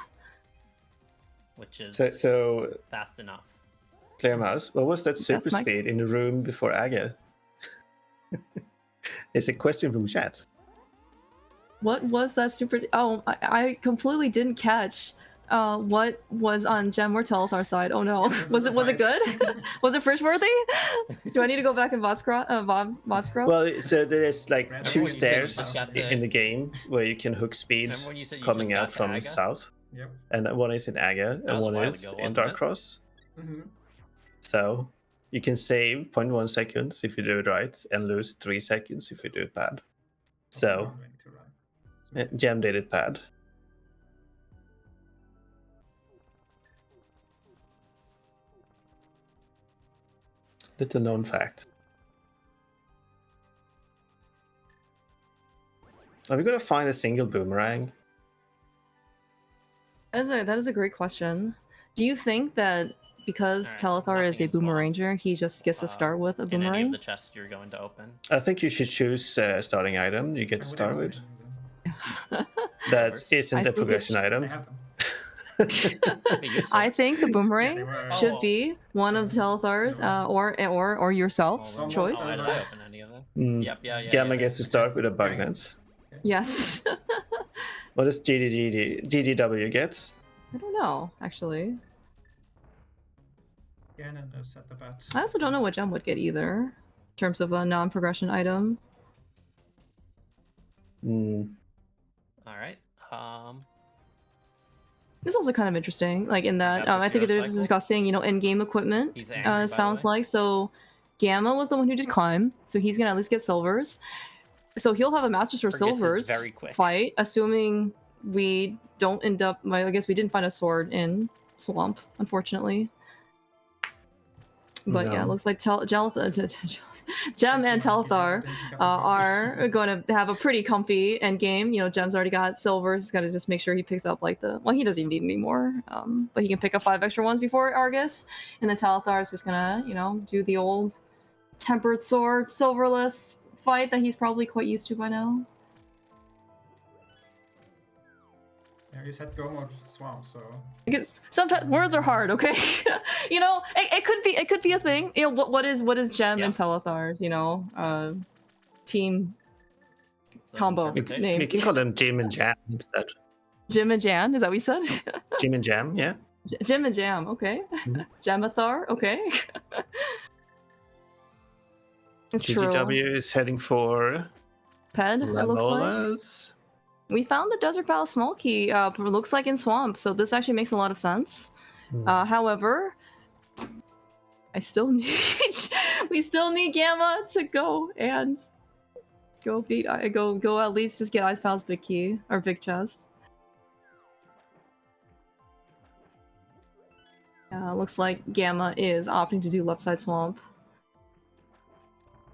B: Which is
D: So
B: fast enough.
D: Clear Mouse, what was that super
A: Mike.
D: speed in the room before Aga? It's a question from chat.
A: What was that super? Oh, I completely didn't catch what was on Gem or Telethar's side. Oh no,
C: This is
A: was
C: a
A: it good?
C: surprise.
A: Was it Frisch worthy? Do I need to go back and VOD scrub?
D: Well, so there's like
C: Remember
D: 2
C: when you said you
D: stairs
C: just
B: got to-
D: in the game where you can hook speed
B: Remember when you said you
D: coming
B: just got
D: out
B: to
D: from
B: Aga?
D: south,
C: Yep.
D: and one is in Aga,
B: That
D: and
B: was a
D: one
B: while
D: is
B: ago,
D: in
B: wasn't
D: Dark
B: it?
D: Cross.
C: Mm-hmm.
D: So you can save 0.1 seconds if you do it right, and lose 3 seconds if you do it bad. So Gem did it bad. Little known fact. Are we gonna find a single boomerang?
A: That is a great question. Do you think that because
B: Alright,
A: Telethar is a
B: nothing in swamp.
A: boomerranger, he just gets to start with a
B: In any of
A: boomerang?
B: the chests you're going to open.
D: I think you should choose starting item you get to start with. That
B: Silvers?
D: isn't
A: I
D: a
A: think
D: progression
C: I
D: item.
C: have them.
B: Wait, you have
A: I
B: silvers?
A: think the
C: Yeah,
A: boomerang
C: they were.
A: should
B: Oh.
A: be one of Telethar's or yourself's
B: Well, then-
A: choice.
B: Oh, I didn't
C: Yes.
B: open any of them.
D: Mm.
B: Yep, yeah.
D: Gamma gets to start with a bug net.
A: Yes.
D: What does GGW get?
A: I don't know, actually.
C: Gannon is at the bat.
A: I also don't know what Gem would get either, in terms of a non-progression item.
D: Mm.
B: Alright.
A: It's also kind of interesting, like in that
B: got the
A: I think it
B: zero
A: is
B: cycle.
A: discussing, in-game equipment.
B: He's angry, by
A: It
B: the
A: sounds
B: way.
A: like so. Gamma was the one who did climb, so he's gonna at least get silvers. So he'll have a Masters for
B: Fergus is
A: Silvers
B: very quick.
A: fight, assuming we don't end up. Well, I guess we didn't find a sword in Swamp, unfortunately. But yeah, it
D: No.
A: looks like Gem and Telethar are going to have a pretty comfy end game. Gem's already got silvers. He's got to just make sure he picks up like well, he doesn't even need any more, but he can pick up 5 extra ones before Argus. And then Telethar is just gonna, do the old tempered sword, silverless fight that he's probably quite used to by now.
C: Yeah, you said go mode swamp, so
A: Because sometimes words are hard, okay? It could be a thing. What is Gem and Telethar's, team combo
B: Interpretation.
A: name?
D: You can call them Jim and Jam instead.
A: Jim and Jan, is that what you said?
D: Jim and Jam, yeah.
A: Jim and Jam, okay.
D: Mhm.
A: Jamathar, okay. It's true.
D: GGW is heading for
A: Ped, it looks like.
D: Lamolas.
A: We found the Desert Palace small key, looks like in Swamp, so this actually makes a lot of sense. However, we still need Gamma to go and go at least just get Ice Pal's big key, or big chest. Looks like Gamma is opting to do left side Swamp.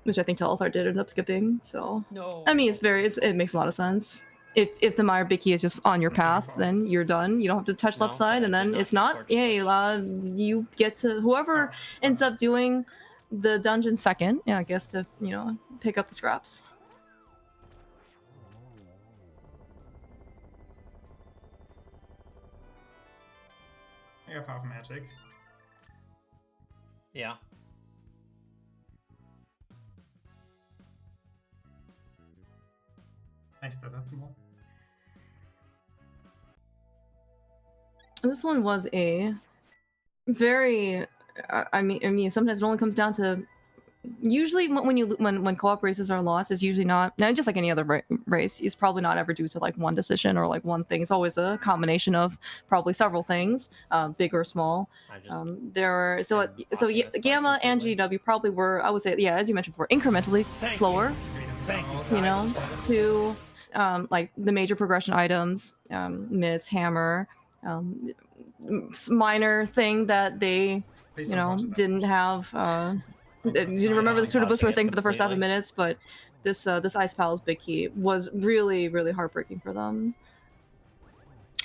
A: Which I think Telethar did end up skipping, so...
B: No.
A: I mean, it makes a lot of sense. If the Meyer Bicky is just on your path, then you're done. You don't have to touch left
B: No,
A: side,
B: I
A: and then
B: did not
A: it's not.
B: support the
A: Yay, you get to whoever ends up doing the dungeon second. Yeah, I guess to pick up the scraps.
C: I have half magic.
B: Yeah.
C: Nice that that's small.
A: This one was a very. I mean, sometimes it only comes down to. Usually, when co-op races are lost, it's usually not just like any other race. It's probably not ever due to like one decision or like one thing. It's always a combination of probably several things, big or small.
B: I just
A: There are so
B: am watching this fight
A: Gamma and
B: completely.
A: GGW probably were, I would say, yeah, as you mentioned before, incrementally slower. You know, to like the major progression items, mitts, hammer, minor thing that they didn't have. You remember the pseudo boosts were a thing for the first 7 minutes, but this Ice Palace Big Key was really, really heartbreaking for them.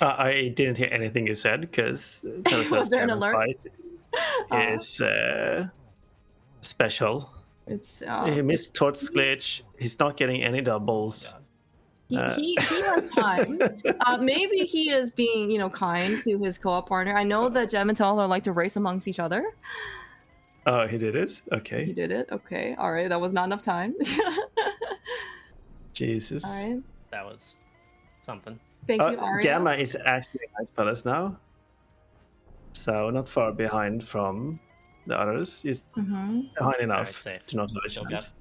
D: I didn't hear anything you said because
A: Was there an
D: Gamma
A: alert?
D: fight is special.
A: It's
D: He missed Tort's glitch. He's not getting any doubles.
A: he has time. Maybe he is being kind to his co-op partner. I know that Gem and Telethar like to race amongst each other.
D: Oh, he did it? Okay.
A: He did it? Okay. All right. That was not enough time.
D: Jesus.
A: All right.
B: That was something.
A: Thank you, Aria.
D: Gamma is actually Ice Palace now. So not far behind from the others. He's behind enough to not have a chance.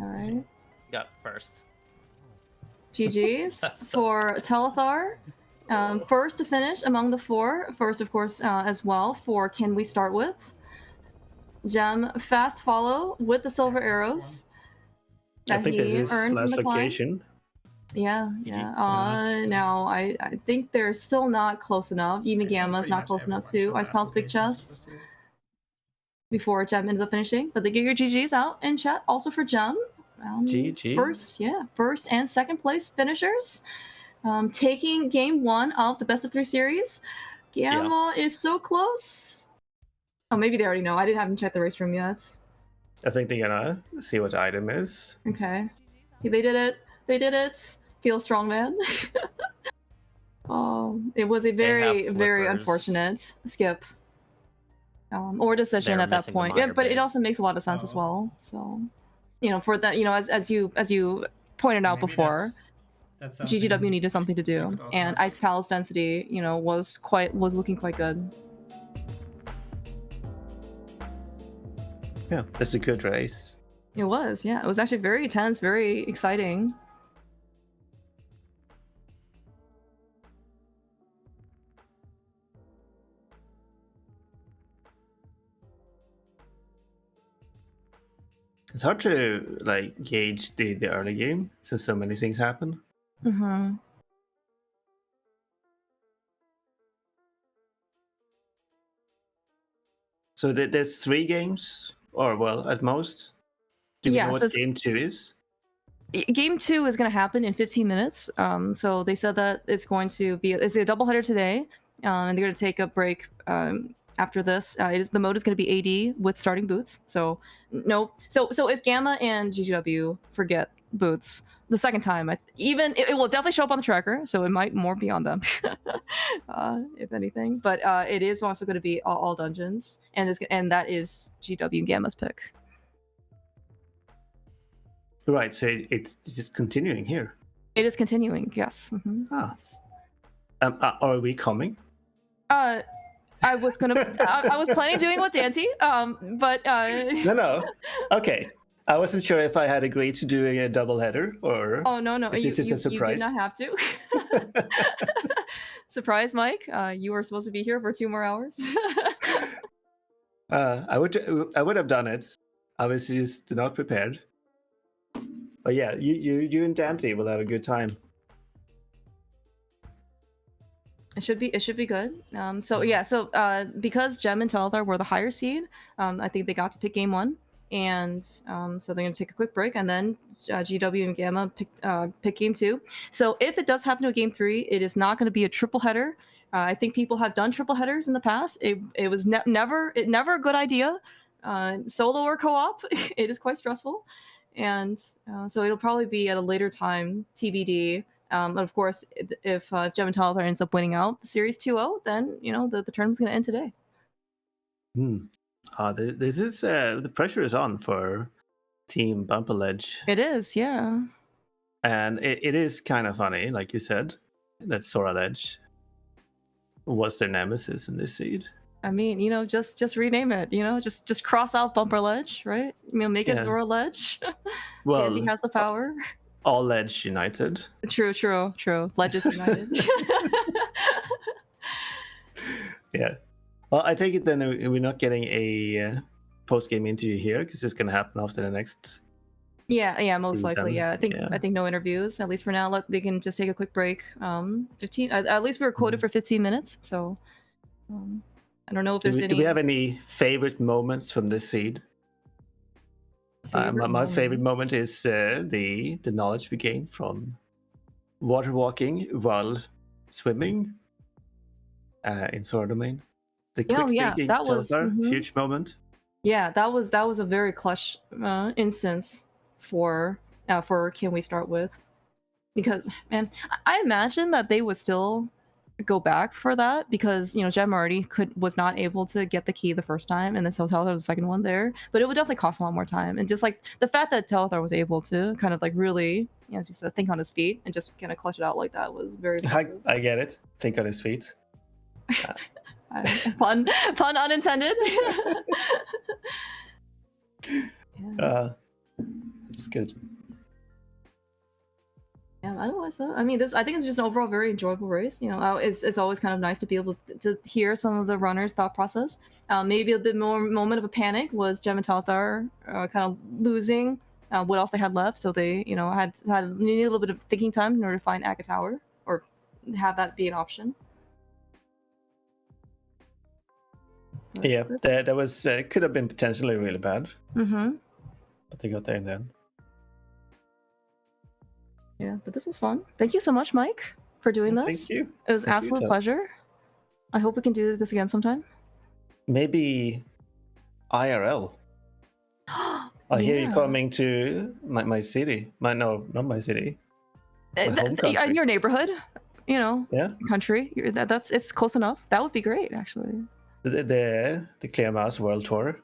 A: All right.
B: Got first.
A: GG's for Telethar. First to finish among the four. First, of course, as well for Can We Start With? Gem fast follow with the silver arrows that
D: I think
A: he
D: this is
A: earned
D: last
A: from the climb.
D: location.
A: Yeah. Now I think they're still not close enough. Even Gamma's not close enough to Ice Palace Big Chest before Gem ends up finishing. But they get your GGs out in chat. Also for Gem.
D: GG.
A: First and second place finishers. Taking game 1 of the best of 3 series. Gamma is so close. Oh, maybe they already know. I didn't have them check the race room yet.
D: I think they're gonna see what item is.
A: Okay. They did it. They did it. Feel strong, man. Oh, it was a very, very unfortunate skip. Or decision at that point. Yeah, but it also makes a lot of sense as well. So, for that, as you pointed out before, GGW needed something to do, and Ice Palace density, was looking quite good.
D: Yeah, that's a good race.
A: It was, yeah. It was actually very intense, very exciting.
D: It's hard to gauge the early game since so many things happen. So there's 3 games, or well, at most. Do you know what game 2 is?
A: Game 2 is going to happen in 15 minutes. So they said that it's a doubleheader today, and they're going to take a break after this. The mode is going to be AD with starting boots. So no. So if Gamma and GGW forget boots the second time, it will definitely show up on the tracker. So it might more be on them, if anything. But it is also going to be all dungeons, and that is GW and Gamma's pick.
D: Right, so it's just continuing here.
A: It is continuing, yes.
D: Are we coming?
A: I was planning on doing it with Dante, but
D: No. Okay, I wasn't sure if I had agreed to doing a double header or.
A: Oh no,
D: if this is a surprise.
A: You did not have to. Surprise, Mike! You were supposed to be here for 2 more hours.
D: I would have done it. I was just not prepared. But yeah, you and Dante will have a good time.
A: It should be good. Because Gem and Telethar were the higher seed, I think they got to pick game 1, and so they're gonna take a quick break, and then GW and Gamma pick game 2. So if it does happen to a game 3, it is not going to be a triple header. I think people have done triple headers in the past. It was never a good idea, solo or co-op. It is quite stressful. And so it'll probably be at a later time, TBD. But of course, if Gem and Telethar ends up winning out the series 2-0, then the tournament's going to end today.
D: This is the pressure is on for Team Bumper Ledge.
A: It is, yeah.
D: And it is kind of funny, like you said, that Sora Ledge was their nemesis in this seed.
A: I mean, just rename it. Just cross out Bumper Ledge, right? Make it
D: Yeah.
A: Zora Ledge.
D: Well,
A: Dandy has the power.
D: all Ledge United.
A: True. Ledges United.
D: Yeah. Well, I take it then we're not getting a post-game interview here because it's gonna happen after the next.
A: Yeah, most
D: See
A: likely.
D: them.
A: Yeah, I think no interviews, at least for now. Look, they can just take a quick break. 15. At least we were quoted for 15 minutes, so I don't know if there's
D: Do
A: any.
D: we have any favorite moments from this seed? My favorite moment is the knowledge we gained from water walking while swimming in Sora Domain. The quick thinking
A: that was
D: telethar, huge moment.
A: Yeah, that was a very clutch instance for Can We Start With, because man, I imagine that they would still go back for that, because Gem already was not able to get the key the first time, and then Telethar was the second one there, but it would definitely cost a lot more time. And just like the fact that Telethar was able to kind of like really, as you said, think on his feet and just kind of clutch it out like that was very impressive.
D: I get it. Think on his feet.
A: Pun unintended.
D: It's good.
A: Yeah, otherwise though, I mean, I think it's just an overall very enjoyable race. It's always kind of nice to be able to hear some of the runners' thought process. Maybe a bit more moment of a panic was Gem and Telethar kind of losing what else they had left, so they needed a little bit of thinking time in order to find Aga Tower, or have that be an option.
D: Yeah, that was could have been potentially really bad.
A: Mm-hmm.
D: But they got there in the end.
A: Yeah, but this was fun. Thank you so much, Mike, for doing this.
D: Thank you.
A: It was an absolute pleasure. I hope we can do this again sometime.
D: Maybe IRL. I hear you coming to my city. Not my city. My home country.
A: In your neighborhood,
D: Yeah.
A: country. It's close enough. That would be great, actually.
D: The Clear Mouse World Tour.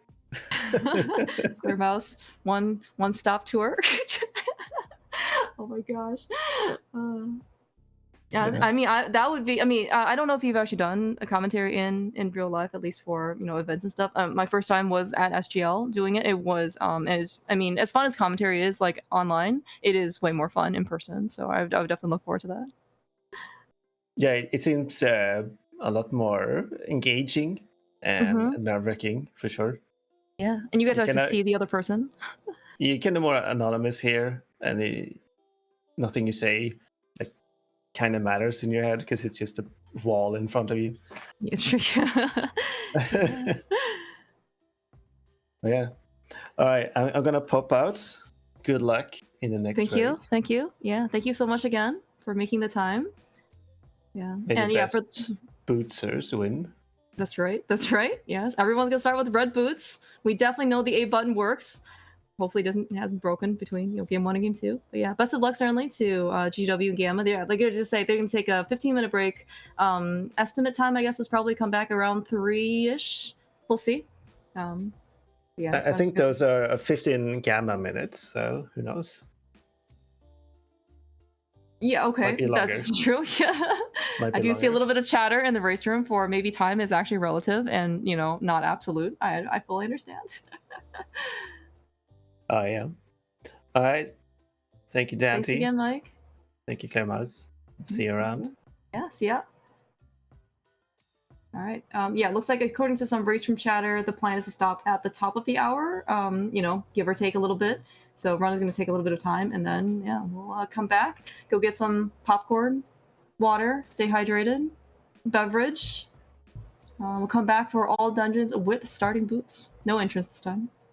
A: Clear Mouse one stop tour. Oh my gosh. Yeah, I mean, that would be. I mean, I don't know if you've actually done a commentary in real life, at least for events and stuff. My first time was at SGL doing it. It was as fun as commentary is like online, it is way more fun in person. So I would definitely look forward to that.
D: Yeah, it seems a lot more engaging and nerve-wracking for sure.
A: Yeah, and you get to actually see the other person.
D: You can be more anonymous here, and nothing you say kind of matters in your head because it's just a wall in front of you.
A: It's true.
D: Yeah. All right, I'm gonna pop out. Good luck in the next race.
A: Thank you. Yeah, thank you so much again for making the time. Yeah,
D: and for bootsers win.
A: That's right. Yes, everyone's gonna start with red boots. We definitely know the A button works. Hopefully it hasn't broken between game 1 and game 2. But yeah, best of luck certainly to GGW and Gamma. They're just say they're gonna take a 15-minute break. Estimate time, I guess, is probably come back around 3-ish. We'll see. Yeah,
D: I think those are 15 Gamma minutes, so who knows?
A: Yeah, okay, that's true. Yeah, I do see a little bit of chatter in the race room for maybe time is actually relative and not absolute. I fully understand.
D: Oh yeah. All right. Thank you, Dante.
A: Thanks again, Mike.
D: Thank you, Claire Mouse. See you around.
A: Yeah, see ya. All right. Yeah, looks like according to some race room chatter, the plan is to stop at the top of the hour. Give or take a little bit. So run is going to take a little bit of time, and then we'll come back, go get some popcorn, water, stay hydrated, beverage. We'll come back for all dungeons with starting boots. No entrance this time.